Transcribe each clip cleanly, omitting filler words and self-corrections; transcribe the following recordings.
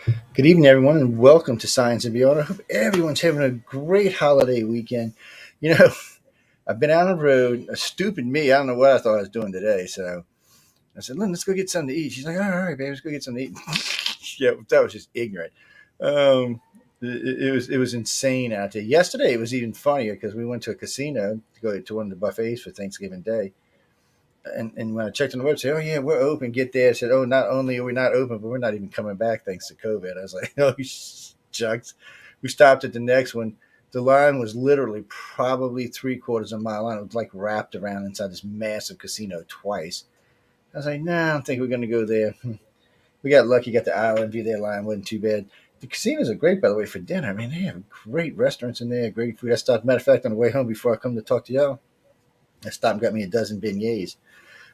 Good evening, everyone, and welcome to Science and Beyond. I hope everyone's having a great holiday weekend. You know, I've been out on the road. A stupid me, I don't know what I thought I was doing today. So I said, Lynn, let's go get something to eat. She's like, all right, babe, let's go get something to eat. Yeah, that was just ignorant. It was insane out there. Yesterday, it was even funnier because we went to a casino to go to one of the buffets for Thanksgiving Day. And when I checked on the website, oh yeah, we're open. Get there. I said, oh, not only are we not open, but we're not even coming back thanks to COVID. I was like, oh shucks. We stopped at the next one. The line was literally probably 3/4 of a mile long. It was like wrapped around inside this massive casino twice. I was like, nah, I don't think we're going to go there. We got lucky, got the island view. Their line wasn't too bad. The casinos are great, by the way, for dinner. I mean, they have great restaurants in there, great food. I stopped. Matter of fact, on the way home before I come to talk to y'all, I stopped and got me a dozen beignets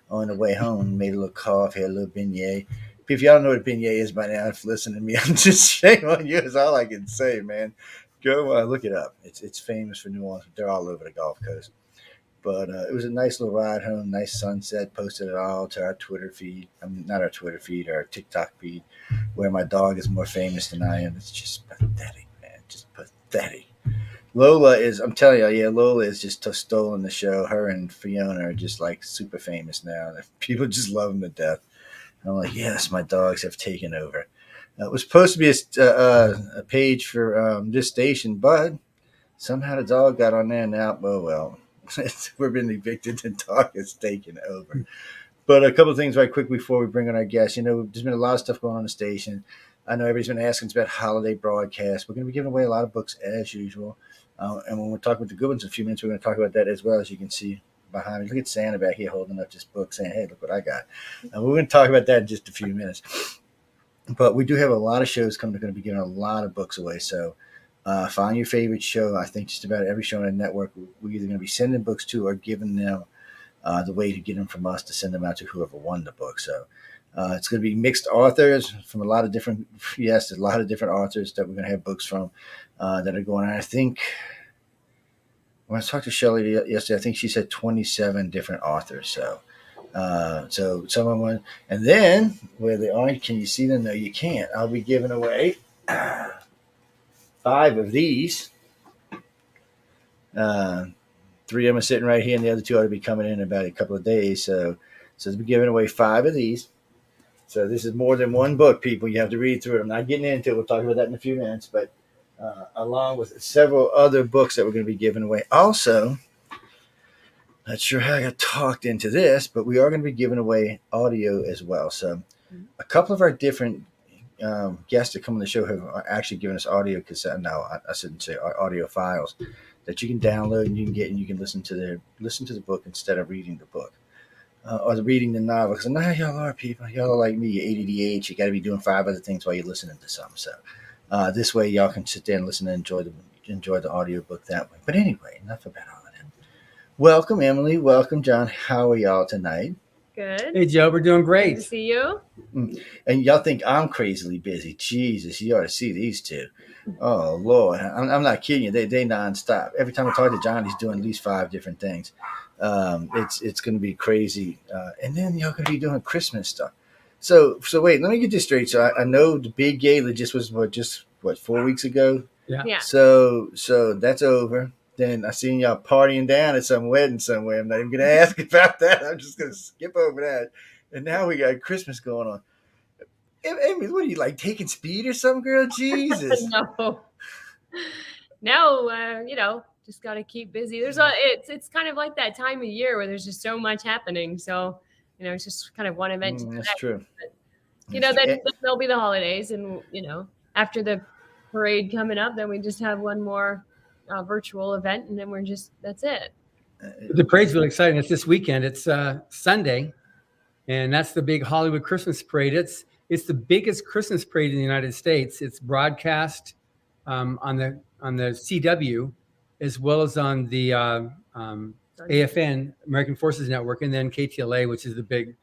on the way home. Made a little coffee, had a little beignet. If y'all know what a beignet is by now, if listening to me, I'm just shame on you. Is all I can say, man. Go look it up. It's famous for New Orleans. They're all over the Gulf Coast. But it was a nice little ride home, nice sunset. Posted it all to our Twitter feed. I mean, not our Twitter feed, our TikTok feed, where my dog is more famous than I am. It's just pathetic, man. Just pathetic. Lola is, I'm telling you, yeah, Lola is just stolen the show. Her and Fiona are just like super famous now. People just love them to death. And I'm like, yes, my dogs have taken over. It was supposed to be a page for this station, but somehow the dog got on there now. Oh, well, we've been evicted. The dog has taken over. But a couple of things right quick before we bring on our guests. You know, there's been a lot of stuff going on the station. I know everybody's been asking us about holiday broadcasts. We're going to be giving away a lot of books as usual. And when we're talking with the Goodwins in a few minutes, we're going to talk about that as well. As you can see behind me, look at Santa back here holding up this book saying, hey, look what I got. And we're going to talk about that in just a few minutes. But we do have a lot of shows coming. We're going to be giving a lot of books away. So find your favorite show. I think just about every show on the network, we're either going to be sending books to or giving them the way to get them from us to send them out to whoever won the book. So it's going to be mixed authors from a lot of different, yes, a lot of different authors that we're going to have books from that are going on. I think when I talked to Shelley yesterday, I think she said 27 different authors. So some of them, and then where they are, can you see them? No, you can't. I'll be giving away 5 of these. 3 of them are sitting right here, and the other 2 ought to be coming in about a couple of days. So we'll be giving away 5 of these. So this is more than one book, people. You have to read through it. I'm not getting into it. We'll talk about that in a few minutes. But along with several other books that we're going to be giving away. Also, not sure how I got talked into this, but we are going to be giving away audio as well. So a couple of our different guests that come on the show have actually given us audio cassette. No, I shouldn't say audio files that you can download and you can get and you can listen to the book instead of reading the book. Or reading the novel, because I know how y'all are, people. Y'all are like me, you're ADDH. You got to be doing 5 other things while you're listening to something. So this way, y'all can sit there and listen and enjoy the audio book that way. But anyway, enough about all of that. Welcome, Emily. Welcome, John. How are y'all tonight? Good. Hey, Joe, we're doing Good great. to see you. And y'all think I'm crazily busy. Jesus, you ought to see these 2. Oh, Lord. I'm not kidding you. They nonstop. Every time I talk to John, he's doing at least 5 different things. It's going to be crazy. And then y'all going to be doing Christmas stuff. So wait, let me get this straight. So I know the big gala just was 4 weeks ago. Yeah. So that's over. Then I seen y'all partying down at some wedding somewhere. I'm not even going to ask about that. I'm just going to skip over that. And now we got Christmas going on. Amy, what are you, like, taking speed or something, girl? Jesus. No, just got to keep busy. It's kind of like that time of year where there's just so much happening. So, it's just kind of one event to the That's next. true. But, then there'll be the holidays, and after the parade coming up, then we just have one more virtual event, and then that's it. The parade's really exciting. It's this weekend. It's Sunday, and that's the big Hollywood Christmas parade. It's the biggest Christmas parade in the United States. It's broadcast on the CW as well as on the AFN, American Forces Network, and then KTLA, which is the big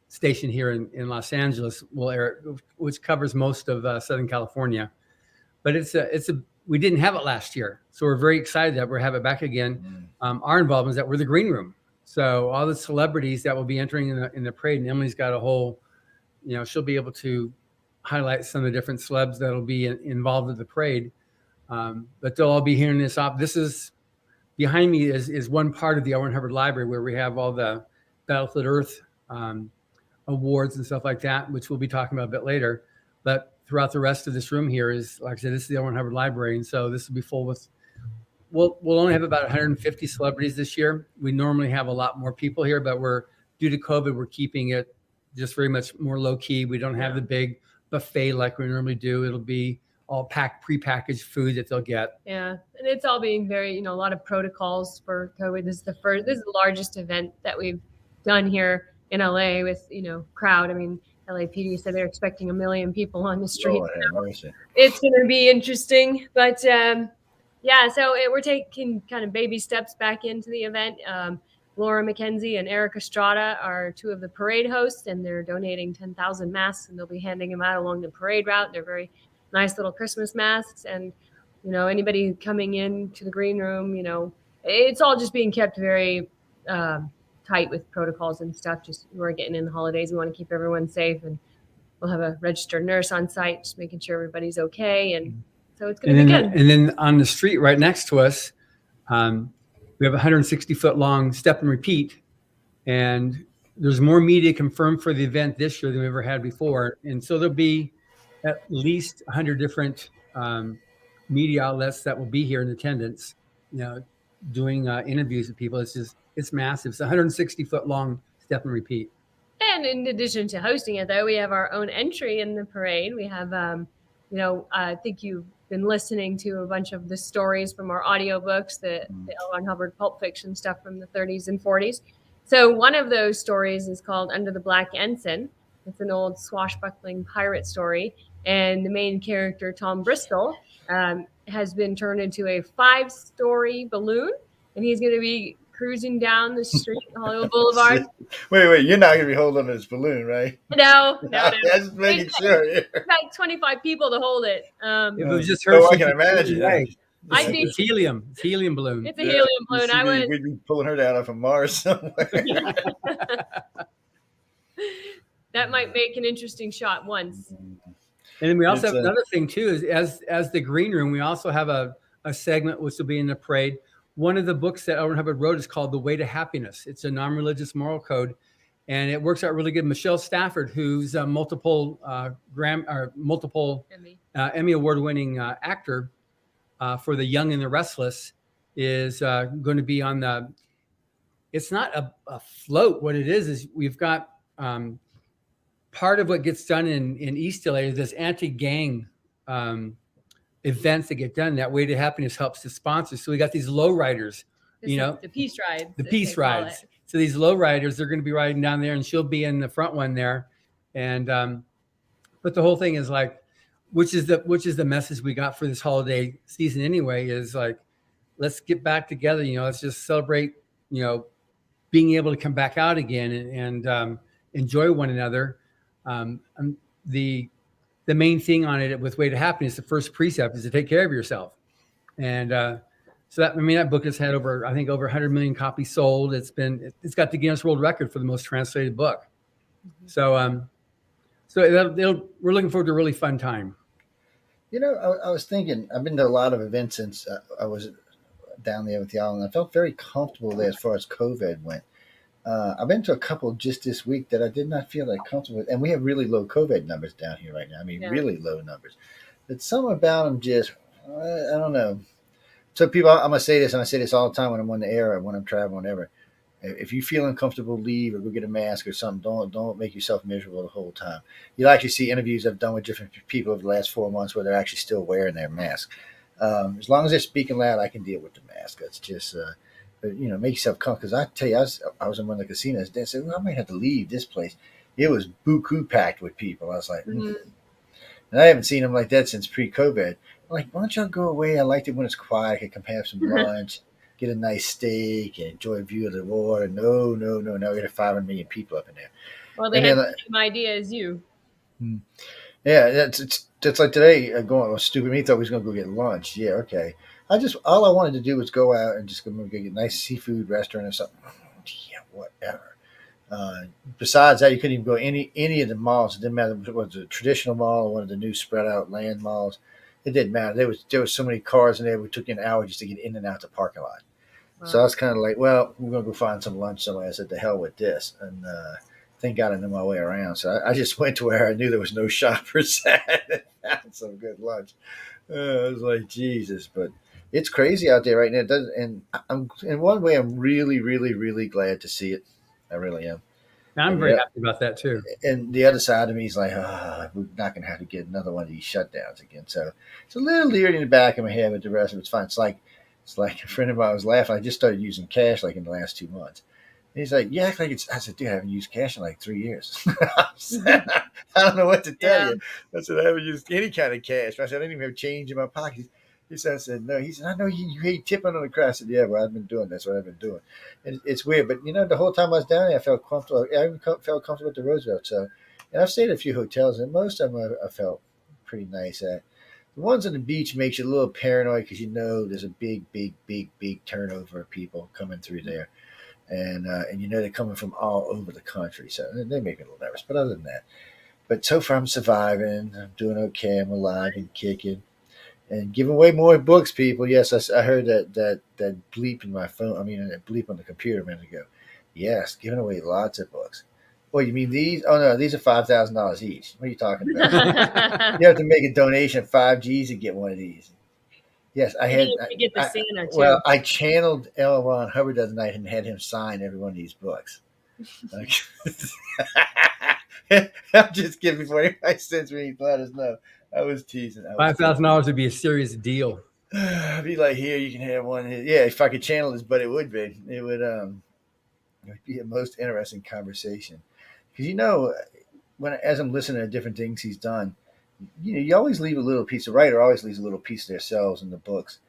station here in Los Angeles, will air, which covers most of Southern California. But we didn't have it last year, so we're very excited that we're having it back again. Our involvement is that we're the green room, so all the celebrities that will be entering in the parade, and Emily's got a whole, she'll be able to highlight some of the different celebs that'll be involved with the parade. But they'll all be hearing this up. This is behind me is one part of the L. Ron Hubbard Library where we have all the Battlefield Earth awards and stuff like that, which we'll be talking about a bit later. But throughout the rest of this room here is, like I said, this is the L. Ron Hubbard Library, and so this will be full with. We'll only have about 150 celebrities this year. We normally have a lot more people here, but due to COVID, we're keeping it just very much more low key. We don't have the big buffet like we normally do. It'll be all prepackaged food that they'll get. Yeah, and it's all being very, a lot of protocols for COVID. This is the largest event that we've done here in LA with, crowd. I mean, LAPD said they're expecting 1 million people on the street. It's going to be interesting, but yeah, so we're taking kind of baby steps back into the event. Laura McKenzie and Eric Estrada are two of the parade hosts, and they're donating 10,000 masks, and they'll be handing them out along the parade route. They're very nice little Christmas masks, and anybody coming in to the green room, it's all just being kept very tight with protocols and stuff. Just we're getting in the holidays, we want to keep everyone safe, and we'll have a registered nurse on site, just making sure everybody's okay, and so it's going to be good. And then on the street right next to us, we have a 160-foot long step and repeat, and there's more media confirmed for the event this year than we ever had before, and so there'll be at least 100 different media outlets that will be here in attendance, doing interviews with people. It's massive. It's a 160-foot long step and repeat. And in addition to hosting it, though, we have our own entry in the parade. We have, I think you've been listening to a bunch of the stories from our audiobooks, the L. Ron Hubbard pulp fiction stuff from the 30s and 40s. So one of those stories is called Under the Black Ensign. It's an old swashbuckling pirate story. And the main character, Tom Bristol, has been turned into a 5-story balloon. And he's going to be cruising down the street, Hollywood Boulevard. Wait, you're not going to be holding this balloon, right? No. Just making sure. It's like 25 people to hold it. It was just her. I can imagine. It's helium. It's a helium balloon. It's a helium balloon. We'd be pulling her down off of Mars somewhere. That might make an interesting shot once. And then we also have another thing too, is as the green room, we also have a segment which will be in the parade. One of the books that L. Ron Hubbard wrote is called The Way to Happiness. It's a non-religious moral code, and it works out really good. Michelle Stafford, who's a multiple Emmy award-winning actor for The Young and the Restless, is going to be on the. It's not a float. What it is we've got part of what gets done in East LA is this anti-gang events that get done. That Way to Happiness helps to sponsor. So we got these lowriders, the peace rides. The peace rides. So these lowriders, they're going to be riding down there, and she'll be in the front one there. And but the whole thing is like, which is the message we got for this holiday season anyway, is like, let's get back together. Let's just celebrate. Being able to come back out again and enjoy one another. The main thing on it with Way to Happiness, the first precept is to take care of yourself. And so that book has had over 100 million copies sold. It's got the Guinness World Record for the most translated book. Mm-hmm. So we're looking forward to a really fun time. I was thinking, I've been to a lot of events since I was down there with y'all, and I felt very comfortable there as far as COVID went. I've been to a couple just this week that I did not feel that comfortable with. And we have really low COVID numbers down here right now. Really low numbers. But something about them just, I don't know. So people, I'm going to say this, and I say this all the time when I'm on the air or when I'm traveling, whatever. If you feel uncomfortable, leave or go get a mask or something. Don't make yourself miserable the whole time. You'll actually see interviews I've done with different people over the last 4 months where they're actually still wearing their mask. As long as they're speaking loud, I can deal with the mask. That's just... But, make yourself comfortable. Because I tell you, I was in one of the casinos. They said, I might have to leave this place. It was buku packed with people. I was like, And I haven't seen them like that since pre-COVID. I'm like, why don't y'all go away? I liked it when it's quiet. I can come have some lunch, get a nice steak, and enjoy a view of the water. No. We got 500 million people up in there. Well, they had the same idea as you. Yeah, that's like today. Going on stupid me. Thought we was gonna go get lunch. Yeah, okay. All I wanted to do was go out and just go get a nice seafood restaurant or something. Yeah, whatever. Uh, Besides that, you couldn't even go any of the malls. It didn't matter if it was a traditional mall or one of the new spread out land malls. It didn't matter. There was so many cars in there. We took an hour just to get in and out the parking lot. So I Wow. was kind of like, well, we're gonna go find some lunch somewhere. I said, the hell with this, and thank God I knew my way around. So I just went to where I knew there was no shoppers at and had some good lunch. I was like, Jesus, but it's crazy out there right now. It does, and I'm in one way, I'm really, really, really glad to see it. I really am. I'm And very the happy about that too. and the other side of me is like, we're not going to have to get another one of these shutdowns again. So it's a little leery in the back of my head, but the rest of it's fine. It's like a friend of mine was laughing. I just started using cash like in the last 2 months. And he's like, yeah, like it's. I said, dude, I haven't used cash in like 3 years. I don't know what to tell Yeah. you. I said, I haven't used any kind of cash. I said, I didn't even have change in my pocket. He said, I said, no. He said, I know you hate tipping on the crowd. I said, yeah, well, I've been doing that's what I've been doing. And it's weird, but the whole time I was down there, I felt comfortable. I even felt comfortable at the Roosevelt. So, and I've stayed at a few hotels, and most of them I felt pretty nice at. The ones on the beach makes you a little paranoid because there's a big, big, big, big turnover of people coming through there, and they're coming from all over the country, so they make me a little nervous. But other than that, but so far I'm surviving. I'm doing okay. I'm alive and kicking and giving away more books, people. Yes, I heard that bleep in my phone. I mean, that bleep on the computer a minute ago. Yes, giving away lots of books. Well, you mean these? Oh no, these are $5,000 each. What are you talking about? You have to make a donation of 5 G's to get one of these. Yes, I Maybe had. you should get the Santa Well, too. I channeled L. Ron Hubbard the other night and had him sign every one of these books. Like, I'm just kidding. Before anybody sends me, let us know. I was teasing. I was teasing. $5,000 would be a serious deal. I'd be like, here, you can have one. Yeah, if I could channel this, but it would be. It would be a most interesting conversation because when as I'm listening to different things he's done, you always leave a little piece. The writer always leaves a little piece of themselves in the books.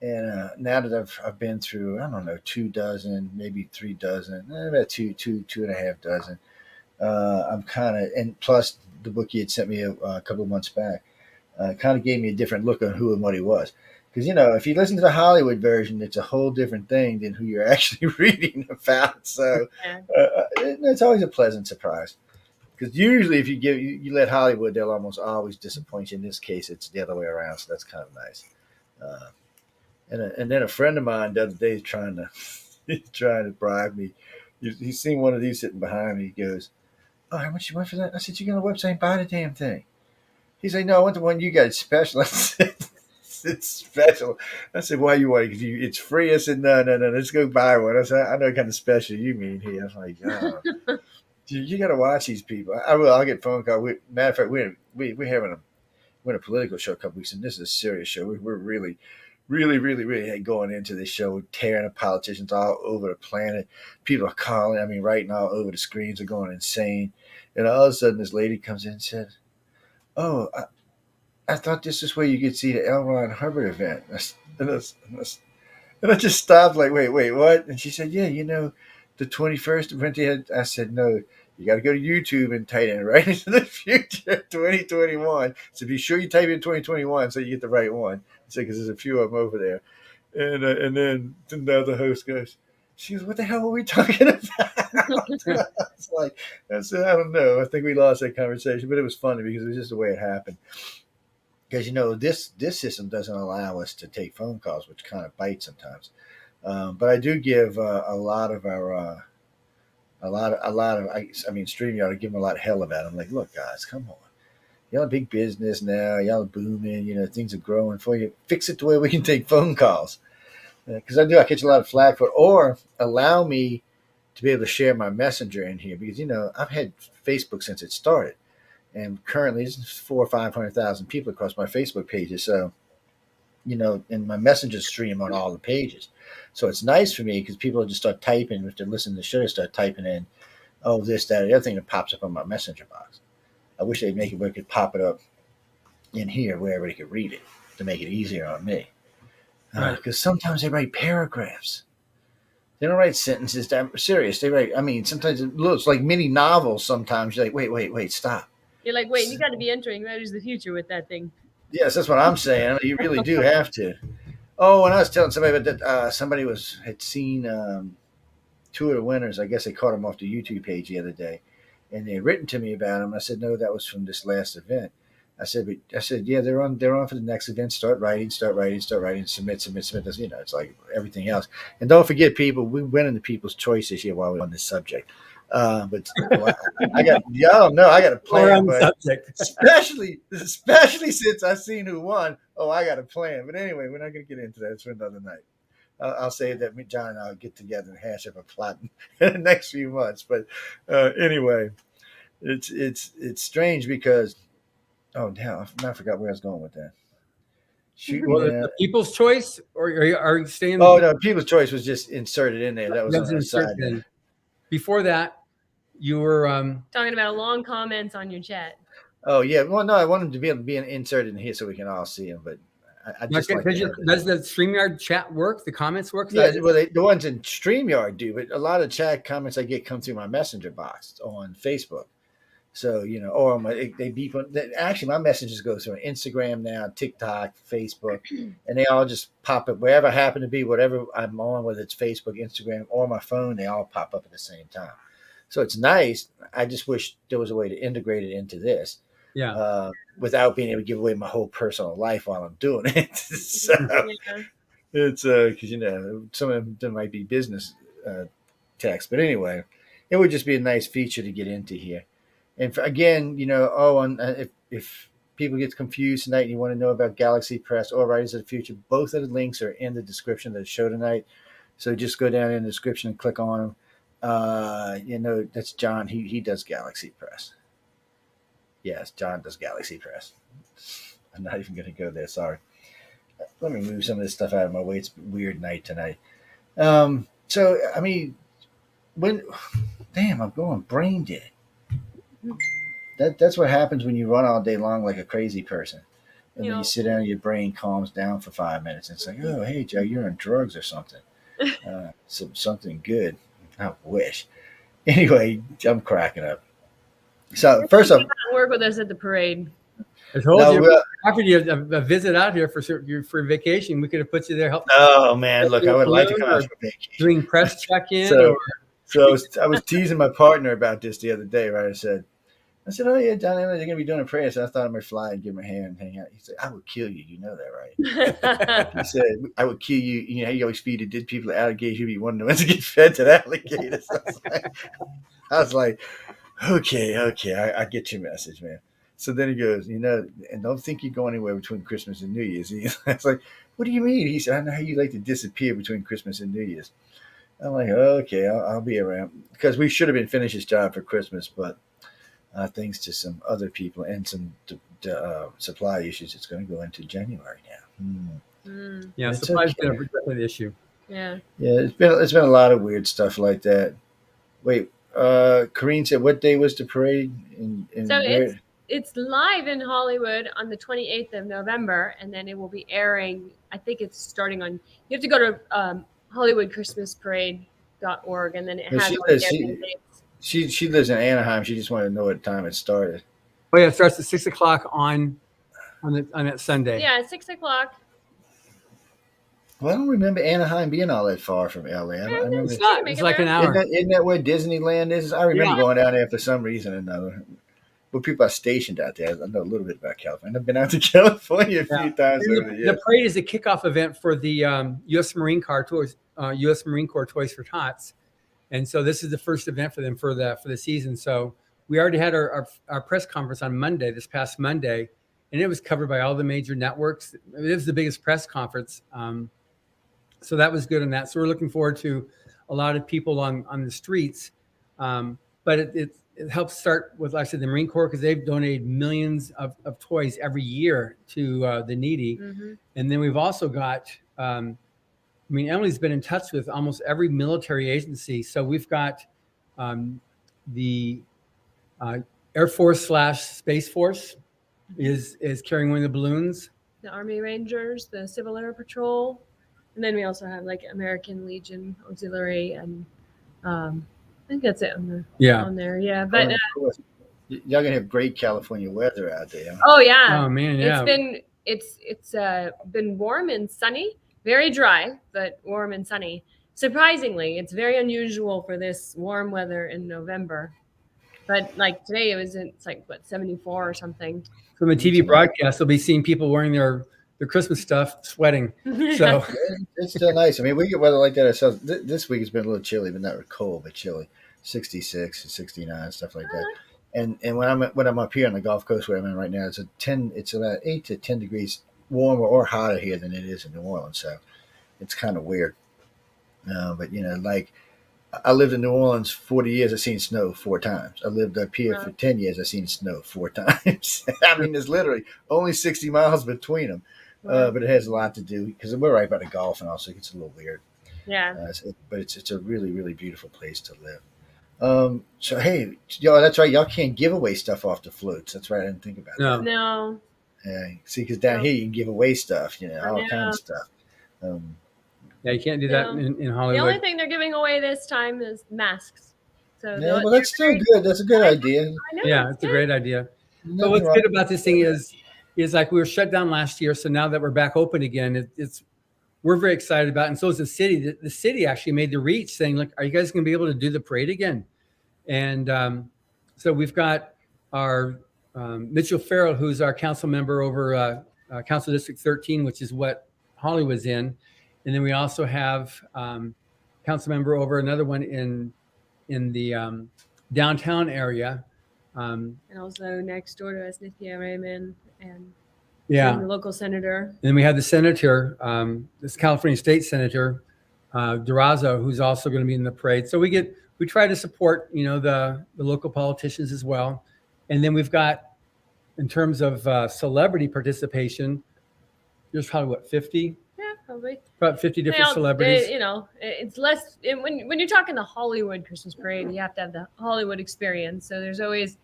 And now that I've been through, I don't know, 2 dozen, maybe 3 dozen, about two and a half dozen. I'm kind of, and plus the book he had sent me a couple of months back, kind of gave me a different look on who and what he was. Because if you listen to the Hollywood version, it's a whole different thing than who you're actually reading about. So Yeah. it's always a pleasant surprise. Because usually, if you let Hollywood, they'll almost always disappoint you. In this case, it's the other way around, so that's kind of nice. Uh, and then a friend of mine the other day is trying to he's trying to bribe me. He's seen one of these sitting behind me. He goes, "Oh, how much you want for that?" I said, "You go on the website and buy the damn thing." He's like, "No, I want the one you got. It's special." I said, "It's special." I said, "Why you want it? Because it's free." I said, "No, no, no. Let's go buy one." I said, "I know what kind of special you mean here." I was like, "Oh, dude, you got to watch these people." I will. I'll get phone call. Matter of fact, we're having we're in a political show a couple weeks, and this is a serious show. We're really, really, really, really going into this show. We're tearing the politicians all over the planet. People are calling. I mean, writing all over the screens. Are going insane. And all of a sudden, this lady comes in and says, "Oh, I thought this is where you could see the L. Ron Hubbard event." And I just stopped, like, wait, what? And she said, "Yeah, the 21st event they had." I said, "No, you got to go to YouTube and type in right into the future 2021. So be sure you type in 2021 so you get the right one." I said, because there's a few of them over there. And then now the host goes, she goes, "What the hell were we talking about?" It's like, I said, "I don't know. I think we lost that conversation, but it was funny because it was just the way it happened." Because this system doesn't allow us to take phone calls, which kind of bites sometimes. But I do give a lot of our I mean StreamYard. I give them a lot of hell about it. I'm like, look, guys, come on. Y'all a big business now. Y'all are booming. Things are growing for you. Fix it to where we can take phone calls. Because I catch a lot of flack for it. Or allow me to be able to share my messenger in here because I've had Facebook since it started, and currently there's 400,000 or 500,000 people across my Facebook pages. So and my messages stream on all the pages. So it's nice for me because people just start typing. If they're listening to the show, start typing in, oh, this, that, the other thing that pops up on my messenger box. I wish they'd make it where it could pop it up in here where everybody could read it to make it easier on me. Right. Because sometimes they write paragraphs. They don't write sentences. That serious. They write. I mean, sometimes it looks like mini novels. Sometimes you're like, wait, stop. You're like, wait, you got to be entering that is the future with that thing. Yes, that's what I'm saying. You really do have to. Oh, and I was telling somebody about that. Somebody had seen two of the winners. I guess they caught them off the YouTube page the other day, and they had written to me about them. I said, no, that was from this last event. I said, yeah, they're on for the next event. Start writing, submit. You know, it's like everything else. And don't forget, people, we went into people's choice this year while we're on this subject. But well, I got y'all know I got a We're plan, on the but subject. especially since I seen who won. Oh, I got a plan. But anyway, we're not going to get into that. It's for another night. I'll say that me, John, and I'll get together and hash up a plot in the next few months. But anyway, it's strange because damn, I forgot where I was going with that. Shoot me Well, now. the People's Choice, or are you staying? Oh no, People's Choice was just inserted in there. That was on the side. Then. Before that, you were talking about long comments on your chat. Oh yeah, well no, I want them to be able to be inserted in here so we can all see them. But I just like does the StreamYard chat work? The comments work? Yeah, well, the ones in StreamYard do, but a lot of chat comments I get come through my messenger box on Facebook. So you know, or they beep on. Actually, my messages go through Instagram now, TikTok, Facebook, and they all just pop up wherever I happen to be, whatever I'm on, whether it's Facebook, Instagram, or my phone. They all pop up at the same time. So it's nice. I just wish there was a way to integrate it into this. Yeah. Without being able to give away my whole personal life while I'm doing it. So Yeah. it's because you know some of them might be business text, but anyway, it would just be a nice feature to get into here. And again, you know, if people get confused tonight and you want to know about Galaxy Press or Writers of the Future, both of the links are in the description of the show tonight. So just go down in the description and click on them. You know, that's John. He does Galaxy Press. Yes, John does Galaxy Press. I'm not even going to go there. Sorry. Let me move some of this stuff out of my way. It's a weird night tonight. So, I mean, damn, I'm going brain dead. That's what happens when you run all day long like a crazy person. And then you sit down and your brain calms down for 5 minutes. And it's like, oh, hey, Joe, you're on drugs or something. Something good. I wish. Anyway, I'm cracking up. So first off, work with us at the parade. I told you, offered you a visit out here for vacation. We could have put you there. Oh man, look, I would like to come out for vacation. Doing press check-in. So I was teasing my partner about this the other day, right? I said, oh yeah, John, they're going to be doing a prayer. So I thought I might fly and give him a hand and hang out. He said, I would kill you. You know that, right? He said, I would kill you. You know, he always feed the dead people to alligators. You'd be one of the ones to get fed to the alligators. I was like okay, I get your message, man. So then he goes, you know, and don't think you go anywhere between Christmas and New Year's. It's like, what do you mean? He said, I know how you like to disappear between Christmas and New Year's. I'm like, okay, I'll be around. Because we should have been finished this job for Christmas, but thanks to some other people and some supply issues, it's going to go into January now. Yeah, supply's been an issue. Yeah, it's been a lot of weird stuff like that. Wait, Corrine said, what day was the parade? It's live in Hollywood on the 28th of November, and then it will be airing. I think it's starting on. You have to go to HollywoodChristmasParade.org, and then it has. She lives in Anaheim. She just wanted to know what time it started. Oh yeah, it starts at 6 o'clock on that Sunday. Yeah, 6 o'clock. Well, I don't remember Anaheim being all that far from LA. I remember it's not. It's like an hour. Isn't that where Disneyland is? I remember going down there for some reason or another. But people are stationed out there. I know a little bit about California. I've been out to California a few times over the years. The parade is a kickoff event for the U.S. Marine Corps Toys for Tots, and so this is the first event for them for the season. So we already had our press conference on Monday, this past Monday, and it was covered by all the major networks. It was the biggest press conference. So that was good on that. So we're looking forward to a lot of people on the streets. But it helps start with, like I said, the Marine Corps, because they've donated millions of toys every year to the needy. Mm-hmm. And then we've also got, Emily's been in touch with almost every military agency. So we've got the Air Force / Space Force is carrying one of the balloons. The Army Rangers, the Civil Air Patrol. And then we also have like American Legion Auxiliary, and I think that's it on there. Yeah, but y'all gonna have great California weather out there. Oh yeah. Oh man, yeah. It's been warm and sunny, very dry, but warm and sunny. surprisingly, it's very unusual for this warm weather in November. But like today, it's like what 74 or something. From the TV Tonight. broadcast, they'll be seeing people wearing their Christmas stuff, sweating. So It's still nice. I mean, we get weather like that ourselves. This week has been a little chilly, but not cold, but chilly. 66 and 69, stuff like that. And when I'm up here on the Gulf Coast where I'm in right now, it's about 8 to 10 degrees warmer or hotter here than it is in New Orleans. So it's kind of weird. But like I lived in New Orleans 40 years. I've seen snow 4 times. I lived up here for 10 years. I've seen snow 4 times. I mean, there's literally only 60 miles between them. But it has a lot to do because we're right by the Gulf, and also it gets a little weird. Yeah. But it's a really, really beautiful place to live. So hey, that's right. Y'all can't give away stuff off the floats. That's right. I didn't think about that. No. Yeah, see, because down here you can give away stuff, all No. kinds of stuff. yeah, you can't do that in Hollywood. The only thing they're giving away this time is masks. So Yeah, well, that's still good. That's a good idea. I know. Yeah, it's a great idea. But Nothing what's wrong good about this thing is like we were shut down last year, so now that we're back open again, we're very excited about it. And so is the city. The city actually made the reach saying, look, are you guys going to be able to do the parade again? And so we've got our Mitchell Farrell, who's our council member over Council District 13, which is what Hollywood's in. And then we also have council member over another one in the downtown area. And also next door to us, Nithya Raymond and Yeah. the local senator. And then we have the senator, this California state senator, Durazo, who's also going to be in the parade. So we try to support, the local politicians as well. And then we've got, in terms of celebrity participation, there's probably 50? Yeah, probably. About 50 different celebrities. It's less when you're talking the Hollywood Christmas parade, you have to have the Hollywood experience. So there's always,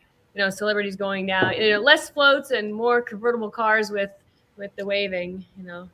celebrities going down, less floats and more convertible cars with the waving,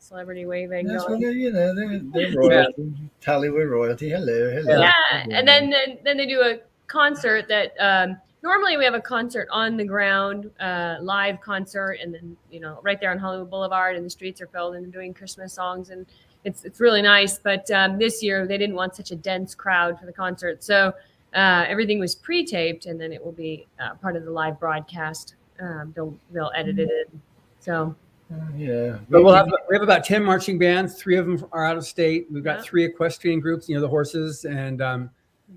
celebrity waving. That's going. what they're royalty, Hollywood royalty. Hello. Yeah, and then they do a concert that normally we have a concert on the ground, live concert, and then right there on Hollywood Boulevard, and the streets are filled, and they're doing Christmas songs, and it's really nice. But this year they didn't want such a dense crowd for the concert, so everything was pre-taped, and then it will be part of the live broadcast. They'll edit it in. So. Yeah, but we have about 10 marching bands. 3 of them are out of state. We've got 3 equestrian groups, the horses and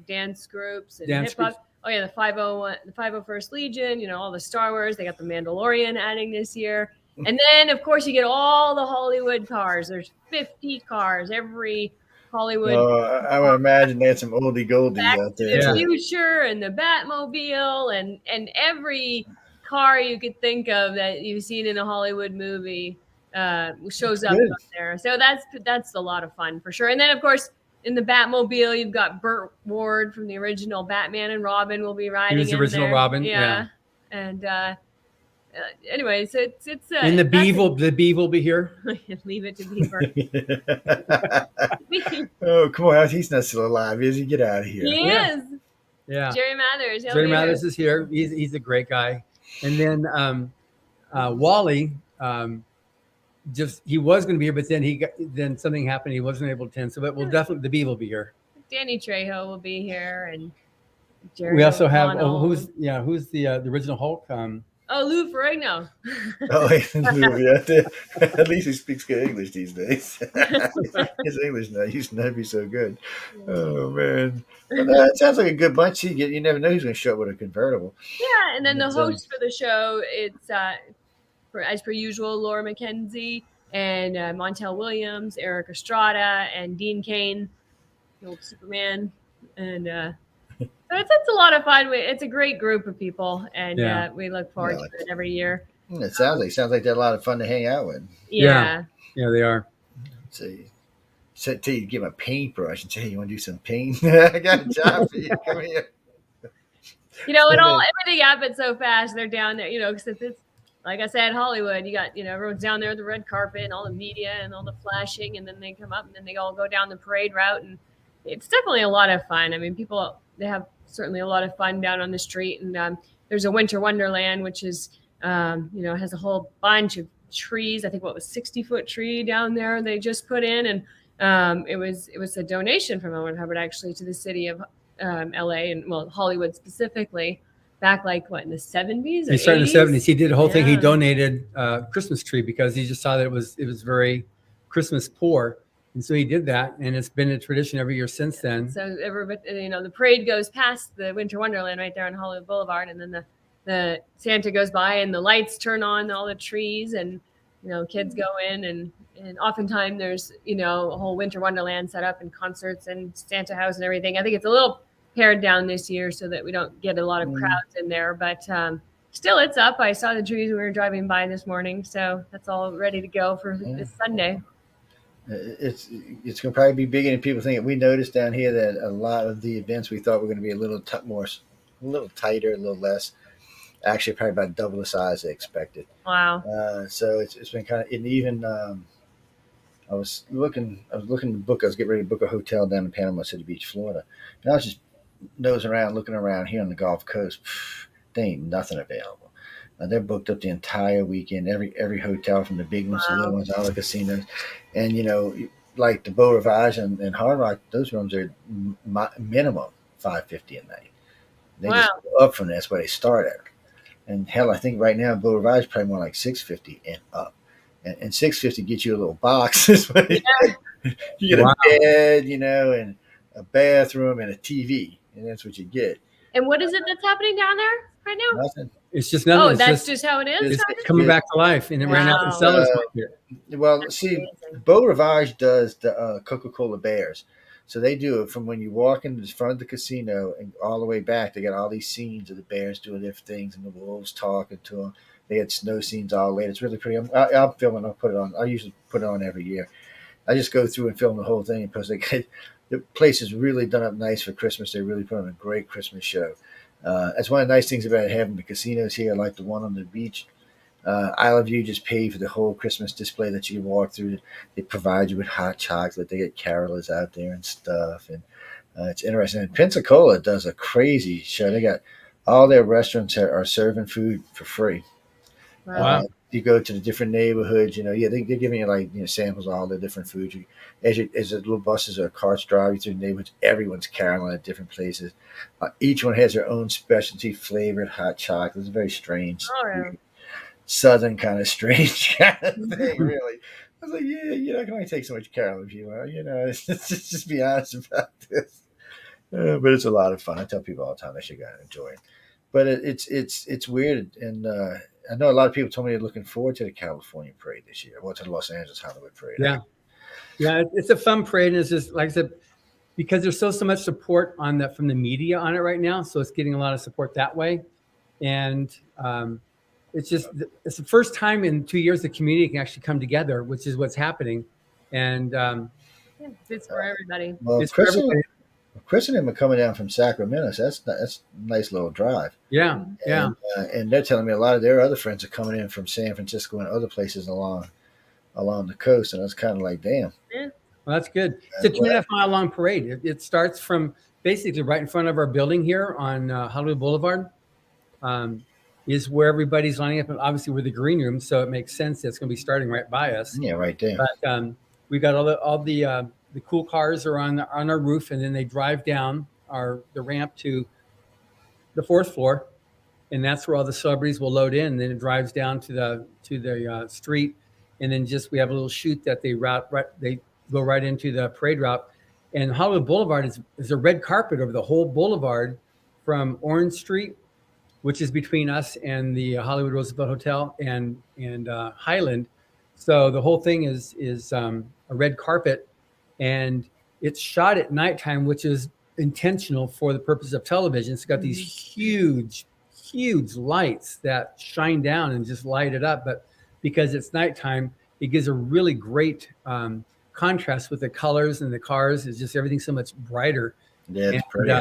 dance groups and hip hop. Oh yeah, the 501, the 501st Legion. All the Star Wars. They got the Mandalorian adding this year, and then of course you get all the Hollywood cars. There's 50 cars. Every Hollywood. I would imagine they had some oldie goldies out there. The Future and the Batmobile and every car you could think of that you've seen in a Hollywood movie shows up there. So that's a lot of fun for sure. And then of course in the Batmobile you've got Burt Ward from the original Batman and Robin will be riding. He was the original Robin. Yeah. And anyway, so it's and the Beav will be here. Leave it to Beaver. Oh, come on, he's not still alive, is he? Get out of here. He is. Yeah. Jerry Mathers. Jerry Mathers is here. He's a great guy. And then Wally, he was going to be here, but then something happened. He wasn't able to attend. So, but we'll definitely, the Bee will be here. Danny Trejo will be here, and Jerry. We also have who's the original Hulk? Lou Ferrigno. At least he speaks good English these days. His English now used to not be so good. Oh man, it sounds like a good bunch. You never know who's going to show up with a convertible. Yeah, and then the host for the show, it's as per usual, Laura McKenzie and Montel Williams, Eric Estrada, and Dean Cain, the old Superman, and. So it's a lot of fun. It's a great group of people, and we look forward to it every year. It sounds like they're a lot of fun to hang out with. Yeah, they are. So you give them a paintbrush and say, "Hey, you want to do some paint? I got a job for you. Come here." Everything happens so fast. They're down there, because it's like I said, Hollywood. You got everyone's down there with the red carpet and all the media and all the flashing, and then they come up and then they all go down the parade route, and it's definitely a lot of fun. I mean, they have certainly a lot of fun down on the street, and there's a Winter Wonderland, which is has a whole bunch of trees. I think 60-foot tree down there they just put in, and It was a donation from Owen Hubbard actually to the city of LA and well Hollywood specifically back like what in the 70s or He started in the 80s. 70s. He did a whole thing. He Yeah. donated a Christmas tree because he just saw that it was very Christmas poor. And so he did that, and it's been a tradition every year since then. So everybody, the parade goes past the Winter Wonderland right there on Hollywood Boulevard, and then the Santa goes by, and the lights turn on all the trees, and kids go in, and oftentimes there's a whole Winter Wonderland set up and concerts and Santa house and everything. I think it's a little pared down this year so that we don't get a lot of crowds in there, but still it's up. I saw the trees when we were driving by this morning, so that's all ready to go for this Sunday. It's going to probably be bigger than people think. We noticed down here that a lot of the events we thought were going to be a little tighter, a little less. Actually, probably about double the size they expected. Wow. So it's been kind of, and even I was looking to book. I was getting ready to book a hotel down in Panama City Beach, Florida, and I was just nosing around, looking around here on the Gulf Coast. There ain't nothing available. They're booked up the entire weekend. Every hotel, from the big ones to the little ones, all the casinos, and like the Beau Rivage and Hard Rock, those rooms are minimum $550 a night. They just go up from there. That's where they start at. And hell, I think right now Beau Rivage is probably more like $650 and up. And $650 gets you a little box. You get a bed, and a bathroom and a TV, and that's what you get. And what is it that's happening down there right now? Nothing. It's just nothing. Oh, that's just how it is. It's coming back to life, and it ran out in sellers market. Well, see, Beau Rivage does the Coca-Cola Bears. So they do it from when you walk into the front of the casino and all the way back. They got all these scenes of the bears doing their things and the wolves talking to them. They had snow scenes all later. It's really pretty. I'll film it. I'll put it on. I usually put it on every year. I just go through and film the whole thing because the place is really done up nice for Christmas. They really put on a great Christmas show. That's one of the nice things about having the casinos here, like the one on the beach. Isle of View just paid for the whole Christmas display that you walk through. They provide you with hot chocolate. They get carolers out there and stuff, and it's interesting. And Pensacola does a crazy show. They got all their restaurants are serving food for free. Wow. You go to the different neighborhoods, they're giving you samples of all the different foods. As the little buses or carts drive you through the neighborhoods, everyone's caroling at different places. Each one has their own specialty flavored hot chocolate. It's very strange. Oh, yeah. Southern kind of strange kind of thing, really. I was like, yeah, I can only take so much carol if you want. Just be honest about this. But it's a lot of fun. I tell people all the time they should go and enjoy it. But it's weird, and I know a lot of people told me they're looking forward to the California parade this year. Well, to the Los Angeles Hollywood parade. Yeah, it's a fun parade, and it's just like I said, because there's so much support on that from the media on it right now, so it's getting a lot of support that way, and it's the first time in 2 years the community can actually come together, which is what's happening, and it's for everybody. Well, it's for everybody. Chris and him are coming down from Sacramento, so that's a nice little drive. Yeah. And they're telling me a lot of their other friends are coming in from San Francisco and other places along the coast, and I was kind of like, damn. Yeah. Well, that's good. It's a 2.5 mile long parade. It starts from basically right in front of our building here on Hollywood Boulevard. Is where everybody's lining up, and obviously we're the green room, so it makes sense that it's going to be starting right by us. Yeah, right there. But we've got all the cool cars are on our roof, and then they drive down the ramp to the 4th floor, and that's where all the celebrities will load in. And then it drives down to the street, and then we have a little chute that they go right into the parade route. And Hollywood Boulevard is a red carpet over the whole boulevard from Orange Street, which is between us and the Hollywood Roosevelt Hotel and Highland. So the whole thing is a red carpet, and it's shot at nighttime, which is intentional for the purpose of television. It's got these huge lights that shine down and just light it up. But because it's nighttime, it gives a really great contrast with the colors and the cars. It's just everything so much brighter. Yeah, it's pretty.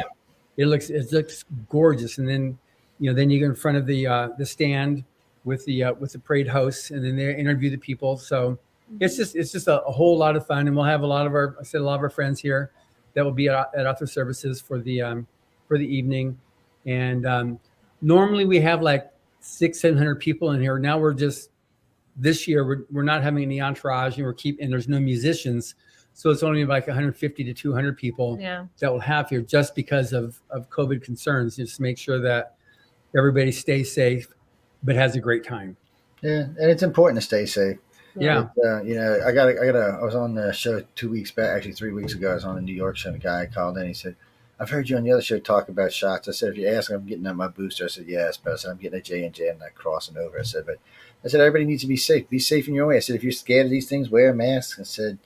It looks gorgeous. And then then you go in front of the stand with the parade hosts, and then they interview the people. So it's just a whole lot of fun, and we'll have a lot of our friends here that will be at Author Services for the evening. And normally we have like 600-700 people in here. Now this year we're not having any entourage, and and there's no musicians, So it's only like 150 to 200 people Yeah. that will have here just because of COVID concerns. Just to make sure that everybody stays safe, but has a great time. Yeah, and it's important to stay safe. Yeah. Yeah. I was on the show 2 weeks back, actually 3 weeks ago. I was on a New York show, and a guy called in. He said, "I've heard you on the other show talk about shots." I said, "If you ask, I'm getting on my booster." I said, "Yes," but I said, "I'm getting a J&J. I'm not crossing over." I said, "But I said everybody needs to be safe. Be safe in your way." I said, "If you're scared of these things, wear a mask." I said,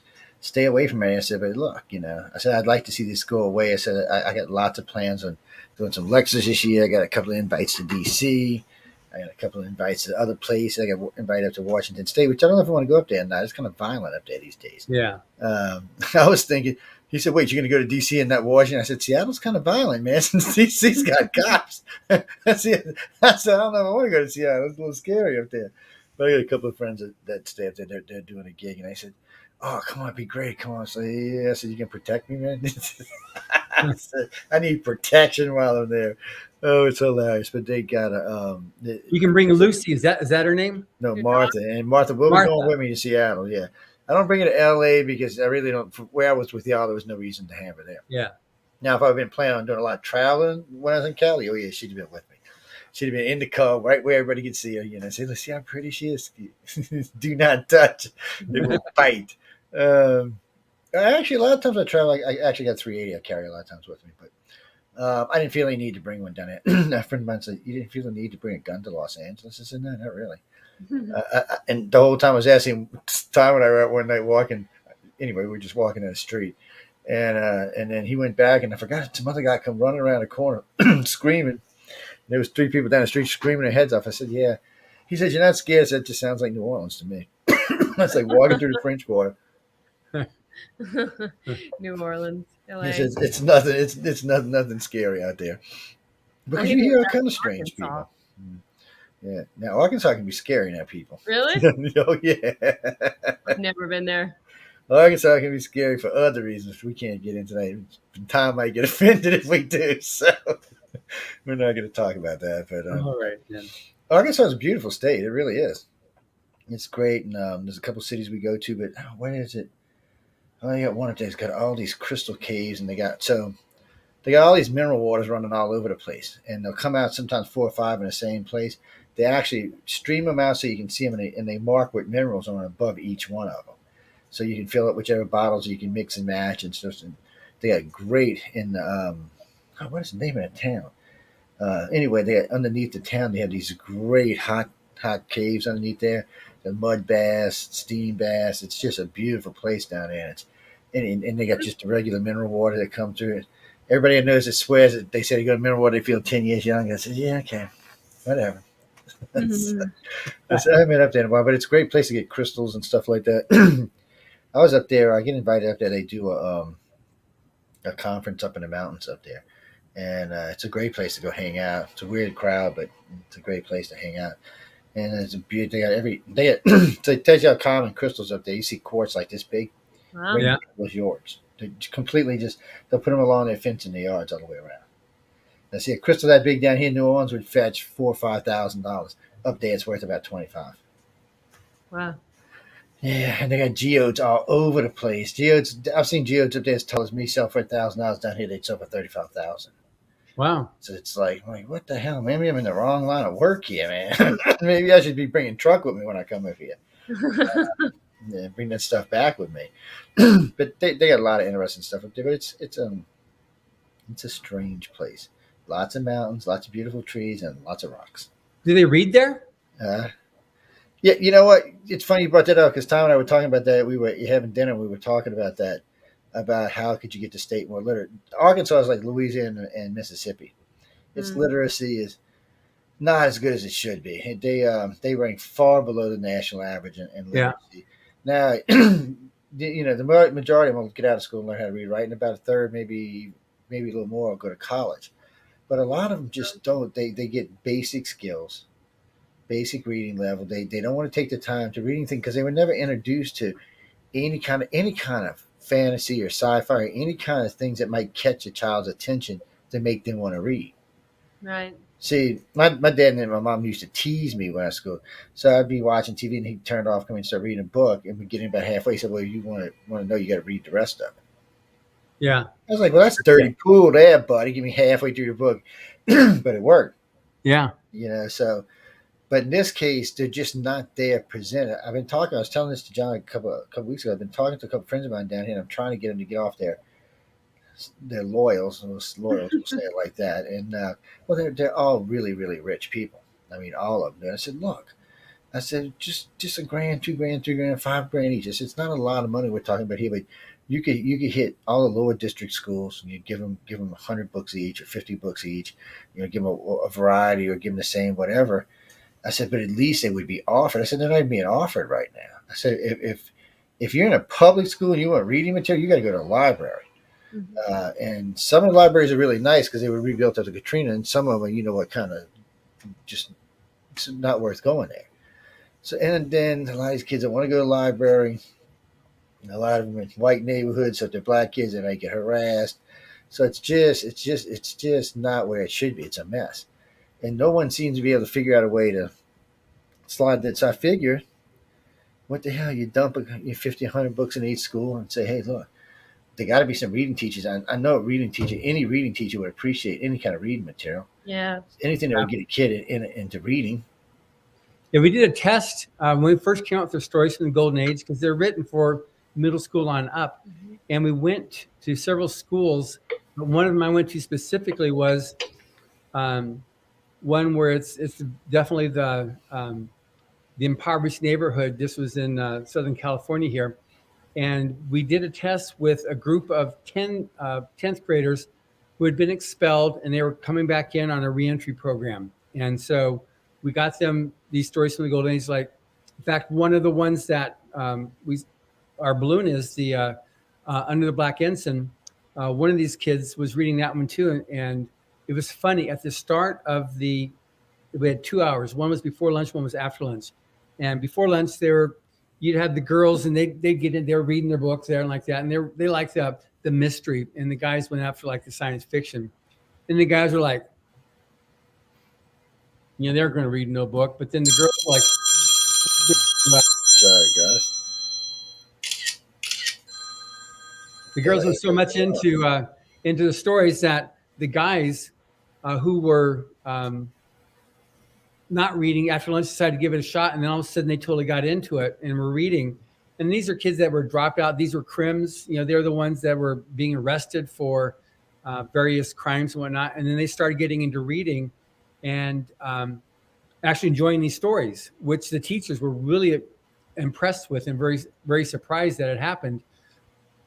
"Stay away from it." I said, "But look, I said I'd like to see this go away." I said, "I got lots of plans on doing some lectures this year. I got a couple of invites to DC. I got a couple of invites to other places. I got invited up to Washington State, which I don't know if I want to go up there or not. It's kind of violent up there these days." Yeah. I was thinking, he said, "Wait, you're going to go to D.C. and not Washington?" I said, "Seattle's kind of violent, man, since D.C.'s got cops." I said, "I don't know if I want to go to Seattle. It's a little scary up there." But I got a couple of friends that stay up there. They're doing a gig, and I said, "Oh, come on, it'd be great. Come on." So, yeah, I said, "You can protect me, man?" I said, "I need protection while I'm there." Oh, it's hilarious. But they got You can bring Lucy. Is that her name? no, Your dog? Martha. And Martha will be going Martha. with me to Seattle. Yeah. I don't bring her to LA because I really don't. Where I was with y'all, there was no reason to have her there. Yeah. Now, if I've been planning on doing a lot of traveling when I was in Cali, oh, yeah, she'd have been with me. She'd have been in the car right where everybody could see her. Say, "Let's see how pretty she is." Do not touch. It will bite. Actually, a lot of times I travel. I actually got 380. I carry a lot of times with me, but I didn't feel any need to bring one down there. A friend of mine said, "You didn't feel the need to bring a gun to Los Angeles?" I said, "No, not really." And the whole time I was asking, time when I were out one night walking, anyway, we were just walking in the street, and then he went back, and I forgot some other guy come running around the corner screaming. There was 3 people down the street screaming their heads off. I said, "Yeah." He said, "You're not scared?" I said, "It just sounds like New Orleans to me." That's like walking through the French Quarter. New Orleans, He LA. says, "It's nothing. It's nothing scary out there Well, because he you was hear all back kind in of strange Arkansas. people." Yeah. Now Arkansas can be scary now, people. Really? Oh yeah. I've never been there. Arkansas can be scary for other reasons we can't get into that. Tom might get offended if we do, so we're not going to talk about that. But All right. Then. Arkansas is a beautiful state. It really is. It's great, and there's a couple cities we go to. But where is it? Oh, you got one up there. It's got all these crystal caves, and they got all these mineral waters running all over the place, and they'll come out sometimes 4 or 5 in the same place. They actually stream them out so you can see them, and they mark what minerals are above each one of them, so you can fill up whichever bottles you can mix and match and stuff. And they got great in the what is the name of that town? Anyway, they got underneath the town. They have these great hot caves underneath there. The mud bass, steam bass. It's just a beautiful place down there. And they got just the regular mineral water that comes through. Everybody that knows it swears that they say they go to mineral water, they feel 10 years young. I said, "Yeah, okay, whatever." Mhm. I haven't been up there in a while, but it's a great place to get crystals and stuff like that. I was up there. I get invited up there. They do a conference up in the mountains up there, and it's a great place to go hang out. It's a weird crowd, but it's a great place to hang out. And it's a beauty. They got so it tells you how common crystals up there. You see quartz like this big, Wow. right Yeah. was yours. They completely they'll put them along their fence in the yards all the way around. Now see a crystal that big down here in New Orleans would fetch $4,000 or $5,000. Up there, it's worth about 25. Wow. Yeah, and they got geodes all over the place. Geodes, I've seen geodes up there as tall as me sell for $1,000. Down here, they'd sell for 35,000. Wow. So it's like, what the hell? Maybe I'm in the wrong line of work here, man. Maybe I should be bringing truck with me when I come up here. Yeah, bring that stuff back with me. But they got a lot of interesting stuff up there. But it's a strange place. Lots of mountains, lots of beautiful trees, and lots of rocks. Do they read there? Uh, yeah, you know what? It's funny you brought that up because Tom and I were talking about that. We were having dinner. We were talking about that, about how could you get the state more literate. Arkansas is like Louisiana and Mississippi. Its Mm. literacy is not as good as it should be. They rank far below the national average in Yeah. literacy. Now, the majority of them will get out of school and learn how to read, write, and about a third, maybe a little more, will go to college. But a lot of them just don't. They get basic skills, basic reading level. They don't want to take the time to read anything because they were never introduced to any kind of fantasy or sci-fi or any kind of things that might catch a child's attention to make them want to read. Right. See, my dad and my mom used to tease me when I was at school. So I'd be watching TV and he'd turn it off, come in and start reading a book, and we'd get in about halfway. He said, "Well, you want to know, you got to read the rest of it." Yeah. I was like, "Well, that's dirty pool there, buddy. Give me halfway through the book," but it worked, Yeah. So, but in this case, they're just not there presented. I've been talking. I was telling this to John a couple weeks ago. I've been talking to a couple friends of mine down here, and I'm trying to get them to get off their loyals, we'll say it like that. And well, they're all really really rich people. I mean, all of them. And I said, look, I said just a grand, 2 grand, 3 grand, 5 grand each. I said, it's not a lot of money we're talking about here, but you could hit all the lower district schools and you give them 100 books each or 50 books each. Give them a variety or give them the same whatever. I said, but at least they would be offered. I said, they're not even being offered right now. I said, if you're in a public school and you want reading material, you got to go to a library. And some of the libraries are really nice because they were rebuilt after Katrina, and some of them, what kind of just it's not worth going there. So, and then a lot of these kids that want to go to the library, a lot of them in white neighborhoods, so if they're black kids, they might get harassed. So it's just not where it should be. It's a mess, and no one seems to be able to figure out a way to slide that. So I figure, what the hell? You dump 50, 100 books in each school and say, hey, look, there got to be some reading teachers. I know any reading teacher would appreciate any kind of reading material. Yeah. Anything that would get a kid into reading. Yeah, we did a test when we first came out with their stories from the Golden Age because they're written for middle school on up. And we went to several schools. But one of them I went to specifically was one where it's definitely the impoverished neighborhood. This was in Southern California here. And we did a test with a group of 10th graders who had been expelled and they were coming back in on a reentry program. And so we got them these stories from the Golden Age. Like, in fact, one of the ones that our balloon is the Under the Black Ensign. One of these kids was reading that one too. And it was funny. At the start of we had 2 hours. One was before lunch, one was after lunch. And before lunch, you'd have the girls and they'd get in there reading their books there and like that. And they liked the mystery. And the guys went after like the science fiction. And the guys were like, they're going to read no book. But then the girls were like, sorry, guys. The girls were so much into the stories that the guys who were not reading after lunch decided to give it a shot, and then all of a sudden they totally got into it and were reading. And these are kids that were dropped out. These were crims. They're the ones that were being arrested for various crimes and whatnot. And then they started getting into reading and actually enjoying these stories, which the teachers were really impressed with and very, very surprised that it happened.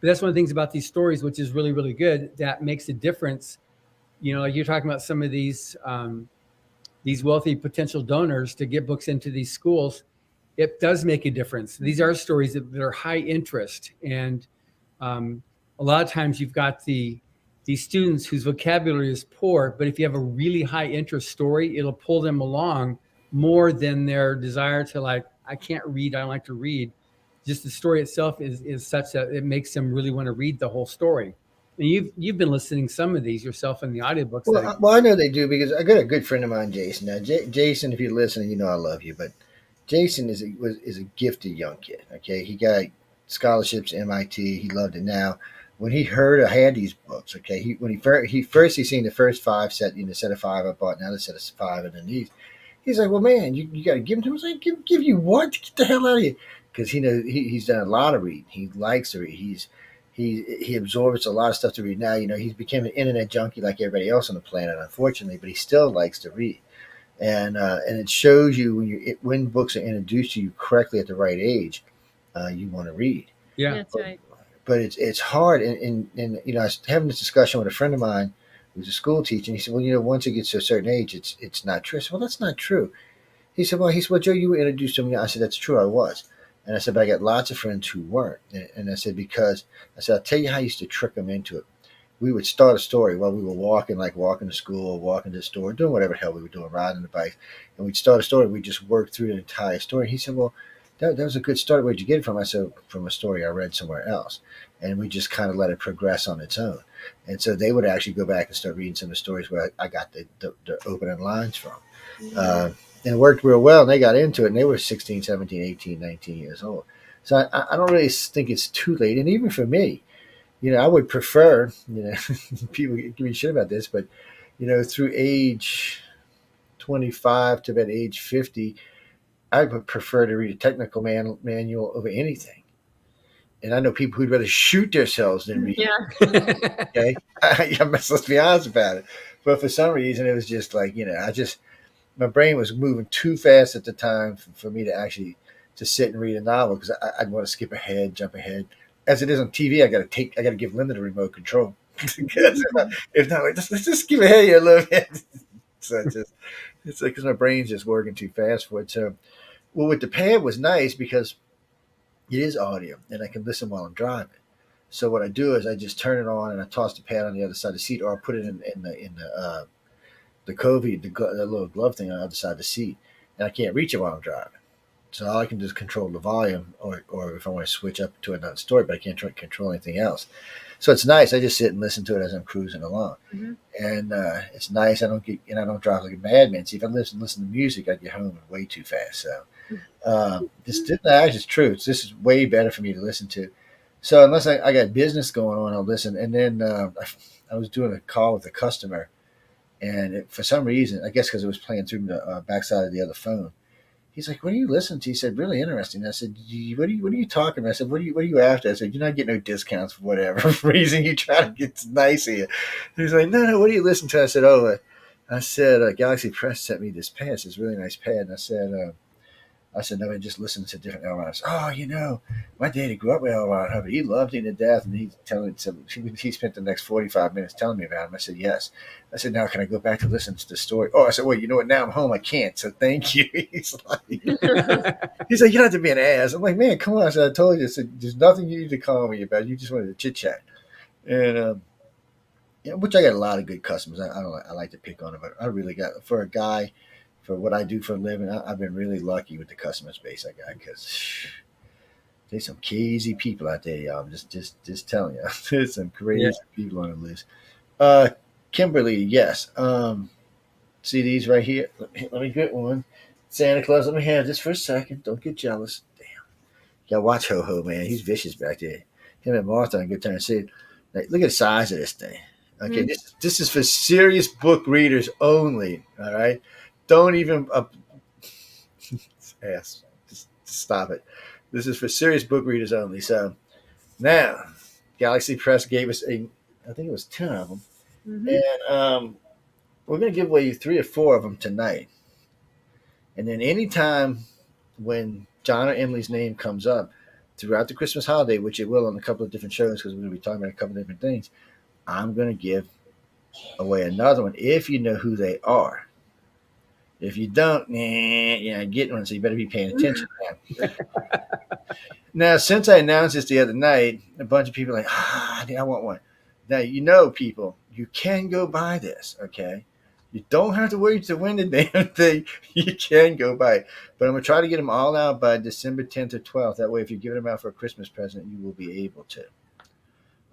But that's one of the things about these stories, which is really, really good, that makes a difference. Like you're talking about some of these wealthy potential donors to get books into these schools. It does make a difference. These are stories that are high interest. And a lot of times you've got these students whose vocabulary is poor, but if you have a really high interest story, it'll pull them along more than their desire to I can't read, I don't like to read. Just the story itself is such that it makes them really want to read the whole story. And you've been listening some of these yourself in the audiobooks. Well, I know they do because I got a good friend of mine, Jason. Now, Jason, if you're listening, I love you, but Jason is a gifted young kid. Okay, he got scholarships at MIT. He loved it. Now, when he heard I had these books, okay, when he seen the first five set, set of five I bought, now the set of five, and then he's like, well, man, you got to give them to him. I was like, give you what? Get the hell out of here, because he's done a lot of reading. He likes to read. He absorbs a lot of stuff to read now. He's become an internet junkie like everybody else on the planet, unfortunately, but he still likes to read. And it shows you when books are introduced to you correctly at the right age, you want to read. Yeah, that's right. But it's hard. And I was having this discussion with a friend of mine who's a school teacher, and he said, well, once it gets to a certain age, it's not true. I said, well, that's not true. He said, well, Joe, you were introduced to me. I said, that's true, I was. And I said, but I got lots of friends who weren't. And I said, I'll tell you how I used to trick them into it. We would start a story while we were walking to school, walking to the store, doing whatever the hell we were doing, riding the bike. And we'd start a story. We'd just work through the entire story. He said, well, that was a good story. Where'd you get it from? I said, from a story I read somewhere else. And we just kind of let it progress on its own. And so they would actually go back and start reading some of the stories where I got the opening lines from. Mhm. Uh, and it worked real well. And they got into it, and they were 16, 17, 18, 19 years old. So I don't really think it's too late. And even for me, I would prefer, people give me shit about this, but, through age 25 to about age 50, I would prefer to read a technical manual over anything. And I know people who'd rather shoot themselves than read. Yeah. Okay, let's be honest about it. But for some reason, it was just like my brain was moving too fast at the time for me to actually to sit and read a novel because I'd want to skip ahead, jump ahead. As it is on TV, I got to give Linda the remote control because if not, let's just skip ahead here a little bit. So it's like because my brain's just working too fast for it. So, well, with the pad was nice because it is audio and I can listen while I'm driving. So what I do is I just turn it on and I toss the pad on the other side of the seat, or I put it in the covey, the little glove thing on the other side of the seat, and I can't reach it while I'm driving. So all I can do is control the volume, or if I want to switch up to another story, but I can't control anything else. So it's nice. I just sit and listen to it as I'm cruising along, Mhm. and it's nice. I don't drive like a madman. See, if I listen to music, I get home way too fast. So this actually is true. This is way better for me to listen to. So unless I got business going on, I'll listen. And then I was doing a call with a customer, and for some reason, I guess because it was playing through the backside of the other phone, he's like, "What are you listening to?" He said, "Really interesting." I said, What are you talking about?" I said, What are you after?" I said, "You're not getting no discounts for whatever reason you try to get nice here." He's like, "No, no. What are you listening to?" I said, "Oh, I said Galaxy Press sent me this pad. It's a really nice pad." And I said, "No, I just listened to different L. Ron." "Oh, my daddy grew up with L. Ron Hubbard. He loved him to death." And he's telling so he spent the next 45 minutes telling me about him. I said, "Yes." I said, "Now can I go back to listen to the story?" "Oh," I said, "Wait, you know what? Now I'm home. I can't. So thank you." He's like, "You don't have to be an ass." I'm like, "Man, come on." I said, "I told you." I said, "There's nothing you need to call me about. You just wanted to chit chat." And which I got a lot of good customers. I don't. I like to pick on them, but I really got for a guy, for what I do for a living. I've been really lucky with the customer base I got because there's some crazy people out there, y'all. I'm just telling you, there's some Yeah. crazy people on the list. Uh, Kimberly, yes. See these right here. Let me get one. Santa Claus, let me have this for a second. Don't get jealous. Yeah, watch Ho Ho, man. He's vicious back there. Him and Martha on good time. See, like, look at the size of this thing. Okay, Mhm. this is for serious book readers only. All right, don't even ask. Just stop it. This is for serious book readers only. So now, Galaxy Press gave us I think it was 10 of them, Mhm. and we're gonna give away 3 or 4 of them tonight. And then anytime when John or Emily's name comes up throughout the Christmas holiday, which it will on a couple of different shows because we're going to be talking about a couple of different things, I'm going to give away another one if you know who they are. If you don't, get one, so you better be paying attention now. Now, since I announced this the other night, a bunch of people are like, I want one. Now, people, you can go buy this, okay? You don't have to wait to win the damn thing. You can go buy it. But I'm going to try to get them all out by December 10th or 12th. That way, if you're giving them out for a Christmas present, you will be able to.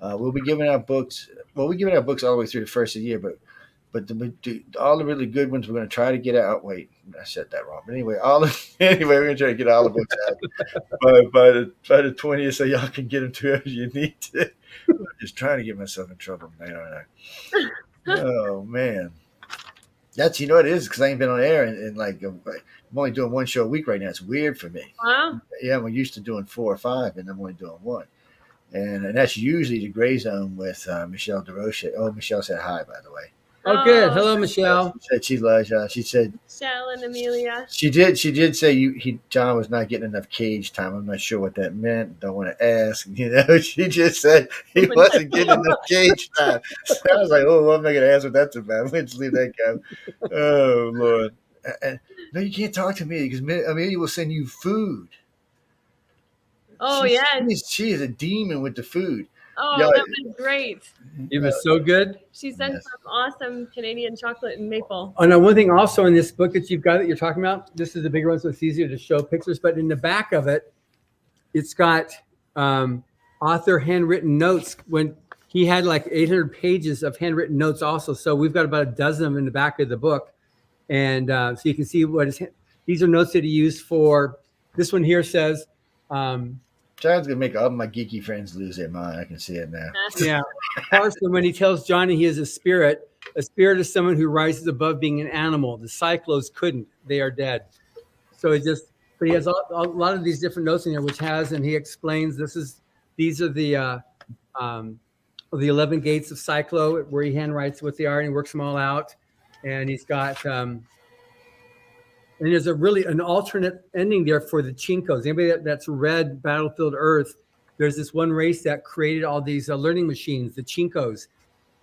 We'll be giving out books. Well, we're giving out books all the way through the first of the year, but all the really good ones, we're going to try to get out. Wait, I said that wrong. But anyway, anyway, we're going to try to get all the books out by the 20th, so y'all can get them to whoever you need to. I'm just trying to get myself in trouble, man. Oh man, that's what it is because I ain't been on air and like I'm only doing one show a week right now. It's weird for me. Wow. Yeah, I'm used to doing 4 or 5, and I'm only doing one. And that's usually the Gray Zone with Michelle DeRoche. Oh, Michelle said hi, by the way. Oh, good. Oh, Hello, She Michelle. said she loves you. She said Michelle and Amelia. she did say John was not getting enough cage time. I'm not sure what that meant. Don't want to ask. She just said he wasn't getting enough cage time. So I was like, oh, well, I'm not gonna ask what that's about. Let's leave that go. Oh Lord. No, you can't talk to me because Amelia will send you food. Oh yes. She is a demon with the food. Yeah, Oh, that was great. It was so good. She sent yes. some awesome Canadian chocolate and maple. Oh, now one thing also in this book that you've got that you're talking about, this is the bigger one, so it's easier to show pictures. But in the back of it, it's got author handwritten notes. When he had like 800 pages of handwritten notes, also. So we've got about a dozen of them in the back of the book, and so you can see these are notes that he used for. This one here says. John's gonna make all my geeky friends lose their mind. I can see it now. Yeah. Parson, when he tells Johnny he is a spirit is someone who rises above being an animal. The cyclos couldn't. They are dead. So but he has a lot of these different notes in here, and he explains these are the 11 gates of Cyclo, where he handwrites what they are and he works them all out. And he's got, and there's an alternate ending there for the Chinkos. Anybody that's read Battlefield Earth, there's this one race that created all these learning machines, the Chinkos,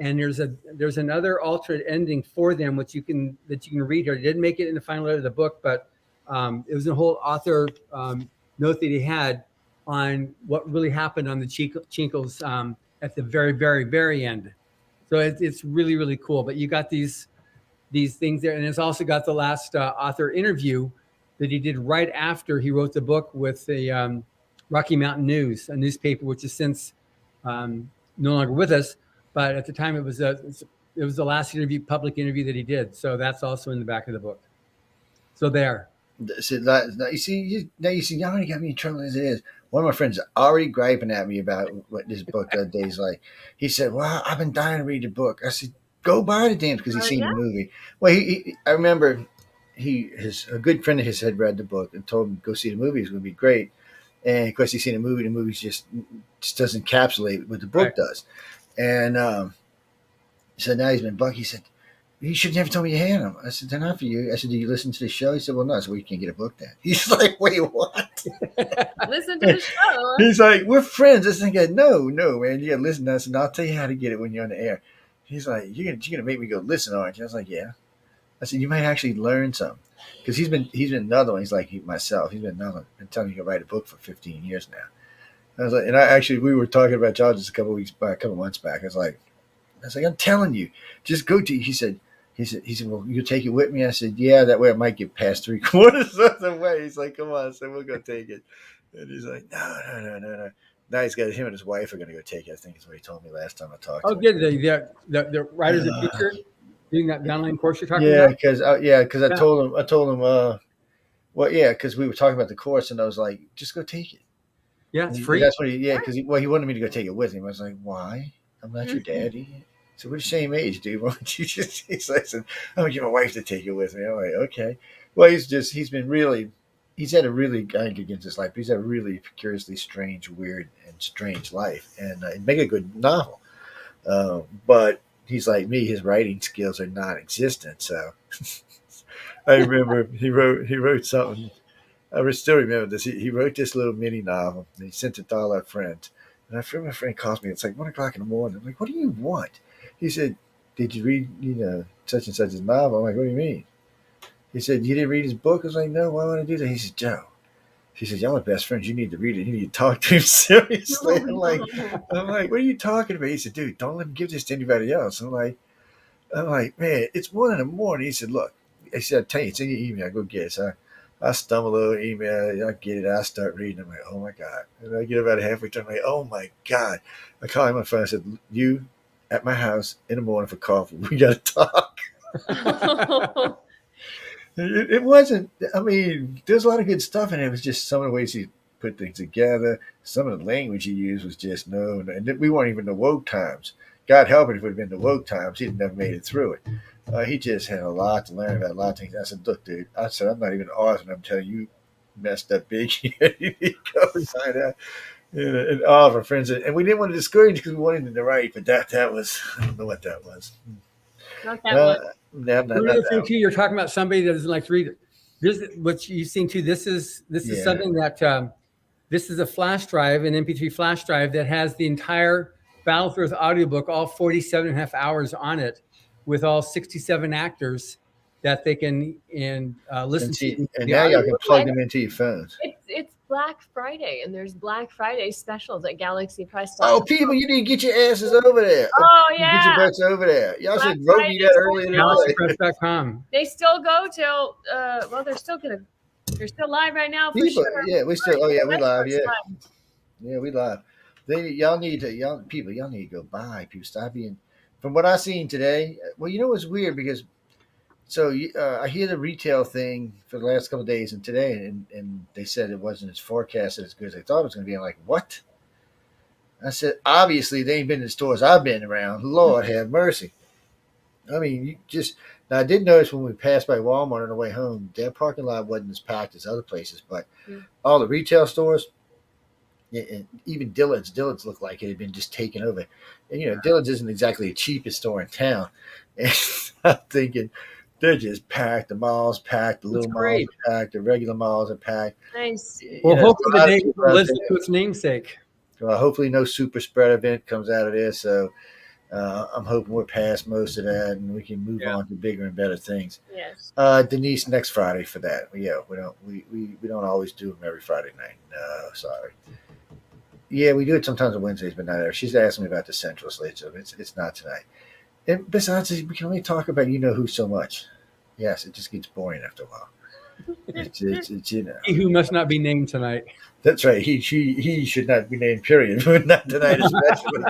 and there's another alternate ending for them which you can read here. I didn't make it in the final letter of the book, but it was a whole author note that he had on what really happened on the Chinkos at the very, very, very end. So it's really, really cool. But you got these things there, and it's also got the last author interview that he did right after he wrote the book with the Rocky Mountain News, a newspaper which is since no longer with us, but at the time it was the last public interview that he did. So that's also in the back of the book. So there. So now you see, you already got me in trouble as it is. One of my friends already griping at me about what this book the other day is like. He said, "Well, I've been dying to read the book." I said, "Go buy the damn," because he's seen the movie. Well, I remember a good friend of his had read the book and told him go see the movie. It's going to be great. And of course, he's seen the movie. The movie just doesn't encapsulate what the book does. And so now he's been bugged. He said, "You should never told me you had them." I said, "They're not for you." I said, "Do you listen to the show?" He said, "Well, no." I said, "Well, you can't get a book then." He's like, "Wait, what?" Listen to the show. He's like, "We're friends." This thing goes, no, man, you got to listen to us, and I'll tell you how to get it when you're on the air. He's like, you're gonna make me go listen, aren't you? I was like, "Yeah." I said, "You might actually learn something," because he's been another one. He's like myself. He's been another one. Been telling me to write a book for 15 years now. I was like, and we were talking about John just a couple months back. I was like, "I'm telling you, just go to." He said, "Well, you'll take it with me." I said, "Yeah, that way I might get past 3/4 of the way." He's like, "Come on," I said, "We'll go take it." And he's like, No. Now him and his wife are going to go take it. I think is what he told me last time I talked to him. Good. The writers of future doing that downline course you're talking about? Yeah, because I told him, well, yeah, because we were talking about the course, and I was like, "Just go take it." Yeah, it's free. That's what because he wanted me to go take it with him. I was like, "Why? I'm not your daddy." So we're the same age, dude. Why don't you just? He's like, "I'm gonna get my wife to take it with me." I'm like, "Okay." Well, he's had a really going against his life. He's had a really curiously strange, weird, and strange life, and make a good novel. But he's like me; his writing skills are non-existent. So I remember he wrote something. I still remember this. He wrote this little mini novel, and he sent it to all our friends. And my friend calls me. It's like 1 o'clock in the morning. I'm like, "What do you want?" He said, "Did you read, such and such a novel?" I'm like, "What do you mean?" He said, "You didn't read his book?" I was like, "No, why would I do that?" He said, "Joe," he said, "y'all are best friends. You need to read it. You need to talk to him seriously." I'm like, "What are you talking about?" He said, "Dude, don't let him give this to anybody else." I'm like, "Man, it's 1 a.m." He said, "Look," I said, "I'll tell you, it's in your email. Go get it." So I stumble over email. I get it. I start reading. I'm like, "Oh my God." And I get about halfway through. I'm like, "Oh my God." I call him on the phone. I said, "You at my house in the morning for coffee. We got to talk." It wasn't. I mean, there's a lot of good stuff in it. It was just some of the ways he put things together. Some of the language he used was just no. And we weren't even the woke times. God help it if it would have been the woke times. He'd never made it through it. He just had a lot to learn about a lot of things. I said, "Look, dude," I said, "I'm not even an author. And I'm telling you, messed up big here. You need to go find out." And all of our friends, and we didn't want to discourage because we wanted him to write, but that was, I don't know what that was. Not that one. Another thing too, you're talking about somebody that doesn't like to read it. This, what you've seen too. This is something that this is a flash drive, an MP3 flash drive that has the entire Battlefield audiobook, all 47 and a half hours on it, with all 67 actors that they can listen to. And now y'all can plug them into your phones. It's Black Friday, and there's Black Friday specials at Oh, galaxypress.com. people, you need to get your asses over there. Oh You get your yeah, butts over there. Y'all Black should wrote me Friday that earlier specials. today. GalaxyPress.com. They still go till well, they're still live right now for People, sure. yeah, we still. Oh yeah, we That's live. first Yeah, live. yeah, we live. Y'all need to, y'all need to go buy. People, stop being. From what I seen today, well, you know what's weird because I hear the retail thing for the last couple of days and today, and they said it wasn't as forecasted as good as they thought it was going to be. I'm like, what? I said, obviously they ain't been in the stores I've been around. Lord have mercy. I mean, you just now I did notice when we passed by Walmart on the way home, their parking lot wasn't as packed as other places, but Mm. all the retail stores, and even Dillard's looked like it had been just taken over. And Dillard's isn't exactly the cheapest store in town. And I'm thinking they're just packed. The malls packed. The It's little malls great. are packed. The regular malls are packed. Nice. Well, There's hopefully a the lot of day people will out listen there. to its namesake. Well, hopefully, no super spread event comes out of this. So I'm hoping we're past most of that, and we can move Yeah. on to bigger and better things. Yes. Denise, next Friday for that. Yeah, we don't always do them every Friday night. No, sorry. Yeah, we do it sometimes on Wednesdays, but not every. She's asking me about the Central slate, so it's not tonight. And besides, we can only talk about who so much. Yes, it just gets boring after a while. It's He who must not be named tonight. That's right. He should not be named. Period. But not tonight, especially.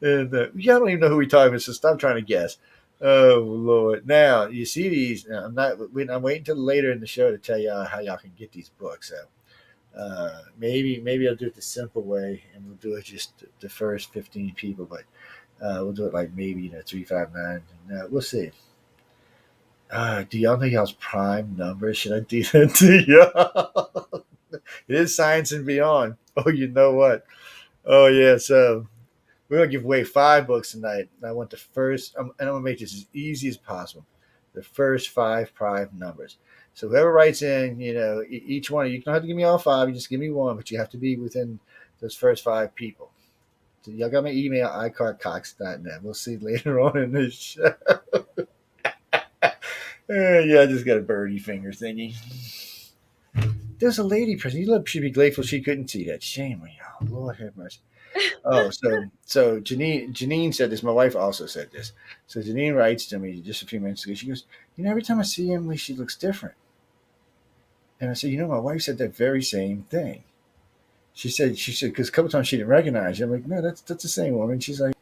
And yeah, I don't even know who we talking about. So stop trying to guess. Oh Lord! Now you see these. I'm not. I'm waiting till later in the show to tell y'all how y'all can get these books. So maybe I'll do it the simple way, and we'll do it just the first 15 people. But we'll do it like maybe 359. We'll see. Do y'all know y'all's prime number? Should I do that to y'all? It is science and beyond. Oh, you know what? Oh yeah. So we're gonna give away 5 books tonight. I want the first, and I'm gonna make this as easy as possible. The first 5 prime numbers. So whoever writes in, each one, you don't have to give me all 5. You just give me one, but you have to be within those first 5 people. So y'all got my email, icardcox.net. We'll see later on in this show. Yeah, I just got a birdie finger thingy. There's a lady present. You should be grateful she couldn't see that. Shame on y'all. Lord have mercy. Oh, so Janine said this. My wife also said this. So Janine writes to me just a few minutes ago. She goes, every time I see Emily, she looks different. And I said, my wife said that very same thing. She said, because a couple times she didn't recognize you. I'm like, no, that's the same woman. She's like,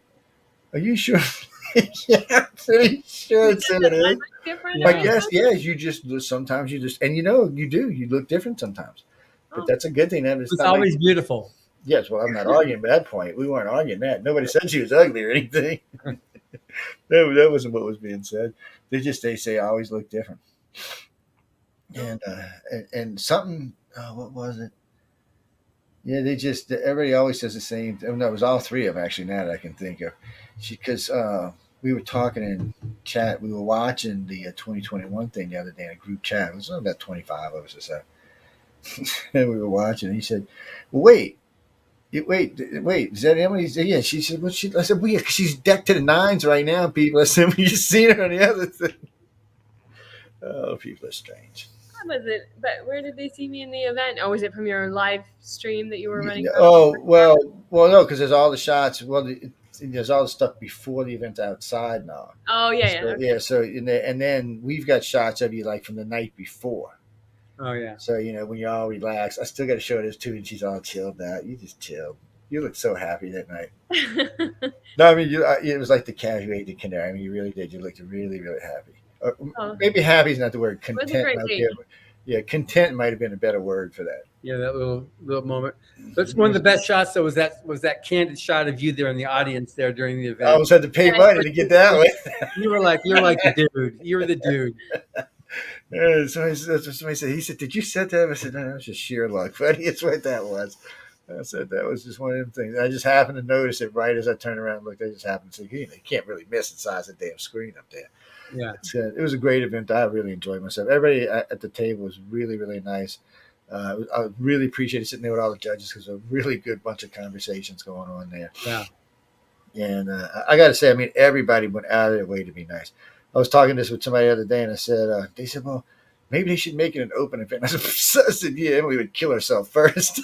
are you sure? Yeah, I'm pretty sure it's who it I is. look different. I Yeah. guess, yes, sometimes you just, and you do, you look different sometimes. But Oh. that's a good thing. That it's It's not like, always beautiful. yes, well, I'm not arguing at that point. We weren't arguing that. Nobody said she was ugly or anything. That wasn't what was being said. They say I always look different. And something, what was it? Yeah, everybody always says the same. No, it was all 3 of them actually. Now that I can think of, because we were talking in chat. We were watching the 2021 thing the other day in a group chat. It was only about 25 of us or so, and we were watching. And he said, well, "Wait, wait, is that Emily?" He said, yeah. She said, "Well, I said, well, yeah, 'cause she's decked to the nines right now, people." I said, "Well, you seen her on the other thing." Oh, people are strange. How was it? But where did they see me in the event? Oh, was it from your live stream that you were running? Oh well, no, because there's all the shots. Well, there's all the stuff before the event outside now. Oh yeah, yeah. So, Okay. yeah. So and then we've got shots of you like from the night before. Oh yeah. So when you're all relaxed, I still got to show this too, and she's all chilled out. You just chilled. You look so happy that night. No, I mean it was like the casuated canary. I mean, you really did. You looked really, really happy. Oh. Maybe happy is not the word. It was a Content great might date. be. Content might have been a better word for that. Yeah, that little moment. That's one of the best shots. Though was that candid shot of you there in the audience there during the I event. almost had to pay money to get that way. You're like the dude. You were the dude. Somebody said, he said, "Did you set that?" I said, "No, that was just sheer luck, buddy. It's what that was." I said, "That was just one of them things." I just happened to notice it right as I turned around and looked. I just happened to say, you can't really miss the size of the damn screen up there. Yeah. It was a great event. I really enjoyed myself. Everybody at the table was really, really nice. I really appreciated sitting there with all the judges because a really good bunch of conversations going on there. Yeah. And I got to say, I mean, everybody went out of their way to be nice. I was talking this with somebody the other day, and I said, they said, well, maybe they should make it an open event. I said, yeah, Emily would kill herself first.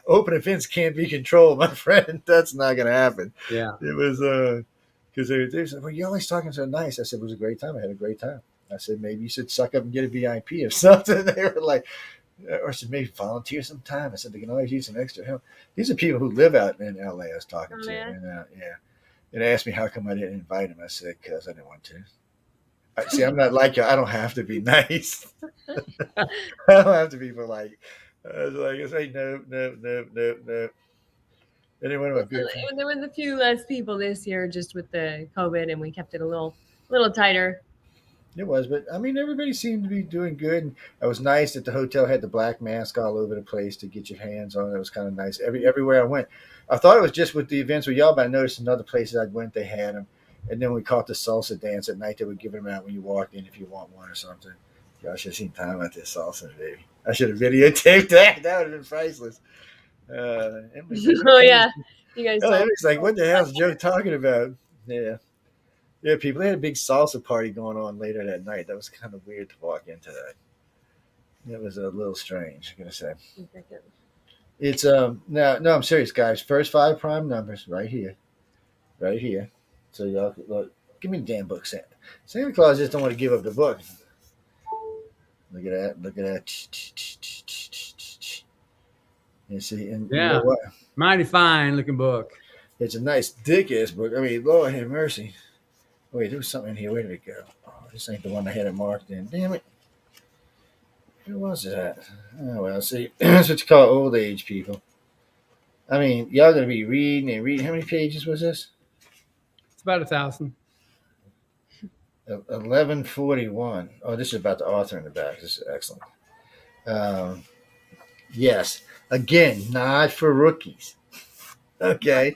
Open events can't be controlled, my friend. That's not going to happen. Yeah. It was because they said, well, you're always talking so nice. I said, it was a great time. I had a great time. I said, maybe you should suck up and get a VIP or something. They were like, or I said, maybe volunteer sometime. I said, they can always use some extra help. These are people who live out in LA I was talking to. Yeah. And, yeah. And they asked me how come I didn't invite them. I said, because I didn't want to. See, I'm not like you. I don't have to be nice. I don't have to be polite. I was like, I say, no. Anyone of a good friend. There was a few less people this year just with the COVID, and we kept it a little tighter. It was, but I mean, everybody seemed to be doing good. And it was nice that the hotel had the black mask all over the place to get your hands on. It was kind of nice. Everywhere I went, I thought it was just with the events with y'all, but I noticed in other places I went, they had them. And then we caught the salsa dance at night. They would give them out when you walked in if you want one or something. Y'all should have seen time at this salsa, baby. I should have videotaped that. That would have been priceless. Oh yeah, you guys. Emily's like, what the hell is Joe talking about? Yeah. Yeah, people, they had a big salsa party going on later that night. That was kind of weird to walk into that. It was a little strange, I'm going to say. It's, no, I'm serious, guys. First 5 prime numbers right here. Right here. So y'all could look. Give me the damn book, Santa. Santa Claus just don't want to give up the book. Look at that. Look at that. You see, and Yeah. you know what? Mighty fine looking book. It's a nice thick ass book. I mean, Lord have mercy. Wait, there was something in here. Where did it go? Oh, this ain't the one I had it marked in. Damn it. Where was it at? Oh, well, see, that's what you call old age people. I mean, y'all going to be reading and reading. How many pages was this? It's about 1,000. 1141. Oh, this is about the author in the back. This is excellent. Yes. Again, not for rookies. Okay.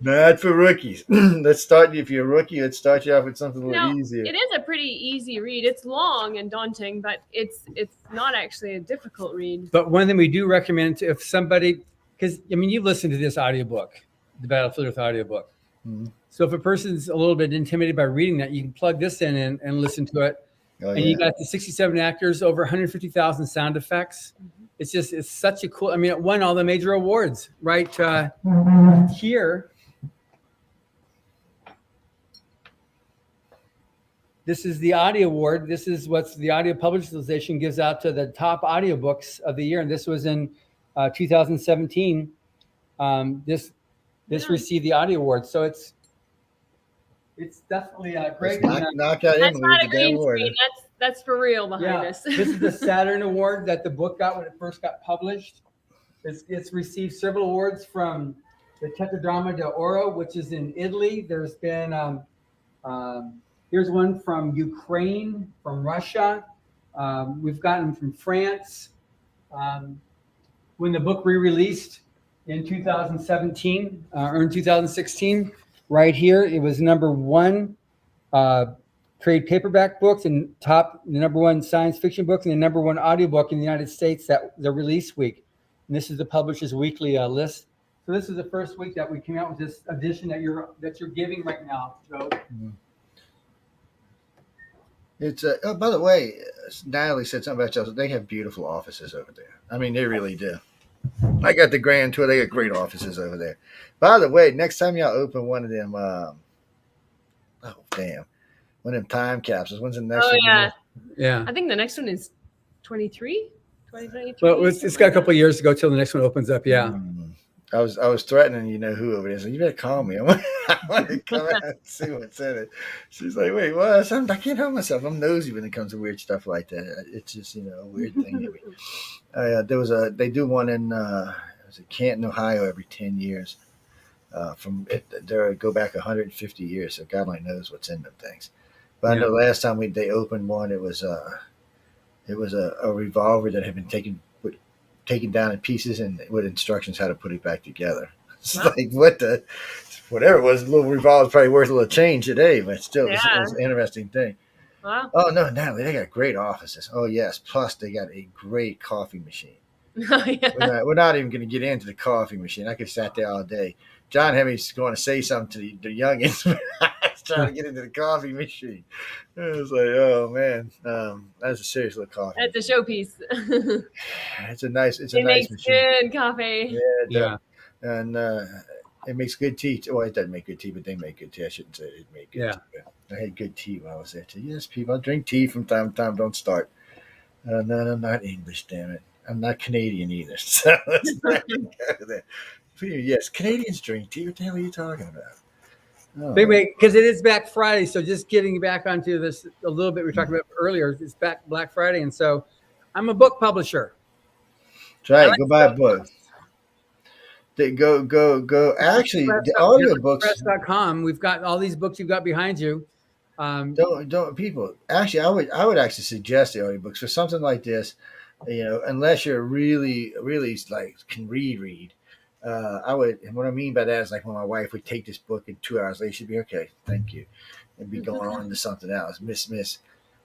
Not for rookies. Let's start. If you're a rookie, let's start you off with something a little easier. It is a pretty easy read. It's long and daunting, but it's not actually a difficult read. But one thing we do recommend if somebody, because I mean, you've listened to this audiobook, the Battlefield Earth audiobook. Mm-hmm. So if a person's a little bit intimidated by reading that, you can plug this in and listen to it. Oh, and you got the 67 actors, over 150,000 sound effects. Mm-hmm. It's such a cool, I mean, it won all the major awards right here. This is the audio award. This is what the Audio Publishers Association gives out to the top audiobooks of the year. And this was in 2017. This received the audio award. So it's definitely great. Knock out That's Emily not a with the damn green award. screen. That's for real behind us. This is the Saturn Award that the book got when it first got published. It's received several awards from the Tetradrama d'Oro, which is in Italy. There's been here's one from Ukraine, from Russia. We've gotten from France. When the book re-released in 2017 or in 2016, right here, it was number 1 trade paperback books and the number 1 science fiction book and the number 1 audiobook in the United States that the release week. And this is the publisher's weekly list. So this is the first week that we came out with this edition that you're giving right now, Joe. Mm-hmm. It's oh, by the way, Natalie said something about Chelsea. They have beautiful offices over there. I mean, they really do. I got the grand tour. They got great offices over there. By the way, next time y'all open one of them, one of them time capsules. When's the next one? Yeah. I think the next one is 2023. Well, it's got a couple of years to go till the next one opens up. Yeah. I was threatening, who over there. So you better call me. I want to come out and see what's in it. She's like, wait, what? I can't help myself. I'm nosy when it comes to weird stuff like that. It's just, a weird thing. They do one in Canton, Ohio every 10 years. They go back 150 years. So God only knows what's in them things. But I know last time they opened one, it was a revolver that had been taken down in pieces and with instructions how to put it back together. It's like, whatever it was, a little revolver is probably worth a little change today, but still, it was an interesting thing. Wow. Oh, no, Natalie, they got great offices. Oh, yes. Plus, they got a great coffee machine. Oh, yeah. We're not even going to get into the coffee machine. I could have sat there all day. John had me going to say something to the youngins. I trying to get into the coffee machine. It was like, oh man, that's a serious little coffee That's a machine. showpiece. It's a It nice makes machine. good coffee. Yeah, it does. Yeah. And it makes good tea. Well, it doesn't make good tea, but they make good tea. I shouldn't say it made good Yeah. tea. But I had good tea while I was there too. Yes, people, I drink tea from time to time. Don't start. No, I'm not English, damn it. I'm not Canadian either. So let's not go there. Yes, Canadians drink tea. What the hell are you talking about? Oh, Anyway, because it is Black Friday, so just getting back onto this a little bit we were talking about earlier. It's back Black Friday, and so I'm a book publisher. try I it. like Go to buy a sell book. books. It's Go. Actually, the audiobooks HelloPress.com. We've got all these books you've got behind you. don't people. Actually, I would actually suggest the audiobooks for something like this. Unless you're really like can read. I would, and what I mean by that is like when my wife would take this book in 2 hours later, she'd be okay, thank you, and be going on to something else. Miss,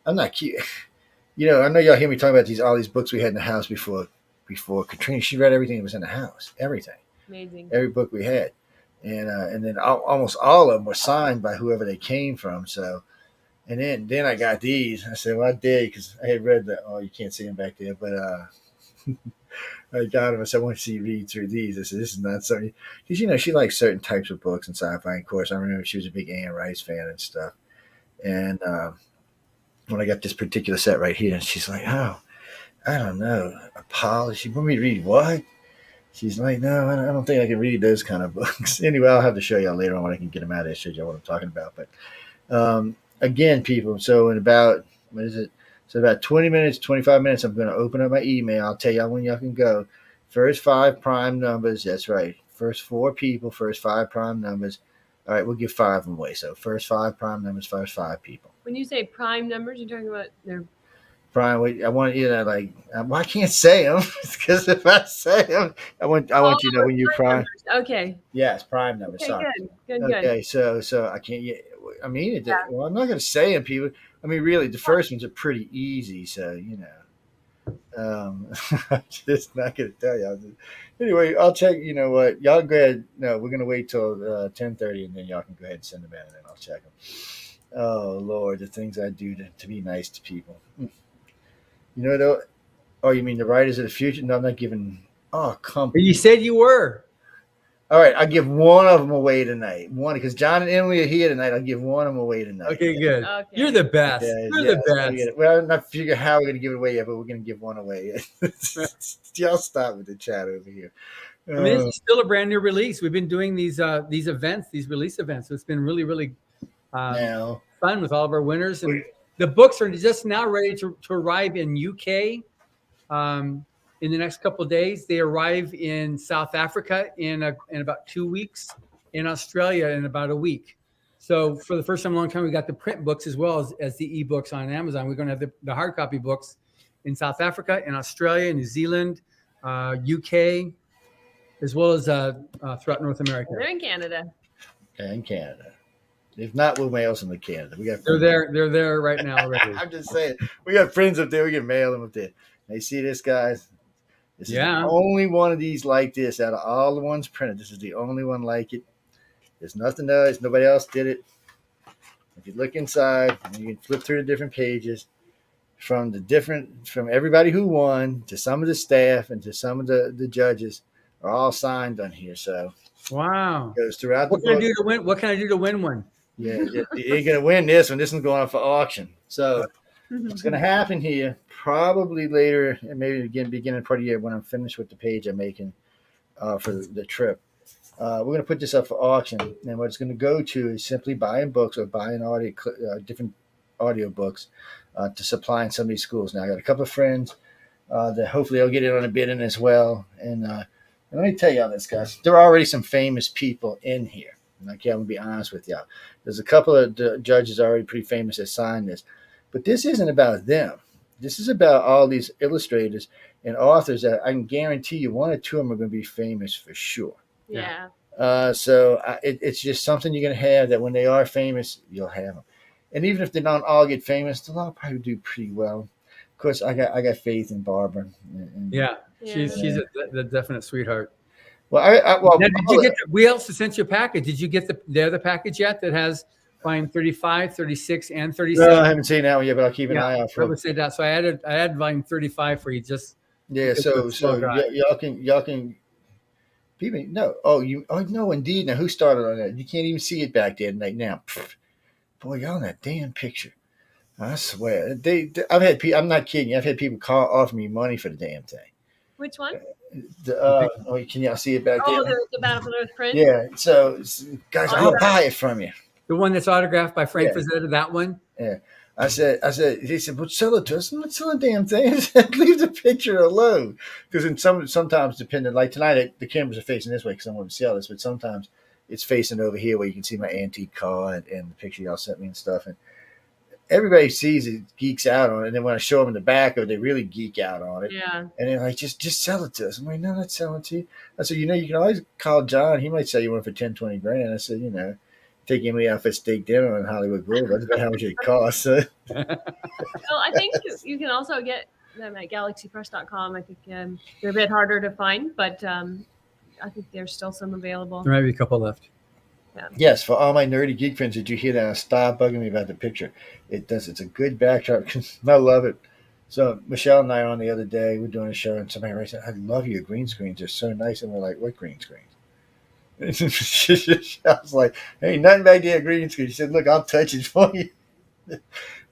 I'm not cute. I know y'all hear me talking about all these books we had in the house before Katrina. She read everything that was in the house, everything, Amazing. every book we had, and then almost all of them were signed by whoever they came from. So, and then I got these. I said, well, I did because I had read the. Oh, you can't see them back there, but I got him. I said, I want to see you read through these. I said, this is not something. Because, she likes certain types of books and sci-fi. Of course, I remember she was a big Anne Rice fan and stuff. And when I got this particular set right here, and she's like, oh, I don't know. Apollo. She want me to read what? She's like, no, I don't think I can read those kind of books. Anyway, I'll have to show y'all later on when I can get them out of there, show you what I'm talking about. But again, people, so in about, what is it? So about 20 minutes, 25 minutes, I'm going to open up my email. I'll tell y'all when y'all can go. First 5 prime numbers. That's right. First 4 people, first 5 prime numbers. All right, we'll give 5 of them away. So first 5 prime numbers, first 5 people. When you say prime numbers, you're talking about their. Prime, wait, I want you to like. Well, I can't say them because if I say them, I want you to know when you prime. Numbers. Okay. Yes, prime numbers. Okay. Sorry. Good. Okay, so I can't. Yeah, I mean, Yeah. well, I'm not going to say them, people. I mean, really, the first ones are pretty easy. So I'm just not going to tell you. Anyway, I'll check. You know what? Y'all go ahead. No, we're going to wait till 10:30, and then y'all can go ahead and send them in, and then I'll check them. Oh Lord, the things I do to be nice to people. Though. Oh, you mean the writers of the future? No, I'm not giving. Oh, come. You said you were. All right, I'll give one of them away tonight. One, because John and Emily are here tonight. I'll give one of them away tonight. Okay, good. Okay. You're the best. Yeah, You're the best. Well, I'm not figuring how we're going to give it away yet, but we're going to give one away. Y'all stop with the chat over here. I mean, this is still a brand new release. We've been doing these events, these release events. So it's been really, really now, fun with all of our winners. And the books are just now ready to arrive in UK in the next couple of days. They arrive in South Africa in about 2 weeks, in Australia in about a week. So for the first time in a long time, we got the print books as well as the ebooks on Amazon. We're going to have the hard copy books in South Africa, in Australia, New Zealand, UK, as well as throughout North America. They're in Canada. And Canada. If not, we'll mail some to Canada. We got. They're there right now already. I'm just saying, we got friends up there. We can mail them up there. Hey, see this, guys? This is the only one of these like this out of all the ones printed. This is the only one like it. There's nothing else. Nobody else did it. If you look inside, you can flip through the different pages from everybody who won to some of the staff and to some of the judges are all signed on here. So wow, it goes throughout what the can book. I do to win? What can I do to win one? Yeah, you're gonna win this one. This one's going up for auction. So what's gonna happen here? Probably later, and maybe beginning part of the year when I'm finished with the page I'm making for the trip. We're going to put this up for auction, and what it's going to go to is simply buying books or buying different audio books to supply in some of these schools. Now, I got a couple of friends that hopefully they'll get in on a bidding as well. And let me tell y'all this, guys. There are already some famous people in here. Okay, I'm going to be honest with y'all. There's a couple of judges already pretty famous that signed this. But this isn't about them. This is about all these illustrators and authors that I can guarantee you one or two of them are going to be famous for sure. Yeah. So it's just something you're going to have that when they are famous, you'll have them. And even if they don't all get famous, they'll all probably do pretty well. Of course, I got faith in Barbara. She's a definite sweetheart. Well, now, did you get? We also sent you a package. Did you get the other package yet that has volume 35, 36, and No, 37. I haven't seen that one yet, but I'll keep an Yeah, eye out I for it. would say that. So I added volume 35 for you just Yeah, because of the slow drive. y'all can people no. Oh no, indeed. Now who started on that? You can't even see it back there right now. Pfft. Boy, y'all in that damn picture. I swear. I've had I'm not kidding you. I've had people offer me money for the damn thing. Which one? Can y'all see it back there? Oh, the Battle for the Earth print. Yeah. So guys, I'll Autograph. buy it from you. The one that's autographed by Frank Yeah. Frazetta, that one. Yeah. He said, well, sell it to us. I'm not selling the damn thing. I said, leave the picture alone. Because sometimes, depending, like tonight, the cameras are facing this way because I want to sell this, but sometimes it's facing over here where you can see my antique car and the picture y'all sent me and stuff. And everybody sees it, geeks out on it. And then when I show them in the back of it, they really geek out on it. Yeah. And they're like, just sell it to us. I'm like, no, I'm not selling it to you. I said, you can always call John. He might sell you one for 10, 20 grand. I said, take Emily out for a steak dinner on Hollywood Boulevard. That's about how much it costs. So. Well, I think you can also get them at galaxypress.com. I think they're a bit harder to find, but I think there's still some available. There might be a couple left. Yeah. Yes, for all my nerdy geek friends, did you hear that? Stop bugging me about the picture. It does. It's a good backdrop. I love it. So Michelle and I on the other day, we're doing a show, and somebody writes, "I love your green screens. They're so nice." And we're like, "What green screens?" I was like, "Hey, nothing back there, green screen." She said, "Look, I'll touch it for you."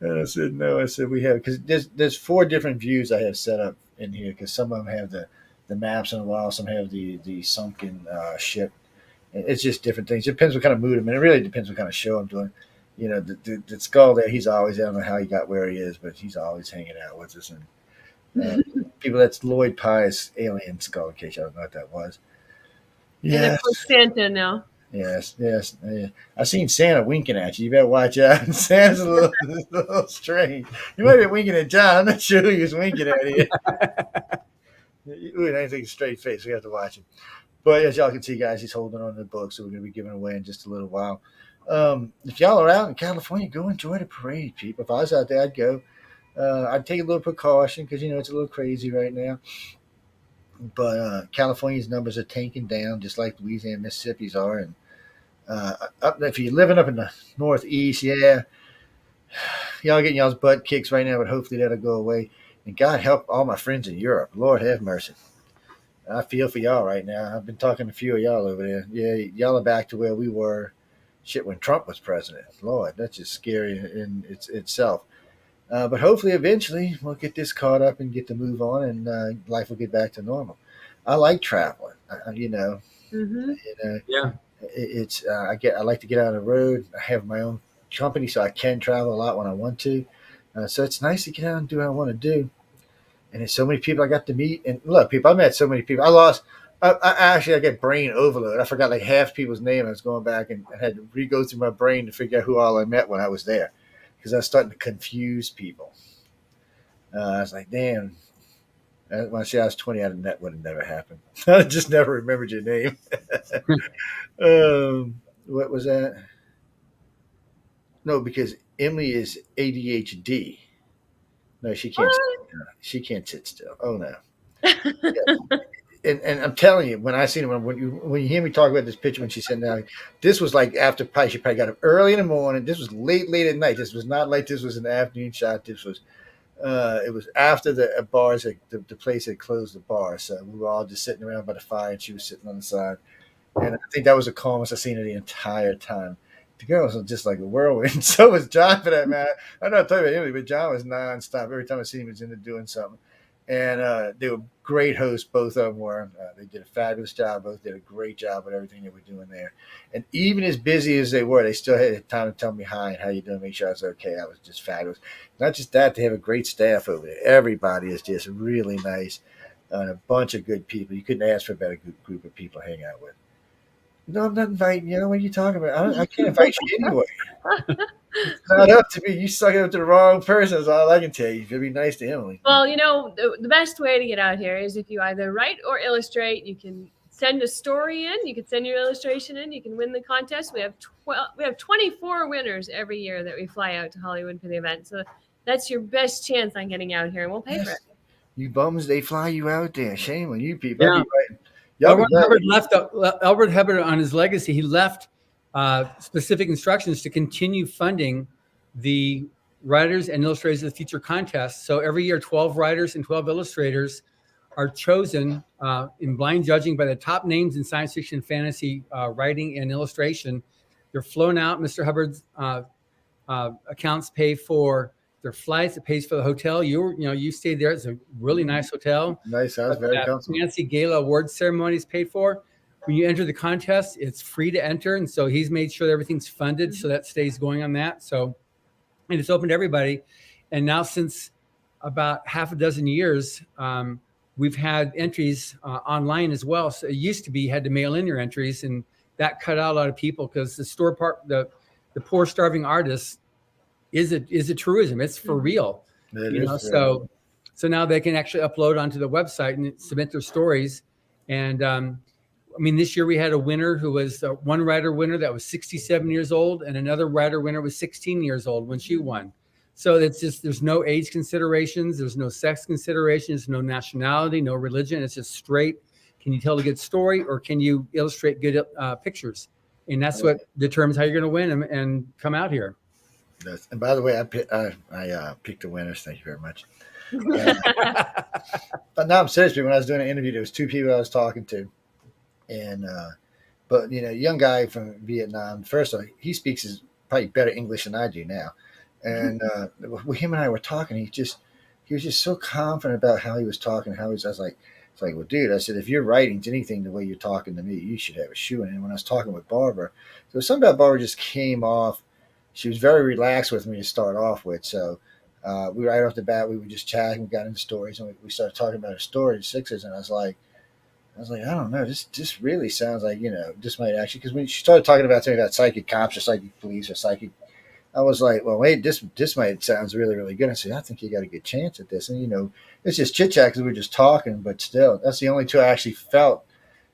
And I said, "No." I said, "We have because there's 4 different views I have set up in here because some of them have the maps on the wall, some have the sunken ship. It's just different things. It depends what kind of mood I'm in. It really depends what kind of show I'm doing. The skull there, he's always, I don't know how he got where he is, but he's always hanging out with us. And people, that's Lloyd Pye's alien skull, in case you don't know what that was. And Yes. of course Santa now. Yes. I seen Santa winking at you. You better watch out. Santa's a little strange. He might be winking at John. I'm not sure who he was winking at here. Ooh, anything straight face. We have to watch him. But as y'all can see, guys, he's holding on to the book, so we're going to be giving away in just a little while. If y'all are out in California, go enjoy the parade, people. If I was out there, I'd go. I'd take a little precaution because, it's a little crazy right now. But California's numbers are tanking down, just like Louisiana and Mississippi's are. And if you're living up in the Northeast, yeah, y'all getting y'all's butt kicks right now, but hopefully that'll go away. And God help all my friends in Europe. Lord have mercy. I feel for y'all right now. I've been talking to a few of y'all over there. Yeah, y'all are back to where we were, when Trump was president. Lord, that's just scary in itself. But hopefully, eventually, we'll get this caught up and get to move on, and life will get back to normal. I like traveling. Mm-hmm. Yeah. I like to get out on the road. I have my own company, so I can travel a lot when I want to. So it's nice to get out and do what I want to do. And there's so many people I got to meet. And look, people, I met so many people. I get brain overload. I forgot like half people's name. I was going back and I had to re-go through my brain to figure out who all I met when I was there because I was starting to confuse people. I was like, damn. When I say I was 20, that would have never happened. I just never remembered your name. What was that? No, because Emily is ADHD. No, she can't. She can't sit still. Oh no. Yeah. And I'm telling you, when I seen it, when you hear me talk about this picture when she said now, this was like after pie. She probably got up early in the morning. This was late at night. This was not like this was an afternoon shot. This was it was after the bars, the place had closed the bar. So we were all just sitting around by the fire, and she was sitting on the side. And I think that was the calmest I've seen her the entire time. The girls were just like a whirlwind. So was John, for that matter. I'm not talking about Emily, but John was nonstop. Every time I see him, he was in there doing something. And they were great hosts. Both of them were. They did a fabulous job. Both did a great job with everything they were doing there. And even as busy as they were, they still had time to tell me hi and how you doing, make sure I was okay. I was just fabulous. Not just that, they have a great staff over there. Everybody is just really nice. And a bunch of good people. You couldn't ask for a better group of people to hang out with. No, I'm not inviting you. What are you talking about? I can't invite you anyway. It's not up to me. You suck it up to the wrong person. That's all I can tell you. It'd be nice to Emily. Well, the best way to get out here is if you either write or illustrate. You can send a story in. You can send your illustration in. You can win the contest. We have 24 winners every year that we fly out to Hollywood for the event. So that's your best chance on getting out here, and we'll pay for it. You bums, they fly you out there. Shame on you people. Yeah. Albert Hubbard on his legacy. He left specific instructions to continue funding the writers and illustrators of the future contest. So every year, 12 writers and 12 illustrators are chosen in blind judging by the top names in science fiction and fantasy writing and illustration. They're flown out. Mr. Hubbard's accounts pay for their flights. It pays for the hotel. You stayed there. It's a really nice hotel. Nice house, very comfortable. Fancy gala award ceremony is paid for. When you enter the contest, it's free to enter, and so he's made sure that everything's funded, so that stays going on that. So, and it's open to everybody. And now, since about half a dozen years, we've had entries online as well. So it used to be you had to mail in your entries, and that cut out a lot of people because the poor starving artists is a truism. It's for real. So now they can actually upload onto the website and submit their stories. And I mean, this year we had a winner who was one writer winner that was 67 years old, and another writer winner was 16 years old when she won. So it's just, there's no age considerations, there's no sex considerations, no nationality, no religion. It's just straight. Can you tell a good story, or can you illustrate good pictures? And that's what determines how you're going to win and come out here. And by the way, I picked the winners. Thank you very much. But now I'm serious. When I was doing an interview, there was two people I was talking to, and but young guy from Vietnam. First of all, he speaks probably better English than I do now, and him and I were talking. He was just so confident about how he was talking. I was like, it's like, well, dude, I said, if your writing's anything the way you're talking to me, you should have a shoe in it. And when I was talking with Barbara, so something about Barbara just came off. She was very relaxed with me to start off with. So we right off the bat, we were just chatting. We got into stories, and we started talking about our stories, sixes. And I was like, I don't know. This really sounds like, this might actually, because when she started talking about something about psychic cops or psychic police or psychic, I was like, well, wait, this might sounds really, really good. I said, I think you got a good chance at this. And, it's just chit chat because we were just talking, but still, that's the only two I actually felt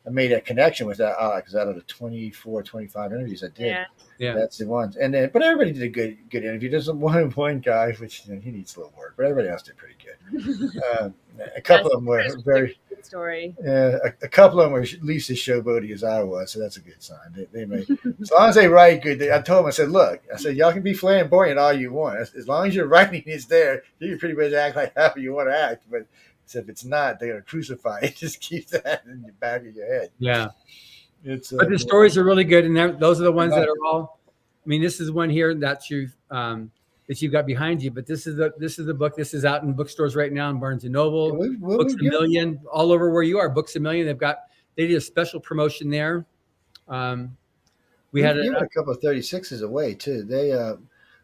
I made that connection with that because out of the 24, 25 interviews I did, that's the ones. And then, but everybody did a good interview. There's one guy, which he needs a little work, but everybody else did pretty good. A couple of them were very good story. A couple of them were at least as showboaty as I was, so that's a good sign. They may, as long as they write good. I told them, I said, look, y'all can be flamboyant all you want, as long as your writing is there, you can pretty much act like however you want to act, but. So if it's not, they're gonna crucify it. Just keep that in the back of your head. Yeah, but the stories are really good, and those are the ones that are all. I mean, this is one here that you've got behind you, but this is the book. This is out in bookstores right now in Barnes and Noble, Books A Million, all over where you are. Books A Million. They did a special promotion there. We had a couple of 36s away too. They.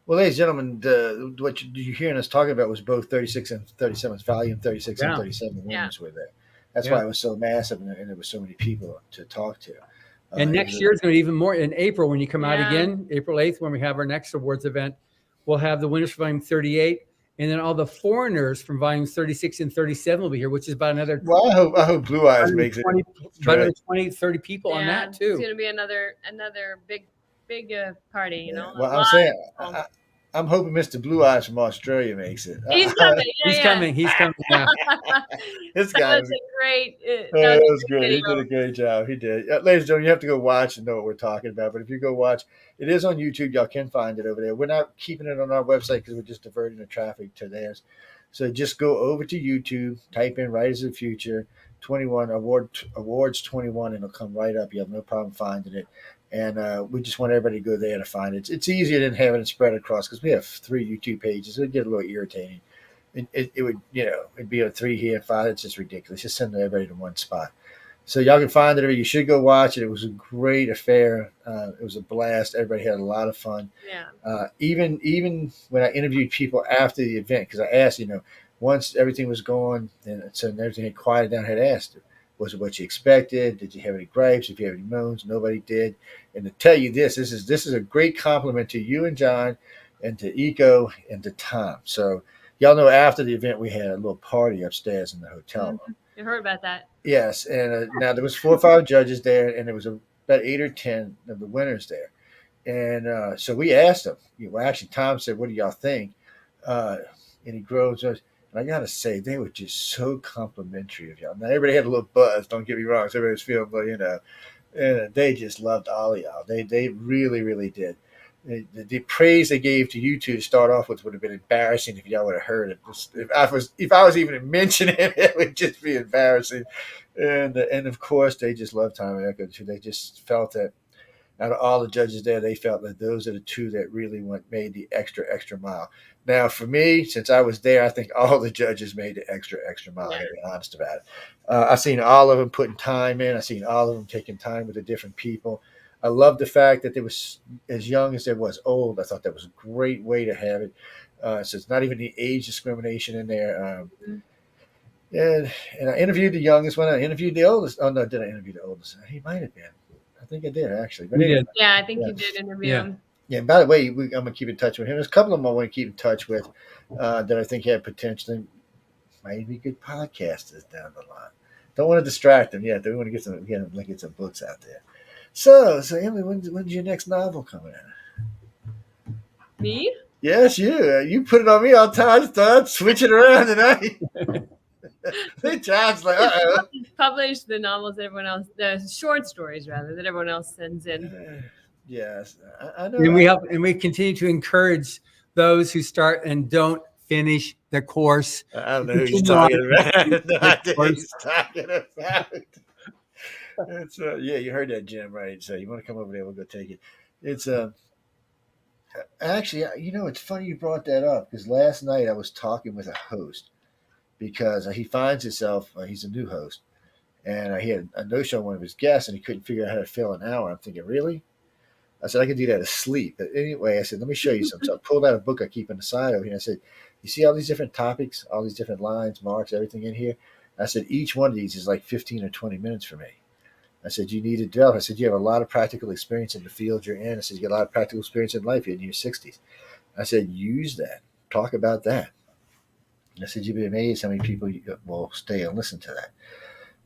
Well, ladies and gentlemen, what you're hearing us talking about was both 36 and 37. Volume 36 and 37 women's were there. That's why it was so massive, and there were so many people to talk to. And next year is going to be even more. In April, when you come out again, April 8th, when we have our next awards event, we'll have the winners for Volume 38, and then all the foreigners from Volumes 36 and 37 will be here, which is about another. Well, I hope Blue Eyes makes it. About another 20, 30 people on that too. It's going to be another big party, Well, I'm saying, I'm hoping Mr. Blue Eyes from Australia makes it. He's coming. He's coming. Yeah. This guy was a great. That was great. He did a great job. He did. Ladies and gentlemen, you have to go watch and know what we're talking about. But if you go watch, it is on YouTube. Y'all can find it over there. We're not keeping it on our website because we're just diverting the traffic to theirs. So just go over to YouTube, type in Writers of the Future 21 awards 21, and it'll come right up. You have no problem finding it. And we just want everybody to go there to find it. It's easier than having it spread across because we have 3 YouTube pages. It would get a little irritating. It would, it'd be a 3 here and 5. It's just ridiculous. Just send everybody to one spot. So y'all can find it. You should go watch it. It was a great affair. It was a blast. Everybody had a lot of fun. Yeah. Even when I interviewed people after the event, because I asked, once everything was gone and everything had quieted down, I had asked, was it what you expected? Did you have any gripes? If you have any moans? Nobody did. And to tell you this is a great compliment to you and John and to Eco and to Tom. So y'all know after the event, we had a little party upstairs in the hotel room. You heard about that. Yes. And now there was 4 or 5 judges there, and there was about 8 or 10 of the winners there. And so we asked them, actually Tom said, what do y'all think? And he grows us. And I got to say, they were just so complimentary of y'all. Now, everybody had a little buzz. Don't get me wrong. So everybody was feeling, And they just loved all of y'all. They really, really did. The praise they gave to you two to start off with would have been embarrassing if y'all would have heard it. If I was even mentioning it, it would just be embarrassing. And of course, they just loved Tom and Echo too. They just felt that out of all the judges there, they felt that those are the two that really made the extra mile. Now, for me, since I was there, I think all the judges made the extra mile. I got to be honest about it. I've seen all of them putting time in. I've seen all of them taking time with the different people. I love the fact that there was as young as there was old. I thought that was a great way to have it. So it's not even the age discrimination in there. And I interviewed the youngest one. I interviewed the oldest. Oh no, did I interview the oldest? He might have been. I think I did actually. But We anyway, did. Yeah, I think Yeah. you did interview Yeah. him. yeah. By the way, I'm gonna keep in touch with him. There's a couple of them I want to keep in touch with that I think have potential. Might be good podcasters down the line. Don't want to distract them yet. They want to get some books out there. So Emily, when's your next novel coming out? Me? Yes, you. You put it on me all the time. I just thought I'd switch it around tonight. John's like, Publish the novels that everyone else, the short stories rather, that everyone else sends in. Yes, I know. And we help, and we continue to encourage those who start and don't finish the course. I don't know who he's Continue on. talking about. No idea who he's talking about. It's yeah, you heard that, Jim, right? So you want to come over there? We'll go take it. It's actually, it's funny you brought that up because last night I was talking with a host because he finds himself he's a new host and he had a no show on one of his guests and he couldn't figure out how to fill an hour. I'm thinking, really? I said, I can do that asleep. But anyway, I said, let me show you something. So I pulled out a book I keep on the side over here. I said, you see all these different topics, all these different lines, marks, everything in here? I said, each one of these is like 15 or 20 minutes for me. I said, you need to develop. I said, you have a lot of practical experience in the field you're in. I said, you got a lot of practical experience in life. You're in your 60s. I said, use that. Talk about that. I said, you'd be amazed how many people will stay and listen to that.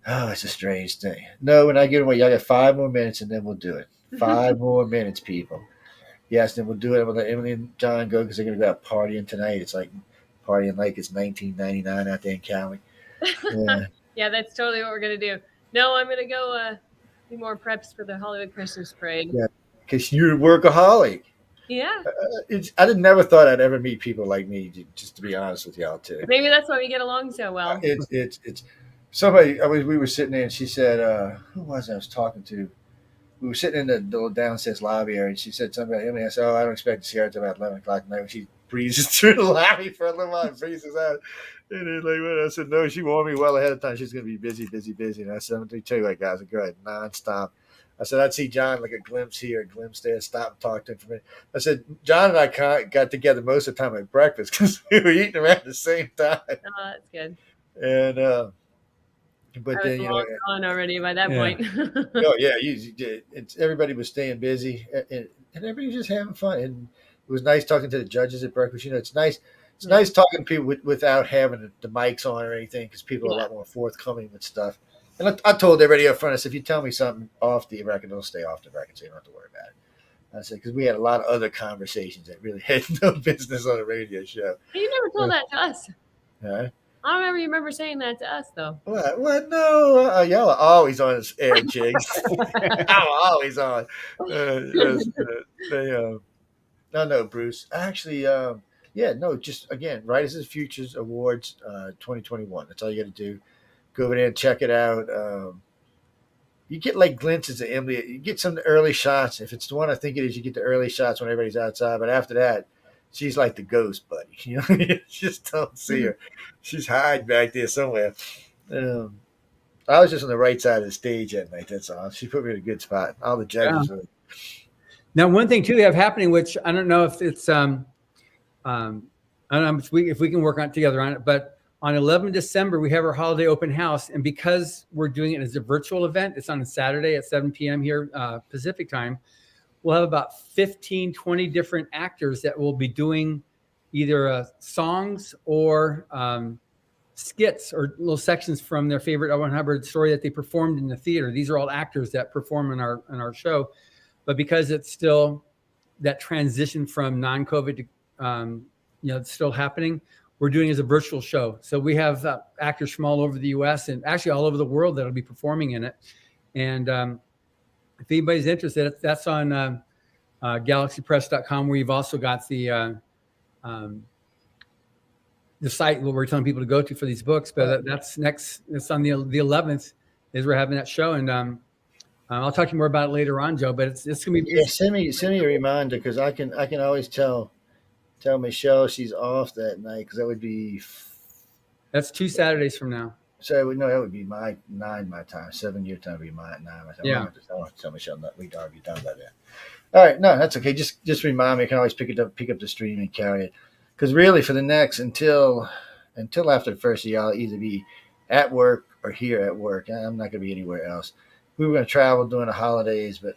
Oh, it's a strange thing. No, when I get away, y'all got 5 more minutes and then we'll do it. 5 more minutes, people. Yes, then we'll do it. We'll let Emily and John go because they're going to go out partying tonight. It's like partying like it's 1999 out there in Cali. Yeah. Yeah, that's totally what we're going to do. No, I'm going to go do more preps for the Hollywood Christmas Parade. Yeah, because you're a workaholic. Yeah. I never thought I'd ever meet people like me, just to be honest with y'all, too. Maybe that's why we get along so well. It's somebody, we were sitting there and she said, who was I was talking to? We were sitting in the little downstairs lobby area, and she said something about Emily. I said, I don't expect to see her until about 11 o'clock at night. When she breezes through the lobby for a little while and breezes out. And then, I said, no, she warned me well ahead of time. She's going to be busy. And I said, let me tell you what, guys, I go ahead nonstop. I said, I'd see John like a glimpse here, a glimpse there, stop and talk to him for a minute. I said, John and I got together most of the time at breakfast because we were eating around the same time. Oh, that's good. And, but I then, was gone already by that point. Oh yeah, everybody was staying busy, and everybody was just having fun. And it was nice talking to the judges at breakfast. It's nice. It's nice talking to people without having the mics on or anything because people are a lot more forthcoming with stuff. And I told everybody up front, I said, if you tell me something off the record, it'll stay off the record, so you don't have to worry about it. I said, because we had a lot of other conversations that really had no business on a radio show. You never told that to us. Huh? I don't ever remember saying that to us, though. What? No, y'all are always on this air, jigs. I'm always on. No, Bruce. Actually, just again, Writers of the Futures Awards 2021. That's all you got to do. Go over there and check it out. You get like glimpses of Emily. You get some early shots. If it's the one I think it is, you get the early shots when everybody's outside. But after that, she's like the ghost, buddy. You just don't see her. She's hiding back there somewhere. I was just on the right side of the stage that night. That's all. She put me in a good spot. All the judges were. Now, one thing too we have happening, which I don't know if it's I don't know if we can work on together on it, but on 11 December we have our holiday open house, and because we're doing it as a virtual event, it's on a Saturday at 7 p.m. here Pacific time. We'll have about 15, 20 different actors that will be doing either songs or skits or little sections from their favorite L. Ron Hubbard story that they performed in the theater. These are all actors that perform in our show. But because it's still that transition from non-COVID to, it's still happening, we're doing it as a virtual show. So we have actors from all over the U.S. and actually all over the world that'll be performing in it. And if anybody's interested, that's on galaxypress.com, where you've also got um, the site where we're telling people to go to for these books. But that's next. It's on the 11th is we're having that show, and I'll talk to you more about it later on, Joe. But it's gonna be Yeah, send me a reminder because I can always tell Michelle she's off that night because that would be. that's 2 Saturdays from now. So no, that would be my 9 my time. 7 your time would be my 9 my time. Yeah. I don't have to tell Michelle that we'd already done by then. All right, no, that's okay. Just remind me. I can always pick up the stream and carry it. Because really, for the next until after the first year, I'll either be at work or here at work. I'm not going to be anywhere else. We were going to travel during the holidays, but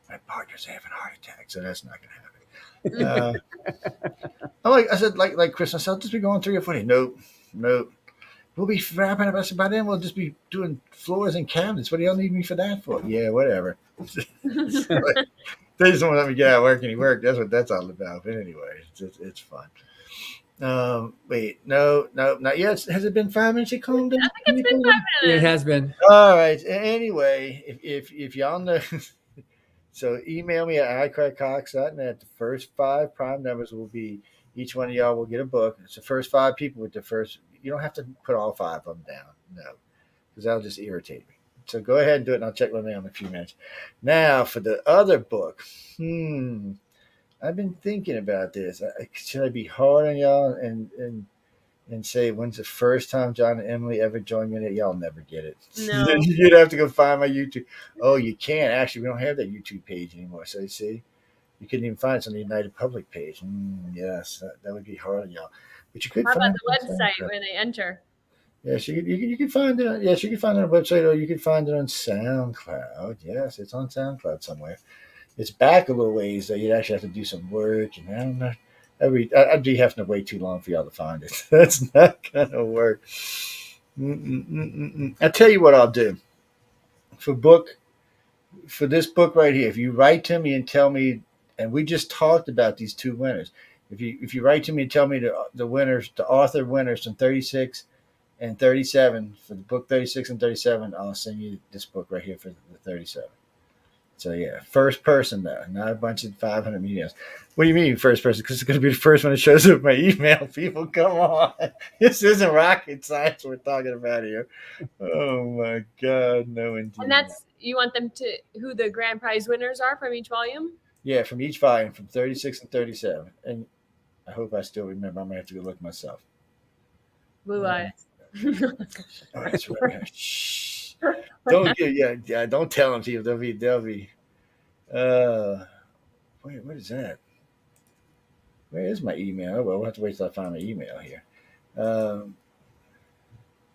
my partner's having a heart attack, so that's not going to happen. I said, like Christmas, I'll just be going 3 or 4 days. Nope. We'll be wrapping up. I said, by then we'll just be doing floors and cabinets. What do y'all need me for that for? Yeah, whatever. They just don't let me get out of work any work. That's what that's all about. But anyway, it's fun. Wait, no, not yet. Has it been 5 minutes? You calmed down? I think it's been 5 minutes. It has been. All right. Anyway, if y'all know, so email me at iCrackCox.net. The first 5 prime numbers will be each one of y'all will get a book. It's the first 5 people with the first. You don't have to put all 5 of them down, no, because that'll just irritate me. So go ahead and do it, and I'll check my mail in a few minutes. Now for the other book. I've been thinking about this. Should I be hard on y'all and say when's the first time John and Emily ever joined me in it? Y'all never get it. No. You'd have to go find my YouTube. Oh, you can't. Actually, we don't have that YouTube page anymore. So you see, you couldn't even find it on the United Public page. Yes, that would be hard on y'all. But you could How find about it the on website SoundCloud. where they enter? Yes, you can find it. Yes, you can find it on the website, or you can find it on SoundCloud. Yes, it's on SoundCloud somewhere. It's back a little ways, though. You'd actually have to do some work, and I don't know. I'd be having to wait too long for y'all to find it. That's not gonna work. I'll tell you what I'll do for this book right here. If you write to me and tell me, and we just talked about these 2 winners. If you write to me and tell me the winners, the author winners from 36 and 37 for the book 36 and 37, I'll send you this book right here for the 37. So yeah, first person though, not a bunch of 500 emails. What do you mean first person? Because it's going to be the first one that shows up in my email. People, come on, this isn't rocket science we're talking about here. Oh my God, no indeed. And that's, you want them to, who the grand prize winners are from each volume? Yeah, from each volume, from 36 and 37. And I hope I still remember. I'm gonna have to go look myself. Blue eyes. Oh, that's right. Shh. Don't don't tell them, Steve. They'll be. Wait, what is that? Where is my email? Well, we'll have to wait till I find my email here. What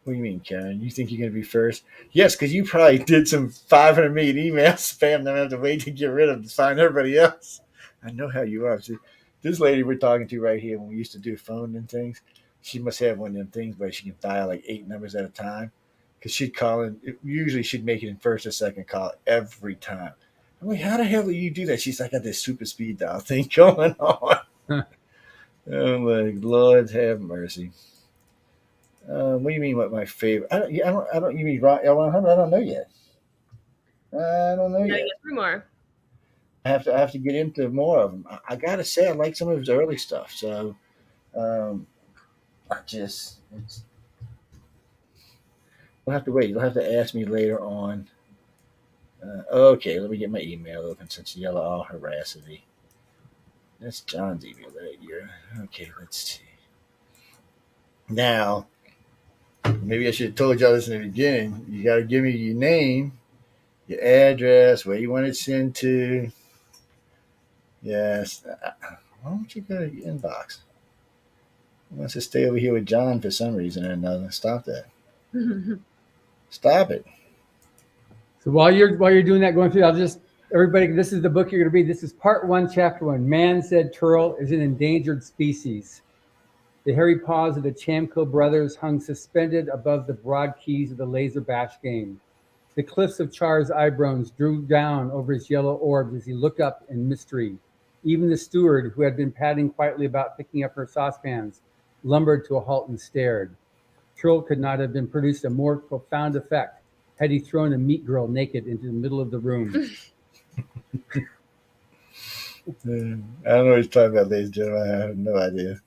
do you mean, Karen? You think you're going to be first? Yes, because you probably did some 500 million email spam that I have to wait to get rid of to find everybody else. I know how you are. See, this lady we're talking to right here, when we used to do phone and things, she must have one of them things where she can dial like 8 numbers at a time. Because she'd call in, usually she'd make it in first or second call every time. I'm like, how the hell do you do that? She's like, I got this super speed dial thing going on. I'm like, Lord have mercy. What do you mean? What my favorite? I don't. You mean L100? I don't know yet. I don't know yet. Get 3 more. I have to get into more of them. I gotta say, I like some of his early stuff. So, we'll have to wait. You'll have to ask me later on. Okay, let me get my email open since y'all are all harassing. That's John's email that year. Okay, let's see. Now, maybe I should have told y'all this in the beginning. You got to give me your name, your address, where you want it sent to. Yes. Why don't you go to your inbox? It wants to stay over here with John for some reason or another. Stop that. Stop it. So while you're doing that, going through, everybody, this is the book you're going to read. This is part 1, chapter 1. Man said Turtle is an endangered species. The hairy paws of the Chamco brothers hung suspended above the broad keys of the laser bash game. The cliffs of Char's eyebrows drew down over his yellow orbs as he looked up in mystery. Even the steward, who had been padding quietly about picking up her saucepans, lumbered to a halt and stared. Turtle could not have been produced a more profound effect had he thrown a meat girl naked into the middle of the room. I don't know what he's talking about, ladies and gentlemen. I have no idea.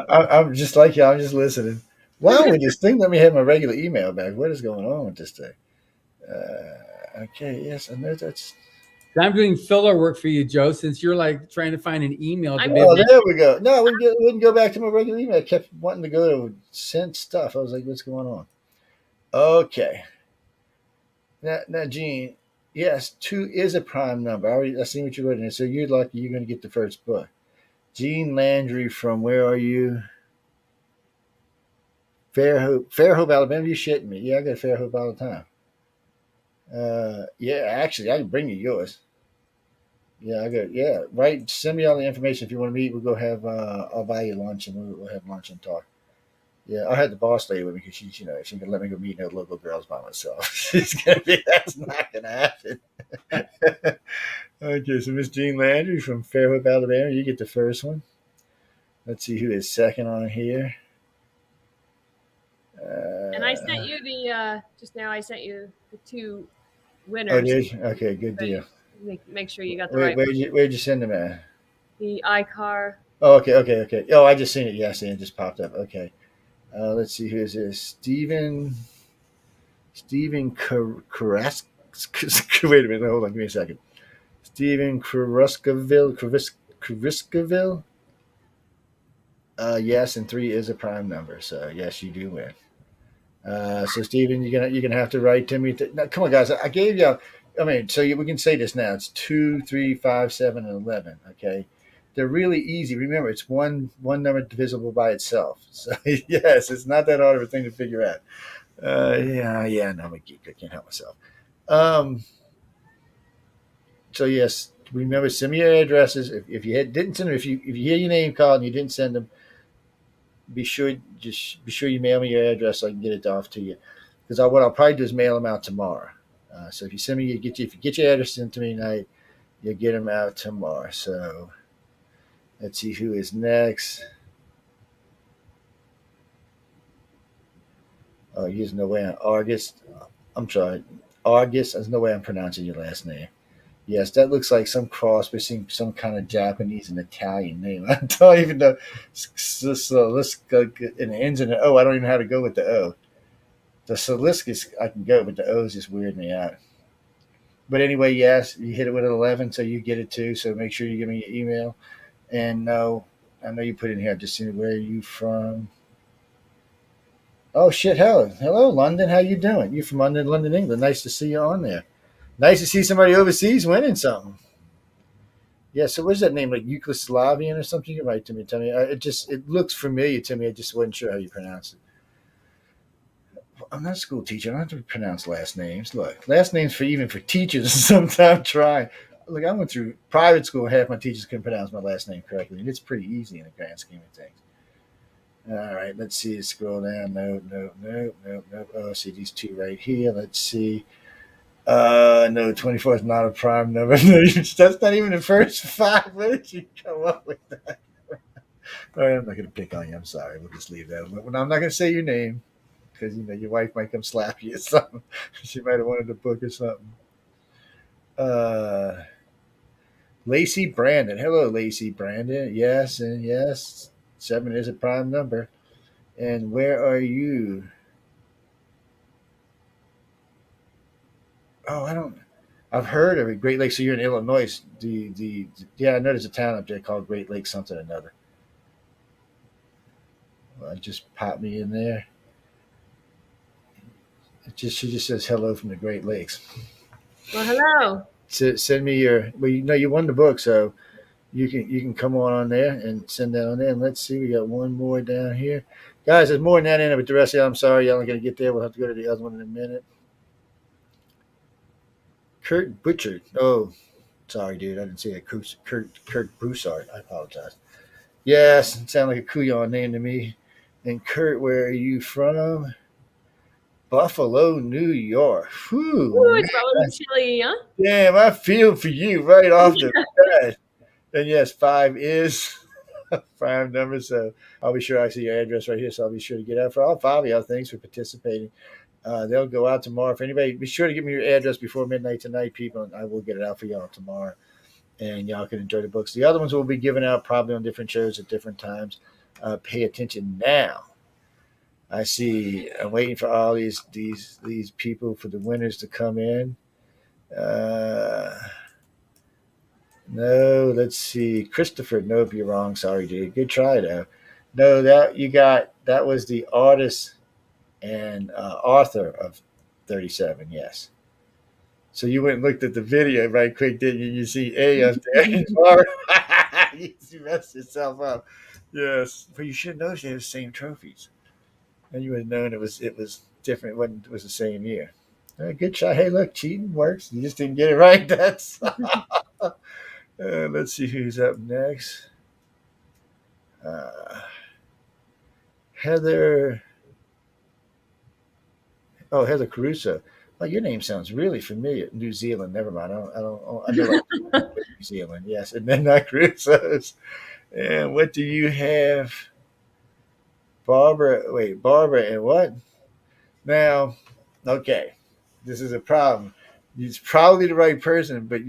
I'm just like you. I'm just listening. Wow, with this thing, let me have my regular email back. What is going on with this thing? Okay, yes, I know that's. I'm doing filler work for you, Joe, since you're like trying to find an email to I'm- be able Oh, to. there we go. No, I wouldn't go back to my regular email. I kept wanting to go to send stuff. I was like, what's going on? Okay. Now, Gene, yes, 2 is a prime number. I seen what you wrote in there. So you're lucky you're going to get the first book. Gene Landry from where are you? Fairhope, Alabama. You shitting me? Yeah, I go to Fairhope all the time. Yeah, actually, I can bring you yours. Yeah, I go. Yeah, right. Send me all the information if you want to meet. We'll go have. I'll buy you lunch and we'll have lunch and talk. Yeah, I had the boss lady with me because she can let me go meet no local girls by myself. She's gonna be that's not gonna happen. Okay, so Miss Jean Landry from Fairhope, Alabama, you get the first one. Let's see who is second on here. and I sent you the just now. I sent you the 2 Oh, winners. did you? Okay, good deal. Make sure you got the right. Where'd you send them at? The iCar. Oh, okay. Oh, I just seen it. Yeah, I seen it. Just popped up. Okay. Let's see who is this. Stephen Karask. Wait a minute. Hold on. Give me a second. Stephen Kariskaville. Yes, and 3 is a prime number. So yes, you do win. So Stephen, you're gonna have to write to me. Now, come on, guys. I gave you. I mean, we can say this now. It's 2, 3, 5, 7, and 11. Okay, they're really easy. Remember, it's one number divisible by itself. So yes, it's not that hard of a thing to figure out. Yeah. No, I'm a geek. I can't help myself. Um, so yes, remember, send me your addresses. If you didn't send them, if you hear your name called and you didn't send them, be sure you mail me your address so I can get it off to you. Because what I'll probably do is mail them out tomorrow. So if you send me, if you get your address sent to me tonight, you'll get them out tomorrow. So let's see who is next. Oh, there's no way. August. I'm sorry, August. There's no way I'm pronouncing your last name. Yes, that looks like some cross between some kind of Japanese and Italian name. I don't even know. So let's go. And it ends in an O. I don't even know how to go with the O. The Soliscus I can go, but the O's just weird me out. But anyway, yes, you hit it with an 11, so you get it too. So make sure you give me your email. And no, I know you put in here. I've just seen it. Where are you from? Oh shit! Hello, London. How you doing? You from London, England? Nice to see you on there. Nice to see somebody overseas winning something. Yeah. So what's that name? Like Yugoslavian or something? You write to me. Tell me. It looks familiar to me. I just wasn't sure how you pronounce it. I'm not a school teacher. I don't have to pronounce last names. Look, last names for teachers. Sometimes trying. Look, I went through private school. Half my teachers couldn't pronounce my last name correctly, and it's pretty easy in the grand scheme of things. All right, let's see. Scroll down. No. Oh, see these 2 right here. Let's see. No, 24 is not a prime number. That's not even the first 5. Where did you come up with that? All right, I'm not going to pick on you. I'm sorry. We'll just leave that. I'm not going to say your name because your wife might come slap you or something. She might have wanted a book or something. Uh, Lacey Brandon. Hello, Lacey Brandon. Yes, and yes. 7 is a prime number. And where are you? Oh, I don't. I've heard of it. Great Lakes. So you're in Illinois. Yeah, I know there's a town up there called Great Lakes something or another. Well, just pop me in there. She just says hello from the Great Lakes. Well, hello. Send me your. Well, you won the book, so you can come on there and send that on there. And let's see, we got one more down here, guys. There's more than that in it, but the rest of you, I'm sorry, y'all aren't gonna get there. We'll have to go to the other one in a minute. Kurt Butchard. Oh, sorry, dude. I didn't see that. Kurt Broussard. I apologize. Yes, it sounded like a Kuyon name to me. And Kurt, where are you from? Buffalo, New York. Ooh, Whew, it's probably chilly, huh? damn, I feel for you right off the bat. And yes, 5 is prime number. So I'll be sure I see your address right here. So I'll be sure to get out for all five of y'all. Thanks for participating. They'll go out tomorrow. If anybody, be sure to give me your address before midnight tonight, people, and I will get it out for y'all tomorrow. And y'all can enjoy the books. The other ones will be given out probably on different shows at different times. Pay attention now. I see. I'm waiting for all these people for the winners to come in. No, let's see. Christopher, nope, you're wrong. Sorry, dude. Good try though. No, that was the artist and author of 37. Yes. So you went and looked at the video right quick, didn't you? You see A up there. You messed yourself up. Yes, but you should know they have the same trophies, and you would have known it was different when it was the same year. Good shot. Hey, look, cheating works. You just didn't get it right. That's. Let's see who's up next. Uh, Heather. Oh, Heather Caruso. Oh, your name sounds really familiar. New Zealand. Never mind. I don't. I know like New Zealand. Yes, and then not Caruso's. And what do you have, Barbara? Wait, Barbara and what? Now, okay, this is a problem. He's probably the right person, but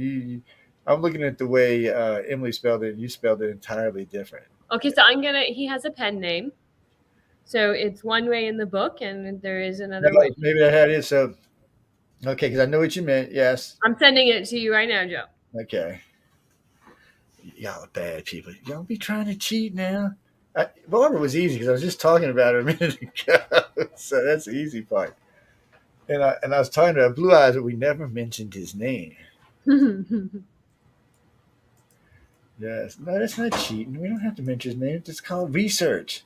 I'm looking at the way Emily spelled it. You spelled it entirely different. Okay, so he has a pen name. So it's one way in the book, and there is another way. Maybe that had it. So, okay, because I know what you meant. Yes. I'm sending it to you right now, Joe. Okay. Y'all are bad people. Y'all be trying to cheat now. Barbara was easy because I was just talking about her a minute ago. So that's the easy part. And I was talking about Blue Eyes, but we never mentioned his name. Yes. No, that's not cheating. We don't have to mention his name. It's called research.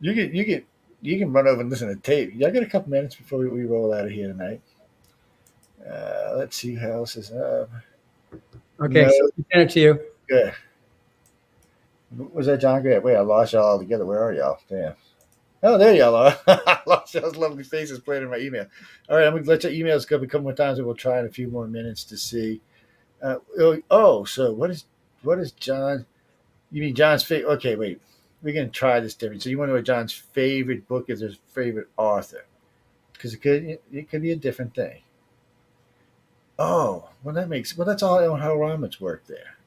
You can run over and listen to tape. Y'all got a couple minutes before we roll out of here tonight. Let's see who else is up. Okay, no. So we send it to you. Good. Was that John Grant? Wait, I lost y'all all together. Where are y'all? Damn. Oh, there y'all are. I lost y'all's lovely faces playing in my email. All right, I'm going to let your emails go a couple more times, and we'll try in a few more minutes to see. So what is John? You mean John's favorite? Okay, wait. We're going to try this different. So you want to know what John's favorite book is, his favorite author? Because it could be a different thing. Oh, well, that's all how Roberts worked there.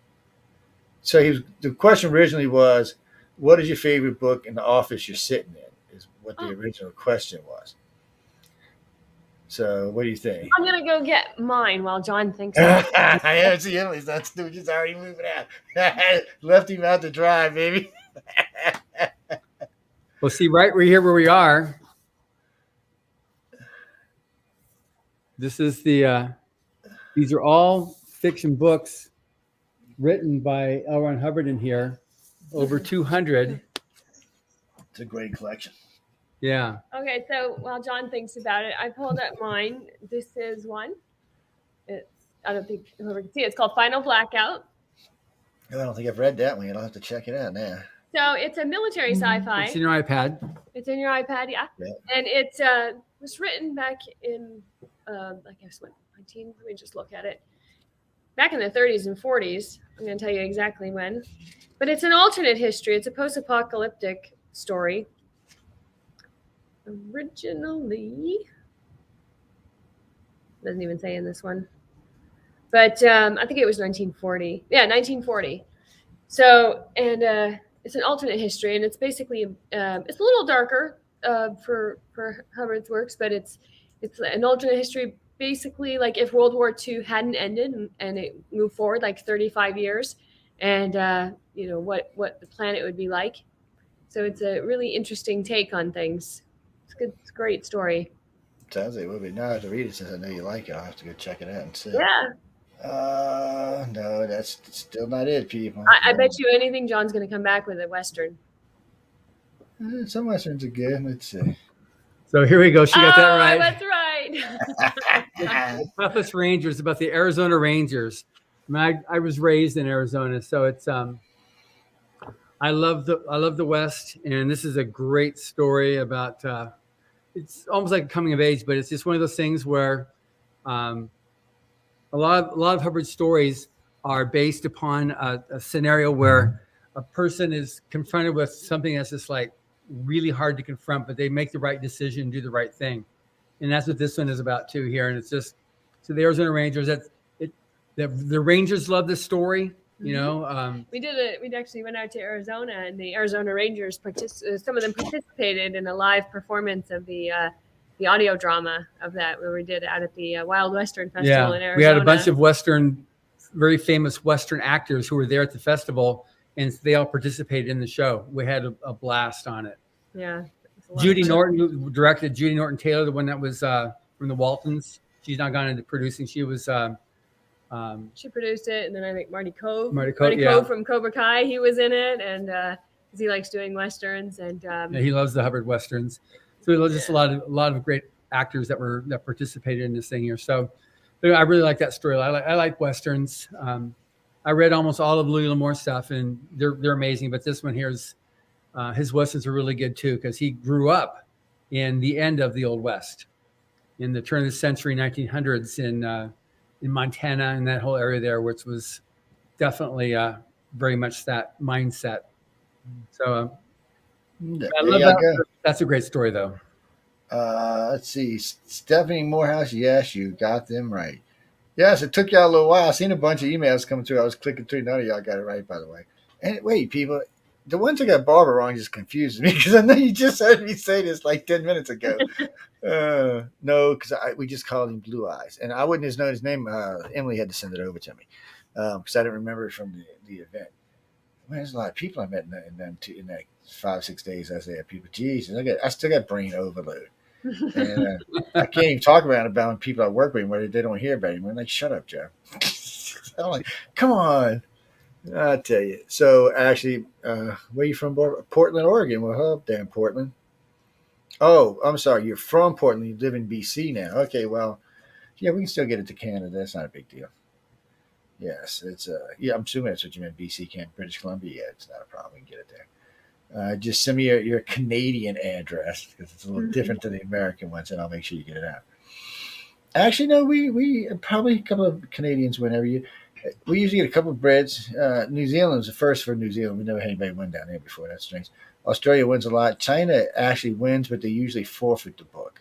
So the question originally was, what is your favorite book in the office you're sitting in, is what the original question was. So what do you think? I'm going to go get mine while John thinks. I see Emily's not stupid. She's already moving out. Left him out to dry, baby. Well, see, right here where we are, this is these are all fiction books written by L. Ron Hubbard in here, over 200. It's a great collection. Yeah. Okay, so while John thinks about it, I pulled up mine. This is one. I don't think whoever can see it. It's called Final Blackout. Oh, I don't think I've read that one yet. I'll have to check it out now. So it's a military sci-fi. It's in your iPad. It's in your iPad, yeah. And it was written back in, I guess, what, 19? Let me just look at it. Back in the 30s and 40s. I'm going to tell you exactly when. But it's an alternate history. It's a post-apocalyptic story. Originally, doesn't even say in this one. But I think it was 1940. Yeah, 1940. So, and it's an alternate history, and it's basically it's a little darker for Hubbard's works, but it's an alternate history. Basically, like if World War II hadn't ended and it moved forward like 35 years, and what the planet would be like. So it's a really interesting take on things. It's good. It's a great story. Sounds like it would be. Now I have to read it since I know you like it. I'll have to go check it out and see. Yeah. No, that's still not it, people. I bet you anything John's going to come back with a Western. Some Westerns are good. Let's see. So here we go. She got that right. That's right. The Toughest Rangers, about the Arizona Rangers. I was raised in Arizona, so it's I love the West, and this is a great story about. It's almost like coming of age, but it's just one of those things where a lot of Hubbard's stories are based upon a scenario where a person is confronted with something that's just like really hard to confront, but they make the right decision, do the right thing. And that's what this one is about too here. And it's just, so the Arizona Rangers, the Rangers love this story, you know. We actually went out to Arizona, and the Arizona Rangers some of them participated in a live performance of the audio drama of that, where we did out at the Wild Western Festival in Arizona. We had a bunch of very famous Western actors who were there at the festival, and they all participated in the show. We had a blast on it. Yeah. Judy Norton, who directed, Judy Norton Taylor, the one that was from the Waltons. She's not gone into producing. She was. She produced it, and then I think Marty Cove from Cobra Kai, he was in it, and he likes doing westerns, and he loves the Hubbard westerns. So just a lot of great actors that participated in this thing here. So I really like that story. I like westerns. I read almost all of Louis L'Amour's stuff, and they're amazing. But this one here is his westerns are really good too, because he grew up in the end of the Old West, in the turn of the century, 1900s, in Montana and that whole area there, which was definitely very much that mindset. So I love that. That's a great story, though. Let's see. Stephanie Morehouse, yes, you got them right. Yes, it took y'all a little while. I seen a bunch of emails coming through. I was clicking through. None of y'all got it right, by the way. And wait, people, the ones that got Barbara wrong just confuses me, because I know you just heard me say this like 10 minutes ago. No, because we just called him Blue Eyes, and I wouldn't have known his name. Emily had to send it over to me because I didn't remember it from the event. Man, there's a lot of people I met in that 5-6 days. I say, people, geez, I still got brain overload, and I can't even talk about people I work with where they don't hear about him. I'm like, shut up, Joe. I'm like, come on. I tell you. So actually, where are you from? Portland, Oregon. Well, up there in Portland. Oh, I'm sorry. You're from Portland. You live in BC now. Okay, well, yeah, we can still get it to Canada. That's not a big deal. Yes, it's yeah. I'm assuming that's what you meant. BC, British Columbia. Yeah, it's not a problem. We can get it there. Just send me your Canadian address, because it's a little different than the American ones, and I'll make sure you get it out. Actually, no, we probably a couple of Canadians whenever you. We usually get a couple of breads. New Zealand's the first for New Zealand. We never had anybody win down there before. That's strange. Australia wins a lot. China actually wins, but they usually forfeit the book.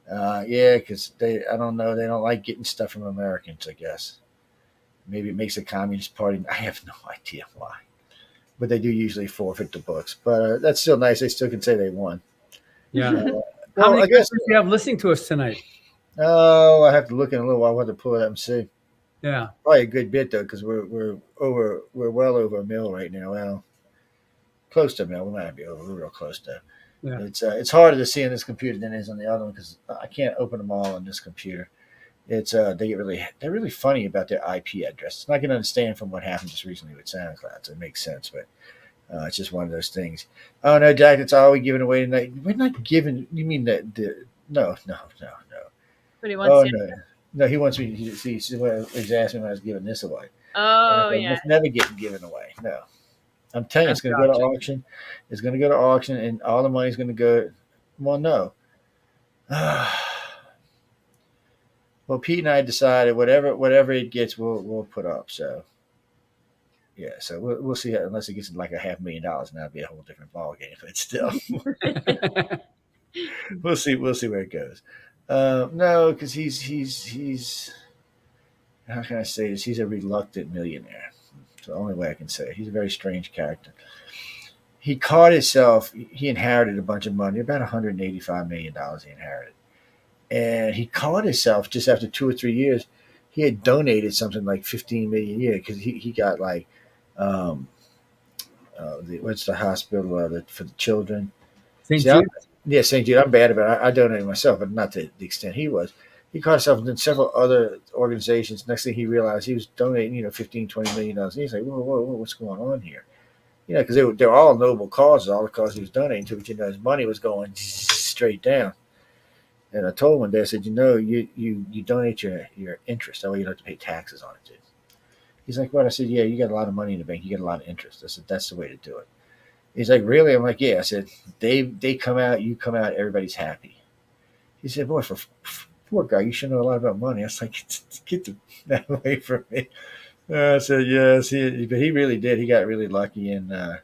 Yeah, because I don't know, they don't like getting stuff from Americans, I guess. Maybe it makes the Communist Party. I have no idea why. But they do usually forfeit the books. But that's still nice. They still can say they won. Yeah. How many countries do you have listening to us tonight? Oh, I have to look in a little while. I want to pull it up and see. Yeah. Probably a good bit, though, because we're well over a mil right now. Well, close to a mil. We might be over. We're real close to. Yeah. It's harder to see on this computer than it is on the other one, because I can't open them all on this computer. It's they're really funny about their IP address. It's not going to understand from what happened just recently with SoundCloud, so it makes sense, but it's just one of those things. Oh no, Jack, it's all we giving away tonight. We're not giving. You mean that? No. But he wants No, he wants me. He's asked me when I was giving this away. Oh yeah, it's never getting given away. No, I'm telling you, it's going to go to auction. It's going to go to auction, and all the money's going to go. Well, no. Well, Pete and I decided whatever it gets, we'll put up. So, yeah. So we'll see. Unless it gets like $500,000, now it'll be a whole different ballgame. But still, we'll see. We'll see where it goes. No, because he's how can I say this? He's a reluctant millionaire. It's the only way I can say it. He's a very strange character. He caught himself. He inherited a bunch of money, about $185 million. He inherited. And he caught himself just after 2 or 3 years. He had donated something like $15 million a year, because he got like, what's the hospital for the children? St. Jude. Yeah, St. Jude. I'm bad about it. I donated myself, but not to the extent he was. He caught himself in several other organizations. Next thing he realized, he was donating, $15, $20 million. And he's like, whoa, what's going on here? Because they're all noble causes, all the causes he was donating to, but his money was going straight down. And I told him one day, I said, you donate your interest. That way you don't have to pay taxes on it, too. He's like, what? I said, yeah, you got a lot of money in the bank. You get a lot of interest. I said, that's the way to do it. He's like, really? I'm like, yeah. I said, they come out, you come out, everybody's happy. He said, boy, for poor guy, you should know a lot about money. I was like, get that away from me. I said yes, but he really did. He got really lucky, and I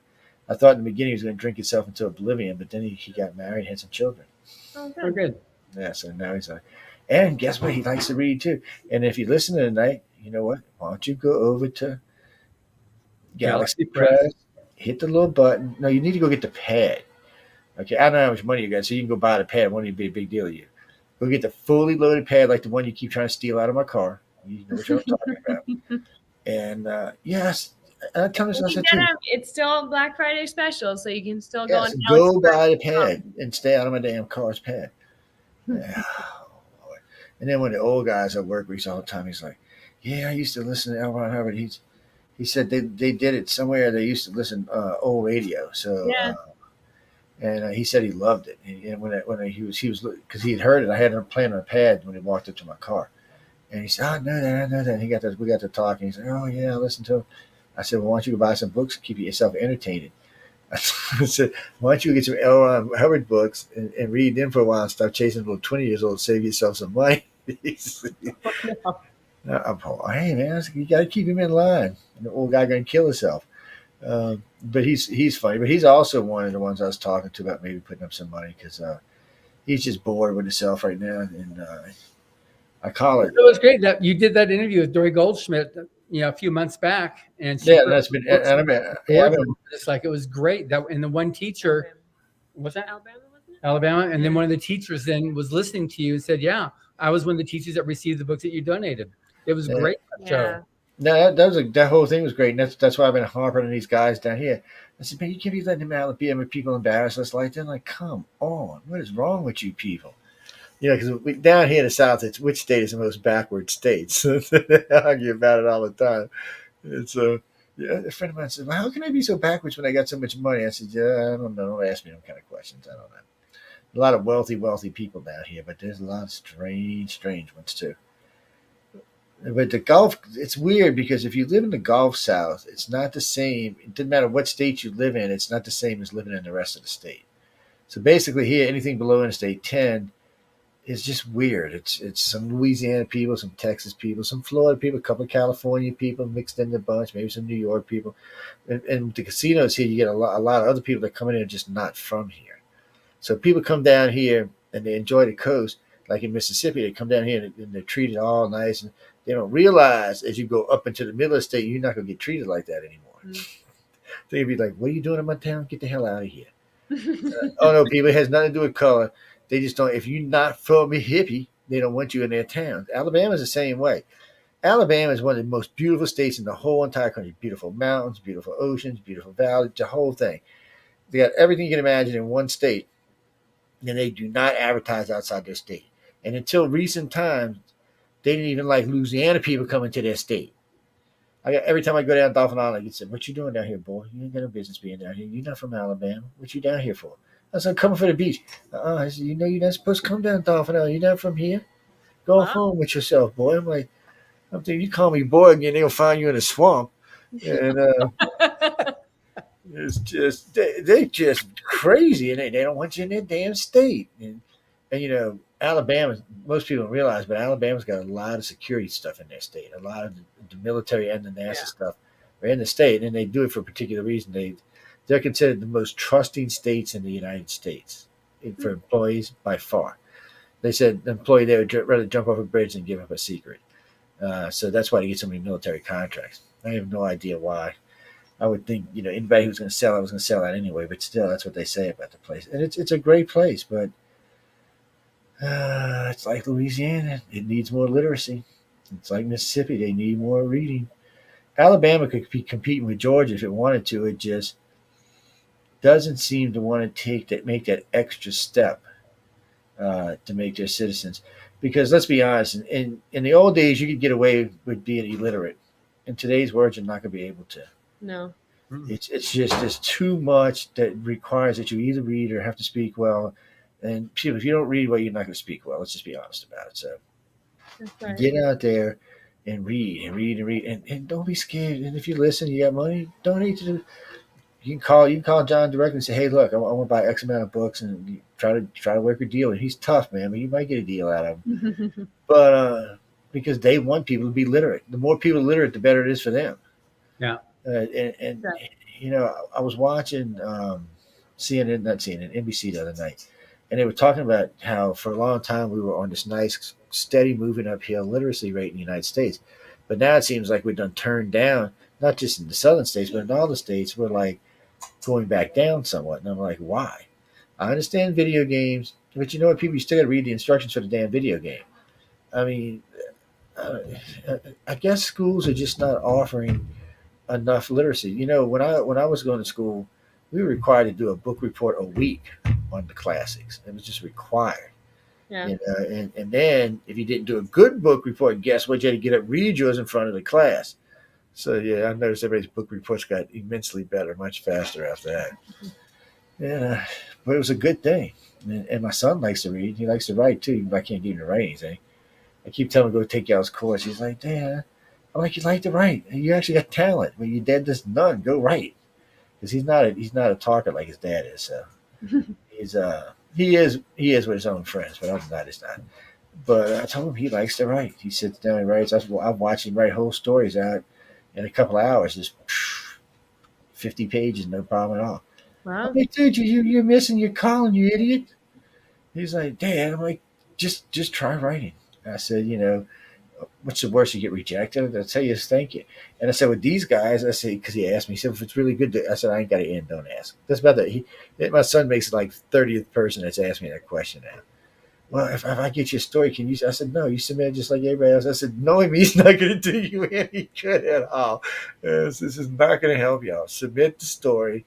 thought in the beginning he was going to drink himself into oblivion, but then he got married, and had some children. Oh, Oh, good. good. Yeah, so now he's like, and guess what? He likes to read too. And if you listen to the night, you know what? Why don't you go over to Galaxy Galaxy Press. Press, hit the little button. No, you need to go get the pad. Okay, I don't know how much money you got, so you can go buy the pad. Won't even be a big deal to you. Go get the fully loaded pad, like the one you keep trying to steal out of my car. You know what I'm talking about. And yes, I tell You myself can that get too. 'em. It's still Black Friday special, so you can still go on Yes, go buy the pad galaxypress.com. and stay out of my damn car's pad. Yeah. Lord. And then when the old guys at work reach all the time, he's like, "Yeah, I used to listen to L. Ron Hubbard. He said they did it somewhere. They used to listen old radio. So Yeah. and he said he loved it. And when he was because he had heard it, I had him playing on a pad when he walked up to my car. And he said, "Oh, I know that, I know that." And we got to talking. He said, "Oh yeah, I listened to him." I said, "Well, why don't you go buy some books and keep yourself entertained?" I said, "Why don't you get some L. Ron Hubbard books and read them for a while and stop chasing little 20 years old, save yourself some money." I'm like, "Hey man, you got to keep him in line. The old guy going to kill himself." But he's funny. But he's also one of the ones I was talking to about maybe putting up some money because he's just bored with himself right now. And I call It it, was great that you did that interview with Dory Goldschmidt, a few months back, and she yeah, put up that's been. books in And I mean, the yeah, boardroom. It's like it was great. That and the one teacher was that Alabama, wasn't it? Alabama, and then one of the teachers then was listening to you and said, "Yeah, I was one of the teachers that received the books that you donated." It was yeah. great that show. Yeah. No, that whole thing was great. And that's why I've been harping on these guys down here. I said, man, you can't be letting them out be people embarrass us like that. Like, come on, what is wrong with you people? Because down here in the South, it's which state is the most backward state. So they argue about it all the time. And so, yeah, a friend of mine said, "Well, how can I be so backwards when I got so much money?" I said, "Yeah, I don't know. Don't ask me them kind of questions. I don't know." A lot of wealthy people down here, but there's a lot of strange ones too. But the Gulf, it's weird because if you live in the Gulf South, it's not the same. It doesn't matter what state you live in, it's not the same as living in the rest of the state. So basically, here, anything below Interstate 10 is just weird. It's some Louisiana people, some Texas people, some Florida people, a couple of California people mixed in the bunch, maybe some New York people. And the casinos here, you get a lot of other people that come in and are just not from here. So people come down here and they enjoy the coast, like in Mississippi. They come down here and they're treated all nice, and they don't realize as you go up into the middle of the state, you're not going to get treated like that anymore. They'd be like, "What are you doing in my town? Get the hell out of here!" Oh no, people, it has nothing to do with color. They just don't. If you're not from a hippie, they don't want you in their town. Alabama's the same way. Alabama is one of the most beautiful states in the whole entire country. Beautiful mountains, beautiful oceans, beautiful valleys, the whole thing. They got everything you can imagine in one state, and they do not advertise outside their state. And until recent times, they didn't even like Louisiana people coming to their state. Every time I go down Dolphin Island, I get said, "What you doing down here, boy? You ain't got no business being down here. You're not from Alabama. What you down here for?" I said, "I'm coming for the beach." I said, "You're not supposed to come down Dolphin Island. You're not from here. Go Wow. home with yourself, boy." I'm thinking, you call me boy again, they'll find you in a swamp. And it's just, they just crazy. And they don't want you in their damn state. And Alabama, most people don't realize, but Alabama's got a lot of security stuff in their state. A lot of the military and the NASA Yeah. stuff are in the state, and they do it for a particular reason. They're considered the most trusting states in the United States for employees by far. They said an employee there would rather jump off a bridge than give up a secret. So that's why they get so many military contracts. I have no idea why. I would think anybody who's going to sell it was going to sell that anyway. But still, that's what they say about the place, and it's a great place. But it's like Louisiana; it needs more literacy. It's like Mississippi; they need more reading. Alabama could be competing with Georgia if it wanted to. It just doesn't seem to want to make that extra step to make their citizens. Because let's be honest, in the old days, you could get away with being illiterate. In today's world, you're not going to be able to. No. It's just there's too much that requires that you either read or have to speak well. And people, if you don't read well, you're not going to speak well. Let's just be honest about it. So That's right. get out there and read and read and read, and don't be scared. And if you listen, you got money, donate to. You can call John directly and say, "Hey, look, I want to buy X amount of books," and you try to work a deal. And he's tough, man, but you might get a deal out of him. But because they want people to be literate. The more people literate, the better it is for them. Yeah. And I was watching CNN, not CNN, NBC the other night, and they were talking about how for a long time we were on this nice, steady moving uphill literacy rate in the United States, but now it seems like we've done turned down, not just in the southern states, but in all the states. We're like going back down somewhat, and I'm like, why? I understand video games, but you know what, people, you still got to read the instructions for the damn video game. I mean, uh, I guess schools are just not offering enough literacy. When I was going to school, we were required to do a book report a week on the classics. It was just required. Yeah. And then if you didn't do a good book report, guess what? You had to get up, read yours in front of the class. So yeah, I noticed everybody's book reports got immensely better, much faster after that. Yeah, but it was a good thing. And my son likes to read. He likes to write too. Even if I can't get him to write anything. I keep telling him to go take y'all's course. He's like, Dad, I'm like, you like to write. You actually got talent. When your dad does none, go write. Because he's not a talker like his dad is. So he is with his own friends, but other than that, he's not. But I told him he likes to write. He sits down and writes. I've watched him write whole stories out in a couple of hours, just 50 pages, no problem at all. I'm Wow. like, dude, you're missing your calling, you idiot. He's like, Dad, I'm like, just try writing. I said, what's the worst? You get rejected? I'll tell you is thank you. And I said, with these guys, I said, because he asked me, he said, if it's really good, I said, I ain't got to end, don't ask. That's about that. My son makes it like 30th person that's asked me that question now. Well, if I get you a story, can you? I said, no, you submit just like everybody else. I said, knowing me is not going to do you any good at all. This is not going to help y'all. Submit the story.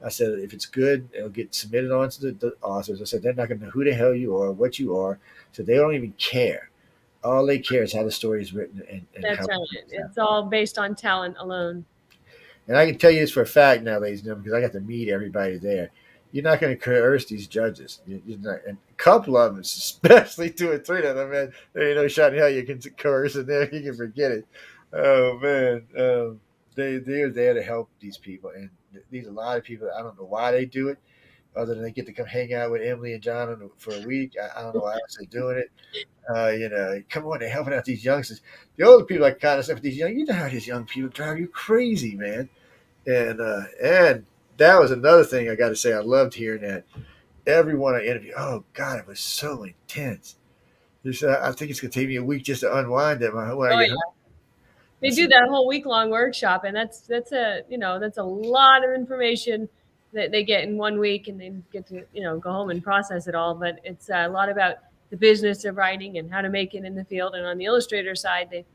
I said, if it's good, it'll get submitted on to the authors. I said, they're not going to know who the hell you are, what you are. So they don't even care. All they care is how the story is written and how That's it right. comes out. It's all based on talent alone. And I can tell you this for a fact now, ladies and gentlemen, because I got to meet everybody there. You're not going to coerce these judges. You're not, and a couple of them, especially two or three of them, man, there ain't no shot in hell you can coerce in there. You can forget it. Oh man, they're there to help these people, and these a lot of people. I don't know why they do it, other than they get to come hang out with Emily and John for a week. I don't know why else they're doing it. Come on, they're helping out these youngsters. The older people are kind of stuff, but these young, you know how these young people drive you crazy, man. And that was another thing I got to say. I loved hearing that. Everyone I interviewed, oh God, it was so intense. He said, I think it's going to take me a week just to unwind it when I Oh get home. yeah. I They do said, that whole week long workshop, and that's a lot of information that they get in 1 week, and they get to go home and process it all. But it's a lot about the business of writing and how to make it in the field. And on the illustrator side, they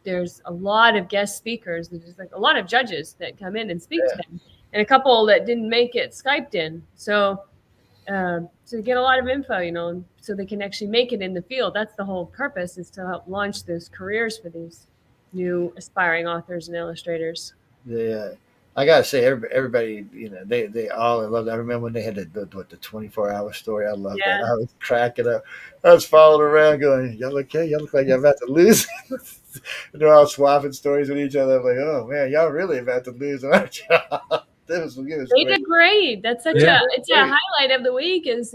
there's a lot of guest speakers. There's like a lot of judges that come in and speak to yeah, them, and a couple that didn't make it Skyped in. So get a lot of info, so they can actually make it in the field. That's the whole purpose, is to help launch those careers for these new aspiring authors and illustrators. the I gotta say, everybody, they all loved it. I remember when they had the 24-hour story. I love that. Yeah, I was cracking up. I was following around, going, "Y'all okay? Y'all look like y'all about to lose." And they're all swapping stories with each other. I'm like, "Oh man, y'all really about to lose, aren't y'all?" It was they great. did great. That's such Yeah, Yeah. a they're it's a great. highlight of the week. Is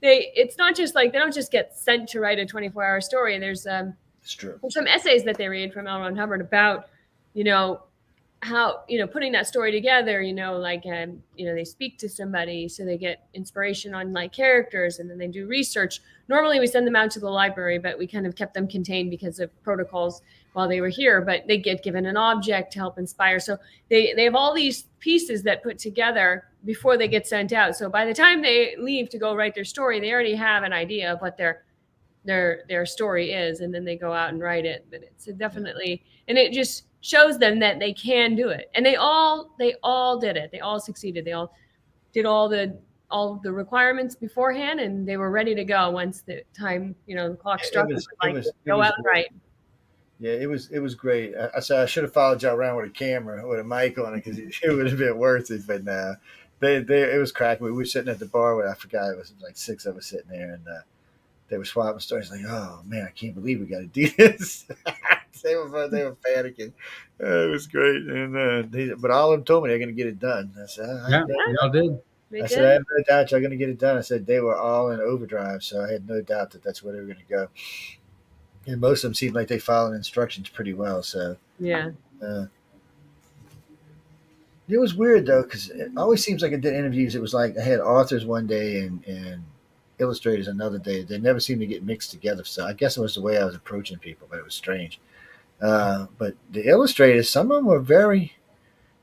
it's not just like they don't just get sent to write a 24-hour story. It's true. There's some essays that they read from L. Ron Hubbard about you know how putting that story together, like they speak to somebody, so they get inspiration on like characters, and then they do research. Normally we send them out to the library, but we kind of kept them contained because of protocols while they were here. But they get given an object to help inspire, so they have all these pieces that put together before they get sent out. So by the time they leave to go write their story, they already have an idea of what their story is, and then they go out and write it. But it's definitely, and it just shows them that they can do it, and they all did it. They all succeeded. They all did all the requirements beforehand, and they were ready to go once the time, the clock It struck. It was was it like, was it go was out and great. write. Yeah, it was great. I said I should have followed y'all around with a camera with a mic on it because it would have been worth it. But nah, it was cracking. We were sitting at the bar where I forgot it was like six of us sitting there, and they were swapping stories. Like, oh man, I can't believe we got to do this. They were panicking. It was great, and but all of them told me they're going to get it done. I said, I Yeah. had no They Yeah, all did. they I said, I did. have no doubt you're going to get it done. I said they were all in overdrive, so I had no doubt that that's where they were going to go. and most of them seem like they followed instructions pretty well. So Yeah. uh, it was weird though, because it always seems like I did interviews. It was like I had authors one day and illustrators another day. They never seemed to get mixed together. So I guess it was the way I was approaching people, but it was strange. But the illustrators, some of them were very,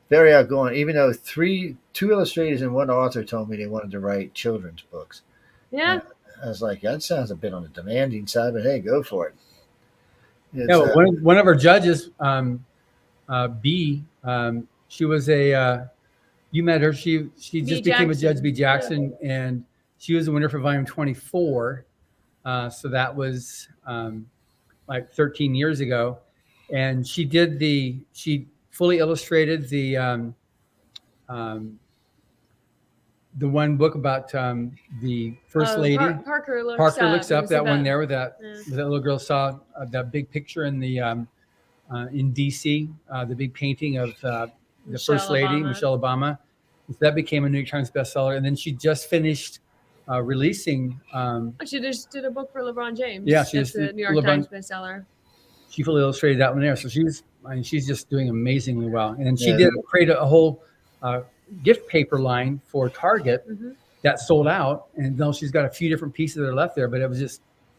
very outgoing. Even though two illustrators and one author told me they wanted to write children's books. Yeah. I was like, that sounds a bit on the demanding side, but hey, go for it. Yeah, It's well, one of our judges, B, she was you met her. She B. just became a judge, Jackson. B. Jackson, and she was the winner for volume 24. So that was like 13 years ago, and she fully illustrated um, the one book about the first lady. Parker looks Parker up. looks It up. was That about- one there, with that Yeah. with that little girl saw that big picture in the in DC, the big painting of the Michelle first lady, Obama. Michelle Obama. So that became a New York Times bestseller, and then she just finished releasing. Oh, she just did a book for LeBron James. Yeah, she That's just a did New York LeBron- Times bestseller. She fully illustrated that one there, so she's just doing amazingly well. And she Yeah. did create a whole gift paper line for Target Mm-hmm. that sold out, and though she's got a few different pieces that are left there, but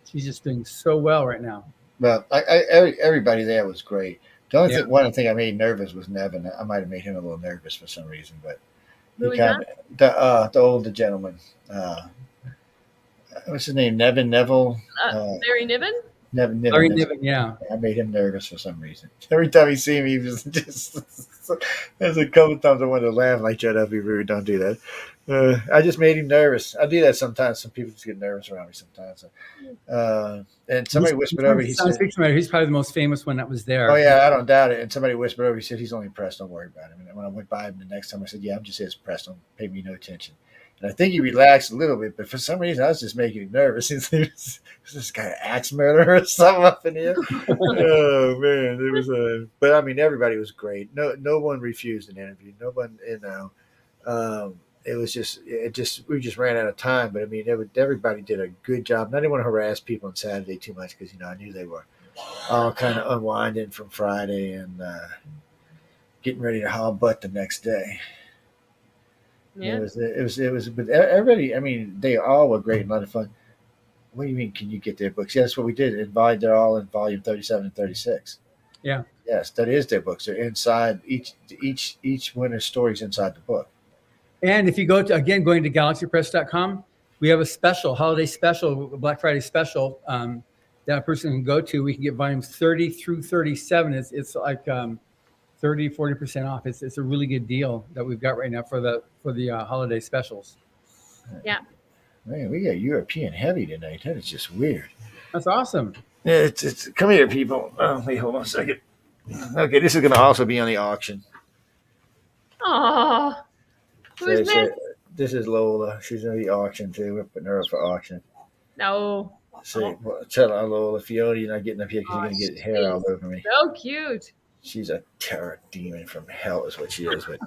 she's just doing so well right now. Well, everybody there was great. The only Yeah. one thing I made nervous was Nevin. I might have made him a little nervous for some reason, but Who was the older gentleman. What's his name? Neville. Larry Niven? Nevin. Larry that's- Niven, yeah. I made him nervous for some reason. Every time he see me, he was just. There's a couple times I wanted to laugh, like, shut up, be rude, don't do that. I just made him nervous. I do that sometimes. Some people just get nervous around me sometimes. And somebody whispered over. He Science said, fiction writer. He's probably the most famous one that was there. "Oh yeah, I don't doubt it." And somebody whispered over. He said, "He's only impressed. Don't worry about him." And when I went by him the next time, I said, "Yeah, I'm just as impressed. Don't pay me no attention." And I think he relaxed a little bit, but for some reason, I was just making him nervous. Is this guy an axe murderer or something up in here? Oh man, it was. But I mean, everybody was great. No one refused an interview. No one, it was we just ran out of time. But I mean, everybody did a good job. And I didn't want to harass people on Saturday too much because I knew they were all kind of unwinding from Friday and getting ready to haul butt the next day. Yeah. It was, but everybody, I mean, they all were great and a lot of fun. What do you mean, can you get their books? Yeah, that's what we did. They're all in volume 37 and 36. Yeah. Yes, that is their books. They're inside, each winner's story is inside the book. And if you going to galaxypress.com, we have a special, holiday special, Black Friday special that a person can go to. We can get volumes 30 through 37. It's like 30-40% off. It's a really good deal that we've got right now for the holiday specials. Yeah. Man, we got European heavy tonight. That is just weird. That's awesome. Yeah, it's come here, people. Wait, hold on a second. Okay, this is going to also be on the auction. Oh, who's So, this? this is Lola. She's on the auction too. We're putting her up for auction. No. So tell her, Lola, Fiona, you're not getting up here because you're Oh, going to get hair all over me. So cute. She's a terror demon from hell, is what she is. But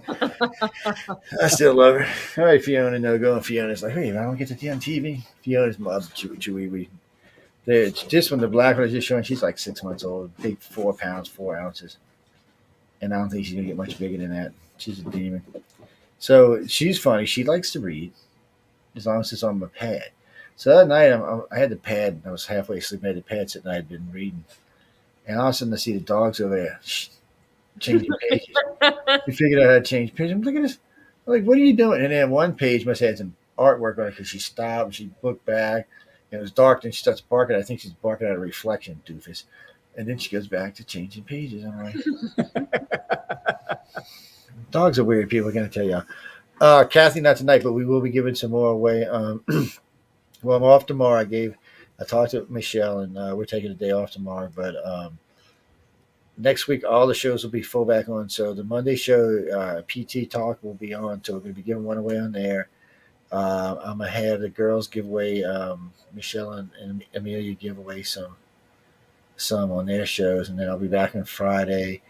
I still love her. All right, Fiona, no go. And Fiona's like, hey, I don't get to see on TV. Fiona's mother, Chewy. Just when the black one is just showing, she's like 6 months old, big 4 pounds, 4 ounces. And I don't think she's going to get much bigger than that. She's a demon. So she's funny. She likes to read as long as it's on my pad. So that night, I had the pad. I was halfway asleep. I had the pad sitting. I had been reading. And all of a sudden, I see the dogs over there changing pages. We figured out how to change pages. I'm looking at this. I'm like, what are you doing? And then one page must have had some artwork on it because she stopped and she looked back. And it was dark. And she starts barking. I think she's barking at a reflection, doofus. And then she goes back to changing pages. I'm like, dogs are weird people, I'm going to tell you. Kathy, not tonight, but we will be giving some more away. Well, I'm off tomorrow. I talked to Michelle, and we're taking a day off tomorrow. But next week, all the shows will be full back on. So the Monday show, PT Talk, will be on. So we're going to be giving one away on there. I'm going to have the girls give away, Michelle and Amelia give away some on their shows. And then I'll be back on Friday.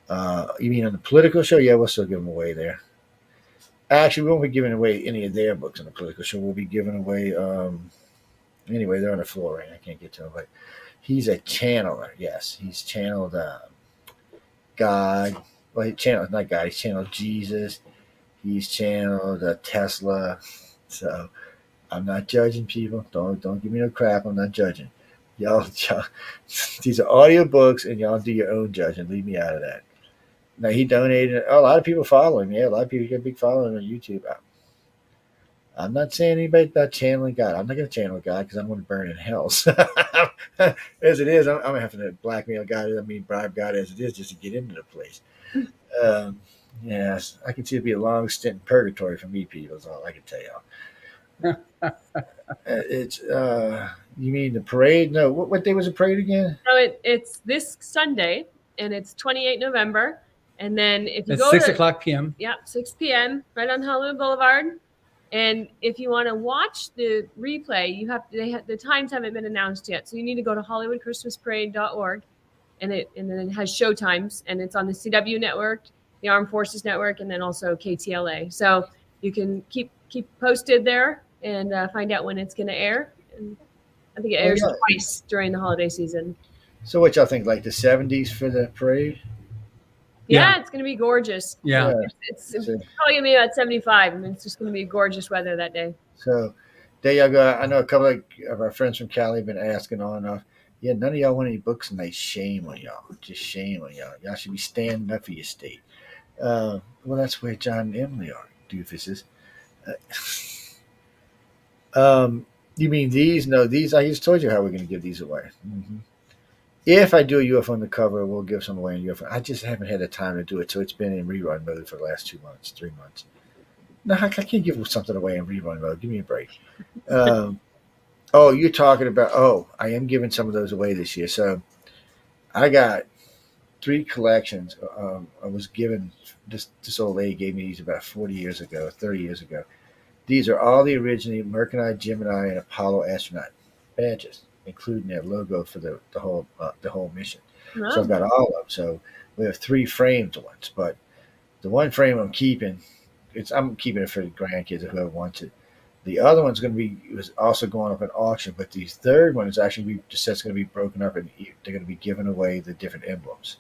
You mean on the political show? Yeah, we'll still give them away there. Actually, we won't be giving away any of their books on the political show. We'll be giving away Anyway, they're on the floor right now. I can't get to him, but he's a channeler. Yes, he's channeled God. Well, he channeled not God. He's channeled Jesus. He's channeled Tesla. So I'm not judging people. Don't give me no crap. I'm not judging. Y'all these are audio books, and y'all do your own judging. Leave me out of that. Now he donated. Oh, a lot of people follow him. Yeah, a lot of people get a big following on YouTube. I'm not saying anybody about channeling God. I'm not going to channel God because I'm going to burn in hell. So, as it is, I'm having to blackmail God. I mean, bribe God as it is just to get into the place. Um, yes, I can see it'd be a long stint in purgatory for me, people. Is all I can tell y'all. It's you mean the parade? No, what day was the parade again? So it's this Sunday, and it's 28 November. And then if you At go 6 to o'clock p.m. 6 p.m. right on Hollywood Boulevard. And if you want to watch the replay, you have the times haven't been announced yet, so you need to go to HollywoodChristmasParade.org, and then it has show times, and it's on the CW network, the Armed Forces Network, and then also KTLA. So you can keep posted there and find out when it's going to air. And I think it Oh airs yeah. twice during the holiday season. So what y'all think? Like the '70s for the parade? Yeah, it's going to be gorgeous. Yeah. Yeah. It's So, probably going to be about 75. I mean, it's just going to be gorgeous weather that day. so there y'all go. I know a couple of our friends from Cali have been asking on and off. Yeah, none of y'all want any books tonight. Shame on y'all. Just shame on y'all. Y'all should be standing up for your state. Well, that's where John and Emily are, doofuses. You mean these? No, these. I just told you how we're going to give these away. If I do a UFO on the cover, we'll give some away in UFO. I just haven't had the time to do it, so it's been in rerun mode for the last 2 months, 3 months. No, I can't give something away in rerun mode. Give me a break. Oh, you're talking about? Oh, I am giving some of those away this year. So I got 3 collections. I was given this old lady gave me these about 40 years ago, 30 years ago. These are all the original Mercury, Gemini, and Apollo astronaut badges, including their logo for the whole mission. So I've got all of them. So we have 3 framed ones, but the one frame I'm keeping it for the grandkids or whoever wants it. The other one's going to be was also going up at auction, but the third one is actually the set's going to be broken up and they're going to be giving away the different emblems.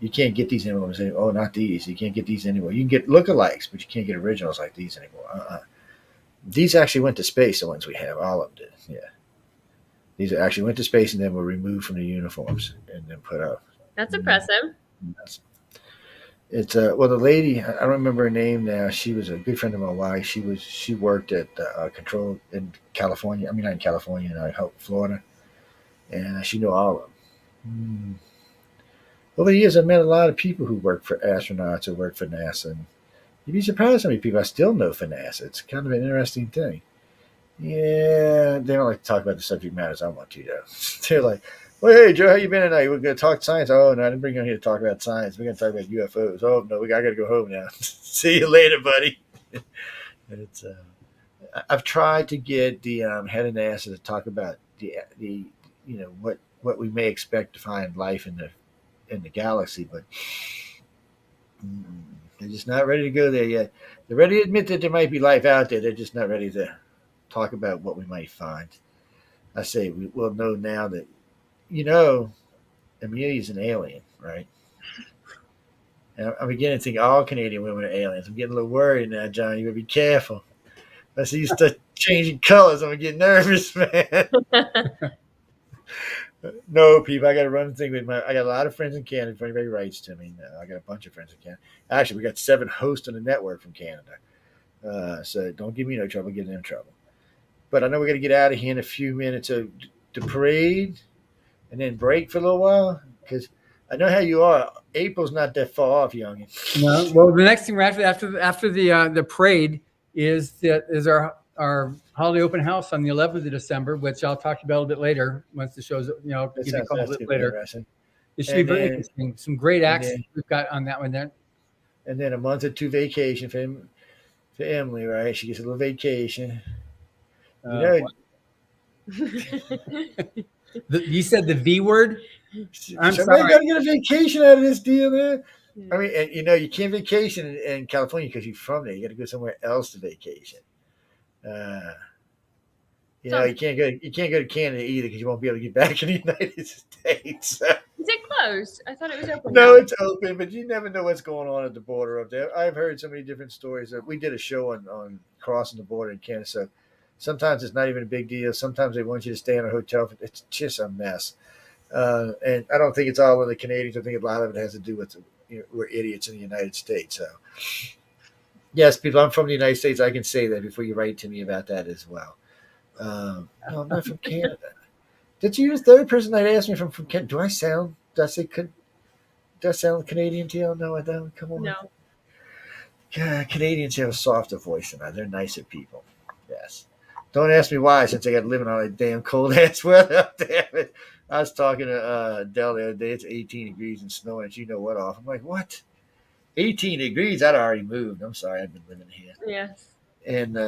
You can't get these emblems anymore. Oh, not these. You can't get these anymore. You can get lookalikes, but you can't get originals like these anymore. These actually went to space, the ones we have. All of them did. Yeah. These actually went to space and then were removed from the uniforms and then put up. That's impressive. It's well, the lady, I don't remember her name now. She was a good friend of my wife. She worked at Control in California. I mean, not in California, in Florida, and she knew all of them. Over the years, I've met a lot of people who work for astronauts or work for NASA. And you'd be surprised how many people I still know for NASA. It's kind of an interesting thing. Yeah, they don't like to talk about the subject matters I want to, though. They're like, well, hey, Joe, how you been tonight? We're going to talk science. Oh, no, I didn't bring you on here to talk about science. We're going to talk about UFOs. Oh, no, I got to go home now. See you later, buddy. It's I've tried to get the head of NASA to talk about the what we may expect to find life in the galaxy, but they're just not ready to go there yet. They're ready to admit that there might be life out there. They're just not ready to talk about what we might find. I say we'll know now that Amelia's an alien, right? And I'm beginning to think all Canadian women are aliens. I'm getting a little worried now, John. You gotta be careful. I see you start changing colors. I'm gonna get nervous, man. No, people, I got to run the thing with I got a lot of friends in Canada. If anybody writes to me, I got a bunch of friends in Canada. Actually, we got 7 hosts on the network from Canada. So don't give me no trouble getting in trouble. But I know we got to get out of here in a few minutes. So the parade and then break for a little while because I know how you are. April's not that far off, youngin. No, well, the next thing we're after the parade is our holiday open house on the 11th of December, which I'll talk about a little bit later once the show's give you a call a bit later. It should be very interesting. Some great acts we've got on that one there. And then a month or 2 vacation for Emily, right? She gets a little vacation. You said the V word. I'm Somebody sorry. got to get a vacation out of this deal, man. I mean, and you can't vacation in California because you're from there. You got to go somewhere else to vacation. Yeah, You can't go to Canada either because you won't be able to get back in the United States. Is it closed? I thought it was open No, now. it's open, but you never know what's going on at the border up there. I've heard so many different stories. We did a show on crossing the border in Canada. So sometimes it's not even a big deal. Sometimes they want you to stay in a hotel. It's just a mess. And I don't think it's all with the Canadians. I think a lot of it has to do with we're idiots in the United States. So yes, people, I'm from the United States. I can say that before you write to me about that as well. No, I'm not from Canada. Did you the third person that asked me from Canada? Do I sound? Does that sound Canadian to you? No, I don't. Come on. No. Yeah, Canadians have a softer voice than I. They're nicer people. Yes. Don't ask me why, since I got living on that damn cold ass weather up there. But I was talking to Dell the other day. It's 18 degrees and snowing. And you know what off? I'm like, what? 18 degrees? I'd already moved. I'm sorry. I've been living here. Yes. And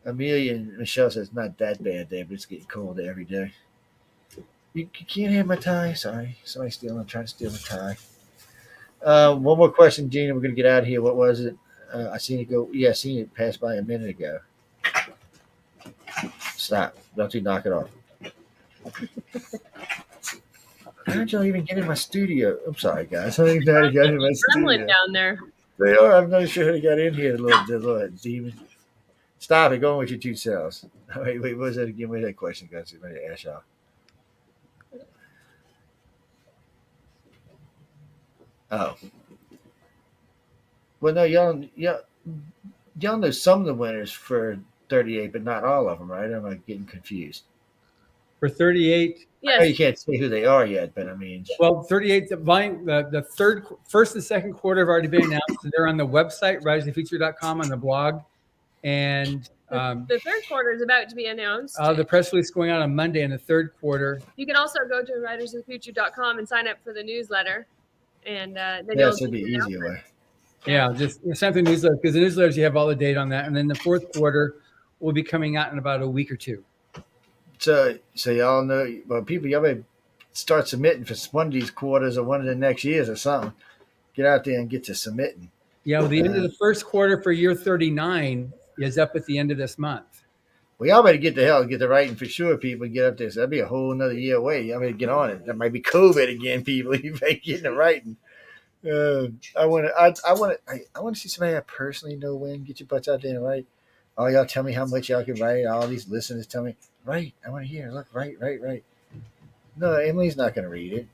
Amelia and Michelle says it's not that bad there, but it's getting colder every day. You can't have my tie. Sorry. Somebody's trying to steal my tie. One more question, Gina. We're going to get out of here. What was it? I seen it go. Yeah, I seen it pass by a minute ago. Stop. Don't you knock it off. How did y'all even get in my studio? I'm sorry, guys. I don't even know how to get in my Gremlin studio. down there. They are. I'm not sure how to get in here, the little demon. Stop it. Go on with your two selves. Wait, what was that again? Wait, that question, guys. I'm going to ask y'all. Oh. Well, no, y'all know some of the winners for 38, but not all of them, right? I'm like getting confused. For 38, I know you Yes. can't say who they are yet, but I mean, well, 38, the first and second quarter have already been announced. They're on the website, risingfuture.com, on the blog. And The third quarter is about to be announced. the press release going out on Monday in the third quarter. You can also go to writersofthefuture.com and sign up for the newsletter. And then yes, it'd be easier way. Yeah, just send the newsletter, because the newsletters, you have all the data on that. And then the fourth quarter will be coming out in about a week or two. So y'all know, well, people, y'all better start submitting for one of these quarters or one of the next years or something. Get out there and get to submitting. Yeah, well, the end of the first quarter for year 39 is up at the end of this month. Well, y'all better get the writing for sure, people. Get up there. So that'd be a whole another year away. Y'all better get on it. That might be COVID again, people. You better get the writing. I want to see somebody I personally know when. Get your butts out there and write. All y'all tell me how much y'all can write. All these listeners tell me, write. I want to hear. Look, write. No, Emily's not going to read it.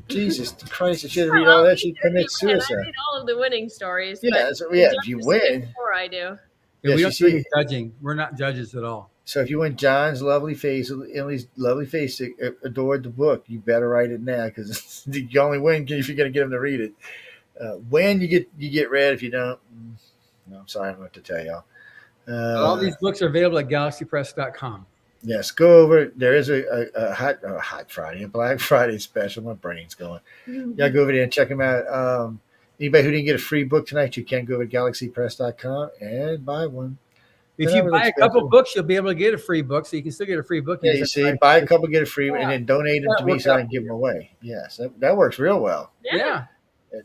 Jesus Christ, if she'd read all that, she'd commit I suicide. read all of the winning stories. Yeah, but so, yeah. If you win, before I do. Yeah, we yes, don't do any judging. We're not judges at all. so if you win John's lovely face, Emily's lovely face adored the book, you better write it now because you only win if you're going to get them to read it. When you get read, if you don't, no, I'm sorry, I don't know what to tell y'all. All these books are available at galaxypress.com. Yes, go over. There is a hot Friday, a Black Friday special. My brain's going. Y'all go over there and check them out. Anybody who didn't get a free book tonight, you can go to galaxypress.com and buy one. If you buy a couple books, you'll be able to get a free book, so you can still get a free book. Yeah, you see, buy a couple, get a free one, and then donate them to me so I can give them away. Yes, that works real well. Yeah.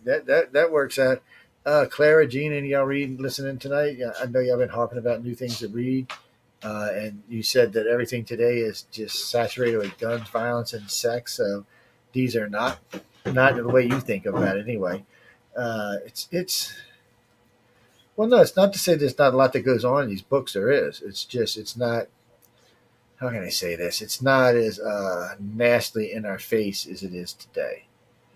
That works out. Clara, Gina, and y'all listening tonight? Yeah, I know y'all been harping about new things to read. And you said that everything today is just saturated with guns, violence, and sex. So these are not the way you think about it anyway. It's well, no, it's not to say there's not a lot that goes on in these books. There is. It's not. How can I say this? It's not as nastily in our face as it is today.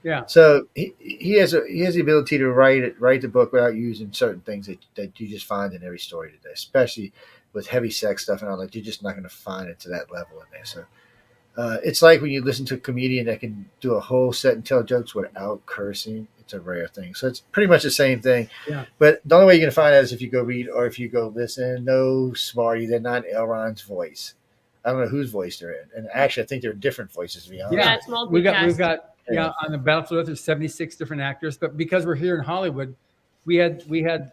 Yeah. So he has the ability to write the book without using certain things that you just find in every story today, especially with heavy sex stuff and all that. You're just not going to find it to that level in there. So it's like when you listen to a comedian that can do a whole set and tell jokes without cursing. It's a rare thing. So it's pretty much the same thing. Yeah. But the only way you're going to find out is if you go read or if you go listen. No, Smarty, they're not Elron's voice. I don't know whose voice they're in. And actually, I think they're different voices, to be honest. Yeah, it's multicast. We've got on the Battlefield Earth, there's 76 different actors, but because we're here in Hollywood, we had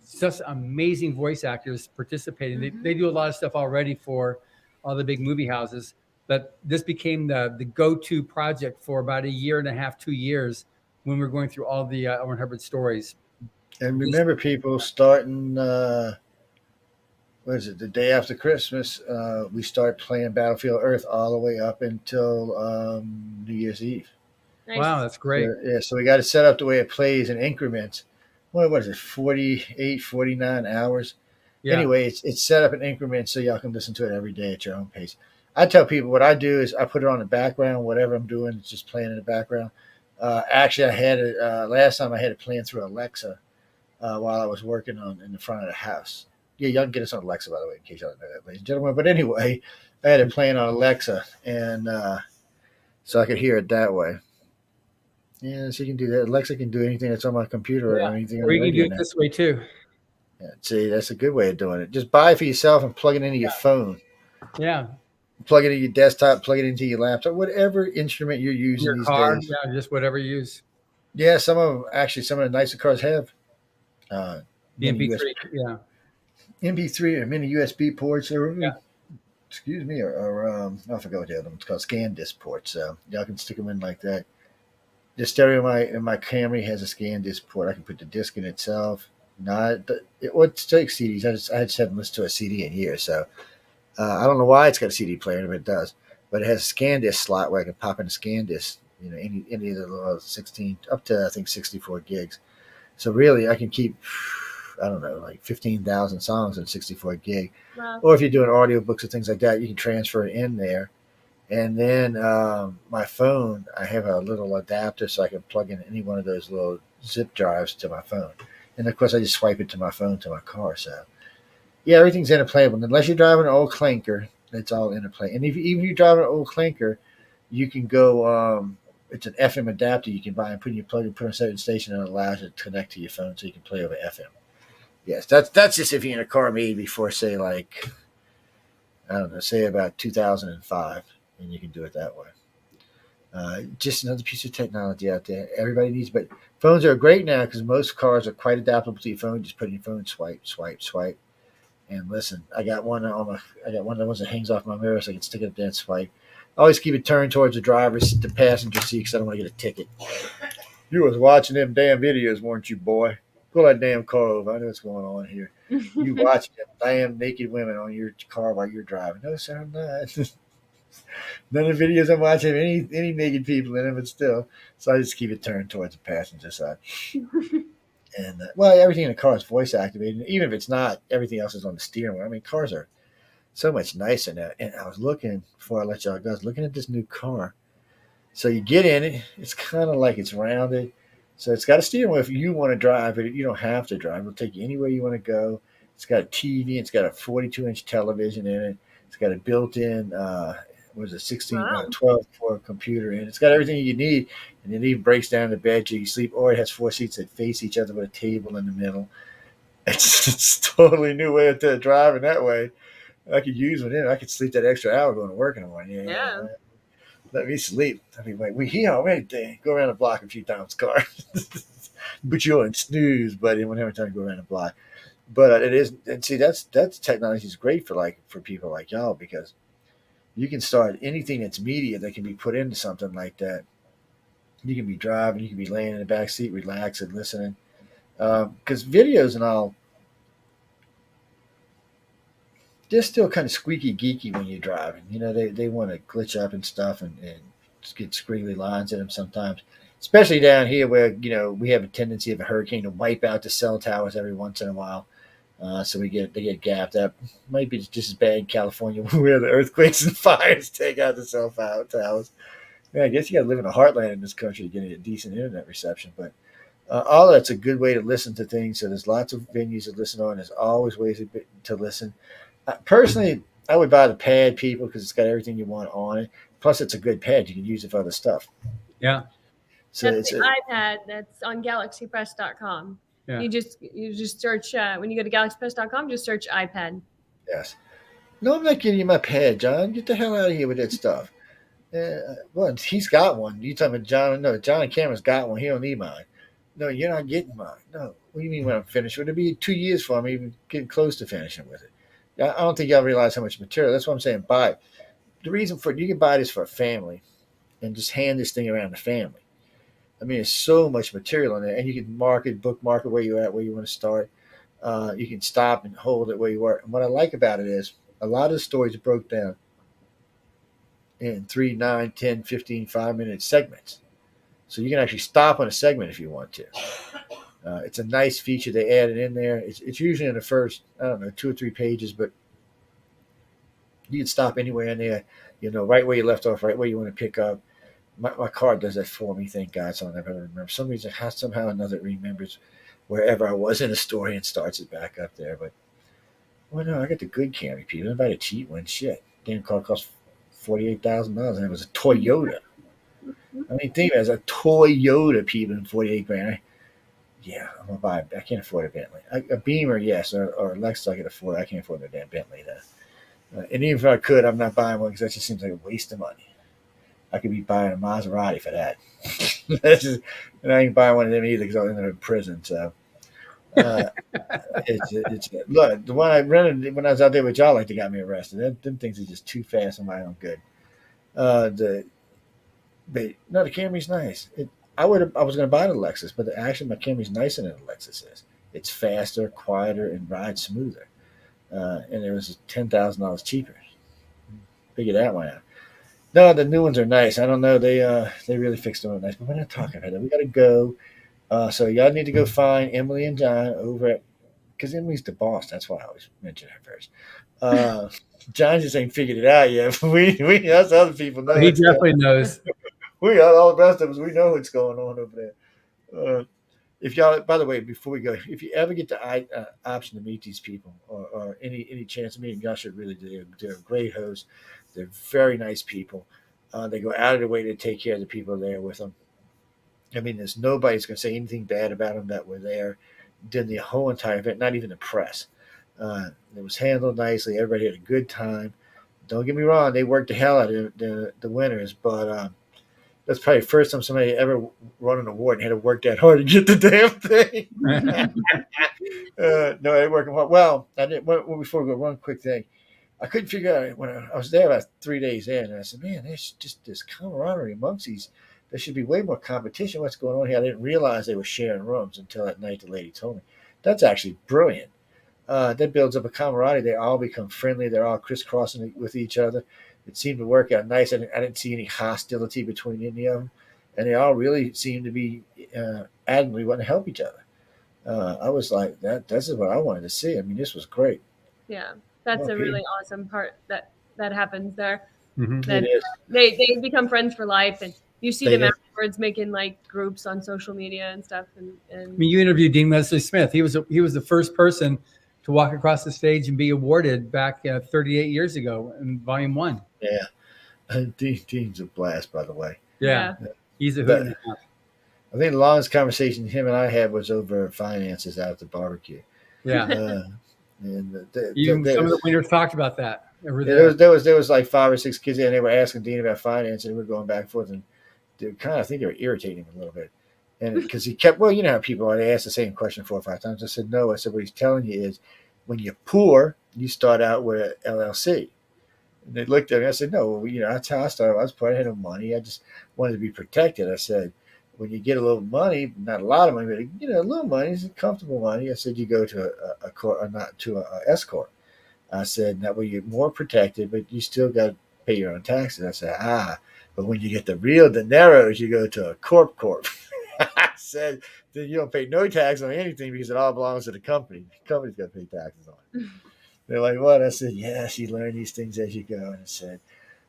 such amazing voice actors participating. Mm-hmm. They do a lot of stuff already for all the big movie houses, but this became the go-to project for about a year and a half, 2 years when we were going through all the Owen Hubbard stories. And remember, people, starting what is it? The day after Christmas, we start playing Battlefield Earth all the way up until New Year's Eve. Wow, Nice. that's So, great. yeah, so we got it set up the way it plays in increments. What is it? 48, 49 hours. Yeah. Anyway, it's set up in increments so y'all can listen to it every day at your own pace. I tell people what I do is I put it on the background, whatever I'm doing, it's just playing in the background. Actually, I had it last time. I had it playing through Alexa while I was working on in the front of the house. Yeah, y'all can get us on Alexa, by the way, in case y'all don't know that, ladies and gentlemen. But anyway, I had it playing on Alexa, and so I could hear it that way. Yeah, so you can do that. Alexa can do anything that's on my computer Yeah. or anything on Or the you can do radio it now. this way too. Yeah, see, that's a good way of doing it. Just buy it for yourself and plug it into your phone. Yeah. Plug it into your desktop, plug it into your laptop, whatever instrument you're In using your these car. days. Yeah. Just whatever you use. Yeah, some of them actually, some of the nicer cars have The mini USB, MP3. Yeah. MP3 or mini USB ports, or Yeah. excuse me, I forgot what the other one's called, scan disc ports. So y'all can stick them in like that. The stereo in my Camry has a scan disc port. I can put the disc in itself. Not it would take CDs. I just haven't listened to a CD in years, so I don't know why it's got a CD player, but it does. But it has a scan disc slot where I can pop in a scan disc. You know, any of the 16 up to I think 64 gigs. So really, I can keep I don't know like 15,000 songs in 64 gig. Wow. Or if you're doing audiobooks or things like that, you can transfer it in there. And then my phone, I have a little adapter so I can plug in any one of those little zip drives to my phone. And of course, I just swipe it to my phone to my car. So yeah, everything's interplayable. Unless you're driving an old clinker, it's all interplay. And if even if you drive an old clinker, you can go. It's an FM adapter you can buy and put in your plug and put on a certain station, and it allows it to connect to your phone so you can play over FM. Yes, that's just if you're in a car made before, say, like I don't know, say about 2005, and you can do it that way. Just another piece of technology out there. Everybody needs, but phones are great now because most cars are quite adaptable to your phone. Just put in your phone, swipe, swipe, swipe, and listen. I got one of the ones that hangs off my mirror, so I can stick it up there and swipe. I always keep it turned towards the passenger seat because I don't want to get a ticket. You was watching them damn videos, weren't you, boy? Pull that damn car over. I know what's going on here. You watching them damn naked women on your car while you're driving. No, sir, I'm not. None of the videos I'm watching have any naked people in them, but still. So I just keep it turned towards the passenger side. And well, everything in the car is voice activated. Even if it's not, everything else is on the steering wheel. I mean, cars are so much nicer now. And I was looking before I let y'all go. I was looking at this new car. So you get in it. It's kind of like it's rounded. So it's got a steering wheel if you want to drive it. You don't have to drive. It'll take you anywhere you want to go. It's got a TV. It's got a 42-inch television in it. It's got a built-in was it 16 Wow. 12 for a computer, and it's got everything you need, and it even breaks down the bed so you can sleep, or it has four seats that face each other with a table in the middle. It's totally new way of driving that way. I could use one in. I could sleep that extra hour going to work in the morning. Yeah. Let me sleep. I mean, like, we here already. Go around the block a few times, car. But you're in snooze, buddy. Whenever time to go around the block. But it is, and see, that's technology is great for people like y'all because you can start anything that's media that can be put into something like that. You can be driving, you can be laying in the back seat, relaxing, listening. Because videos and all, they're still kind of squeaky geeky when you're driving. You know, they want to glitch up and stuff and get squiggly lines in them sometimes. Especially down here where, we have a tendency of a hurricane to wipe out the cell towers every once in a while. So they get gapped up. Might be just as bad in California where the earthquakes and fires take out the cell towers. Yeah, I guess you got to live in the heartland in this country to get a decent internet reception. But all that's a good way to listen to things. So there's lots of venues to listen on. There's always ways to listen. Personally, I would buy the pad, people, because it's got everything you want on it. Plus, it's a good pad. You can use it for other stuff. Yeah. So That's it's the iPad that's on galaxypress.com. Yeah. You just search when you go to galaxypress.com, just search iPad. yes. No, I'm not giving you my pad, John. Get the hell out of here with that stuff. Well, he's got one. You talking about John? No, John and Cameron's got one. He don't need mine. No, you're not getting mine. No. What do you mean when I'm finished? It'll be 2 years for me, even getting close to finishing with it. I don't think y'all realize how much material. That's what I'm saying. Buy it. The reason for it, you can buy this for a family and just hand this thing around the family. I mean, there's so much material in there, and you can bookmark it where you're at, where you want to start. You can stop and hold it where you were. And what I like about it is a lot of the stories broke down in 3, 9, 10, 15, 5 minute segments. So you can actually stop on a segment if you want to. It's a nice feature they added in there. It's usually in the first, I don't know, 2 or 3 pages, but you can stop anywhere in there, right where you left off, right where you want to pick up. My card does that for me, thank God, so I never remember. For some reason, somehow or another, it remembers wherever I was in the story and starts it back up there. But, well, no, I got the good Camry, people. I buy the cheap one. Shit. Damn car cost $48,000, and it was a Toyota. I mean, think about it, as a Toyota, people, in 48 grand. Yeah, I'm gonna buy. I can't afford a Bentley. A Beamer, yes, or a Lexus I can afford. I can't afford a damn Bentley though. And even if I could, I'm not buying one because that just seems like a waste of money. I could be buying a Maserati for that. And I ain't buying one of them either because I'll end up in prison. So uh, it's look, the one I rented when I was out there with y'all, like they got me arrested. Them things are just too fast on my own good. The But no, the Camry's nice. I was going to buy the Lexus, but actually my Camry's nicer than the Lexus is. It's faster, quieter, and rides smoother. And it was $10,000 cheaper. Figure that one out. No, the new ones are nice. I don't know. They really fixed them up nice, but we're not talking about that. We got to go. So y'all need to go find Emily and John over at, because Emily's the boss. That's why I always mention her first. John just ain't figured it out yet. We us other people know He it's going. definitely knows. We got all the rest of us. We know what's going on over there. If y'all, by the way, before we go, if you ever get the option to meet these people or any chance to meet them, y'all should really do. They're a great hosts. They're very nice people. They go out of their way to take care of the people there with them. I mean, there's nobody's going to say anything bad about them that were there during the whole entire event, not even the press. It was handled nicely. Everybody had a good time. Don't get me wrong; they worked the hell out of the winners, but that's probably the first time somebody ever won an award and had to work that hard to get the damn thing. No, they working hard. Well, I did. Before we go, one quick thing. I couldn't figure out when I was there about 3 days in, and I said, "Man, there's just this camaraderie amongst these. There should be way more competition. What's going on here?" I didn't realize they were sharing rooms until that night the lady told me. That's actually brilliant. That builds up a camaraderie. They all become friendly. They're all crisscrossing with each other. It seemed to work out nice. I didn't see any hostility between any of them, and they all really seemed to be adamantly wanting to help each other. I was like, This is what I wanted to see. I mean, this was great. Yeah, that's a Okay, really awesome part that happens there. Mhm. it That is. they become friends for life, and you see They them did. afterwards making like groups on social media and stuff. I mean, you interviewed Dean Wesley Smith. He was the first person to walk across the stage and be awarded back 38 years ago in Volume One. Yeah, Dean's a blast, by the way. Yeah, Yeah, he's a hoot and The, a half. I think the longest conversation him and I had was over finances out at the barbecue. Yeah, Uh, and even some of the winners talked about that over yeah, there. there was like 5 or 6 kids there, and they were asking Dean about finance, and we were going back and forth, and they kind of I think they were irritating him a little bit, and because he kept, well, you know how people are, they ask the same question 4 or 5 times. I said no. I said what he's telling you is when you're poor, you start out with an LLC. And they looked at me. I said, no, well, that's how I started. I was poor. I had no money. I just wanted to be protected. I said, when you get a little money, not a lot of money, but a little money, it's comfortable money. I said, you go to a court, or not to a S corp. I said, that way you're more protected, but you still got to pay your own taxes. I said, but when you get the real dineros, you go to a corp. I said, then you don't pay no tax on anything because it all belongs to the company. The company's got to pay taxes on it. They're like, what? I said, yes, you learn these things as you go. And I said,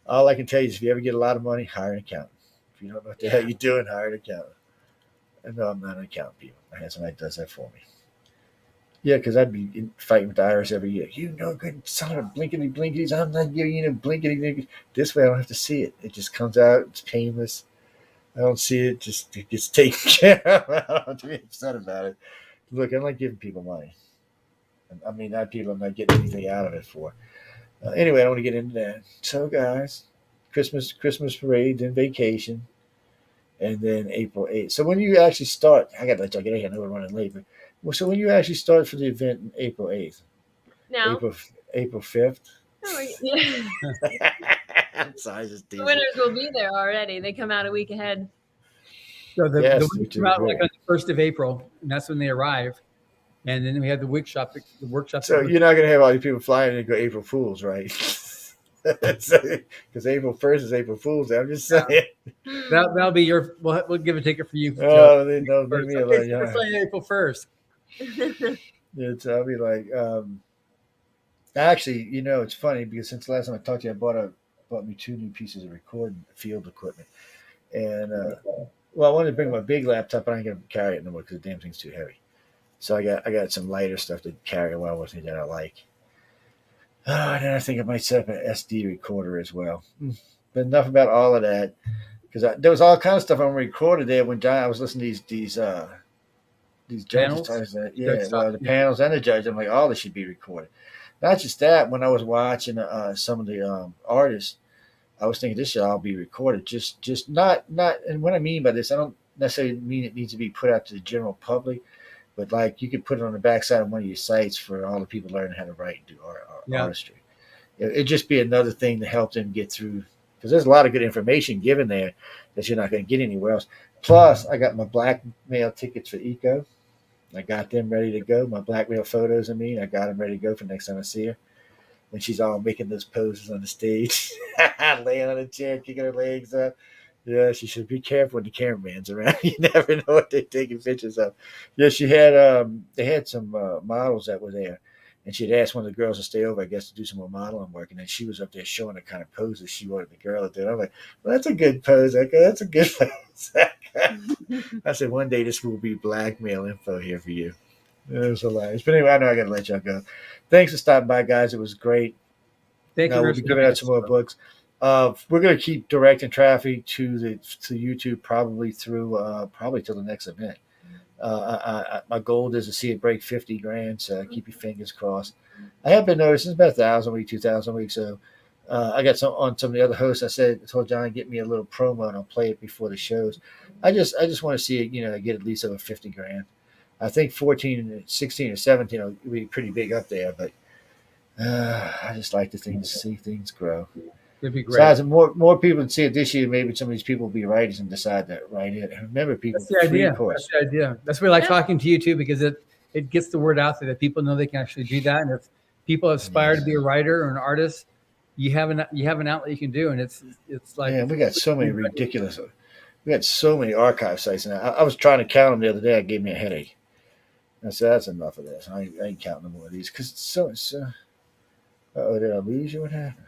all I can tell you is if you ever get a lot of money, hire an accountant. If you don't know what the hell you're doing, hire an accountant. And no, I'm not an accountant, people. I have somebody that does that for me. Yeah, because I'd be fighting with the IRS every year. You know, good son of a blinkety blinkies. I'm not giving you no blinkety blinkies. This way, I don't have to see it. It just comes out. It's painless. I don't see it. Just it gets taken care of. I don't have to be upset about it. Look, I'm not giving people money. I mean, not people I'm not getting anything out of it for. Anyway, I don't want to get into that. So, guys, Christmas parade, then vacation, and then April 8th. So when you actually start, I got to let y'all get out here. I know we're running late, but so when you actually start for the event in April 8th, now April 5th. yeah. I'm sorry, just The teasing. winners will be there already. They come out a week ahead. So the Yes, winners which come is out like great. on the 1st of April, and that's when they arrive. and then we had the workshop. The workshop that So goes. you're not going to have all these people flying in and go April Fools, right? Because April 1st is April Fools. I'm just saying. That'll be your. We'll give a ticket for you, Joe. Oh, they don't leave First. me Okay, alone. so we're Yeah. playing April 1st. I'll be like, actually, it's funny because since the last time I talked to you, bought me two new pieces of recording field equipment, and well, I wanted to bring my big laptop, but I ain't gonna carry it no more because the damn thing's too heavy. So I got some lighter stuff to carry around with me that I like. Oh, and then I think I might set up an SD recorder as well. But enough about all of that because there was all kinds of stuff I recorded there when John. I was listening to these judges Panels. talking that Judge well, talk. the panels and the judge. I'm like, all this should be recorded. Not just that. When I was watching some of the artists, I was thinking this should all be recorded. Just not. And what I mean by this, I don't necessarily mean it needs to be put out to the general public, but like you could put it on the backside of one of your sites for all the people learning how to write and do artistry. It'd just be another thing to help them get through because there's a lot of good information given there that you're not going to get anywhere else. Plus, I got my blackmail tickets for Eco. I got them ready to go. My blackmail photos of me, I got them ready to go for next time I see her. When she's all making those poses on the stage, laying on a chair, kicking her legs up. Yeah, she should be careful when the cameraman's around. You never know what they're taking pictures of. Yeah, they had some models that were there, and she'd asked one of the girls to stay over, I guess, to do some more modeling work, and then she was up there showing the kind of poses she wanted the girl to do. I'm like, well, that's a good pose. I go, that's a good pose. I said, one day this will be blackmail info here for you. It was hilarious. But anyway, I know I got to let y'all go. Thanks for stopping by, guys. It was great. Thank you We'll very be much. giving out some more books. We're going to keep directing traffic to YouTube probably through probably till the next event. My goal is to see it break 50 grand. So keep your fingers crossed. I have been noticing it's about 1,000 a week, 2,000 a week. So I got some of the other hosts. I told John get me a little promo and I'll play it before the shows. I just want to see it, get at least over 50 grand. I think 14, 16, or 17 will be pretty big up there, but I just like to see things grow. It'd be great. Besides, more people would see it this year. Maybe some of these people will be writers and decide to write it. Remember, people, That's the free idea. course. That's the idea. That's why I like talking to you too, because it gets the word out there that people know they can actually do that. And if people aspire to be a writer or an artist, you have an outlet you can do, and it's like Man, we got so many ridiculous. We got so many archive sites now. I was trying to count them the other day. It gave me a headache. I said, that's enough of this. I ain't counting no more of these because it's so. Uh-oh, did I lose you? What happened?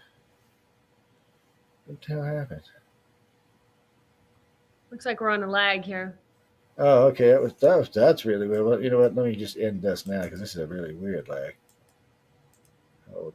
What the hell happened? Looks like we're on a lag here. Oh, okay. That's really weird. Well, you know what? Let me just end this now because this is a really weird lag.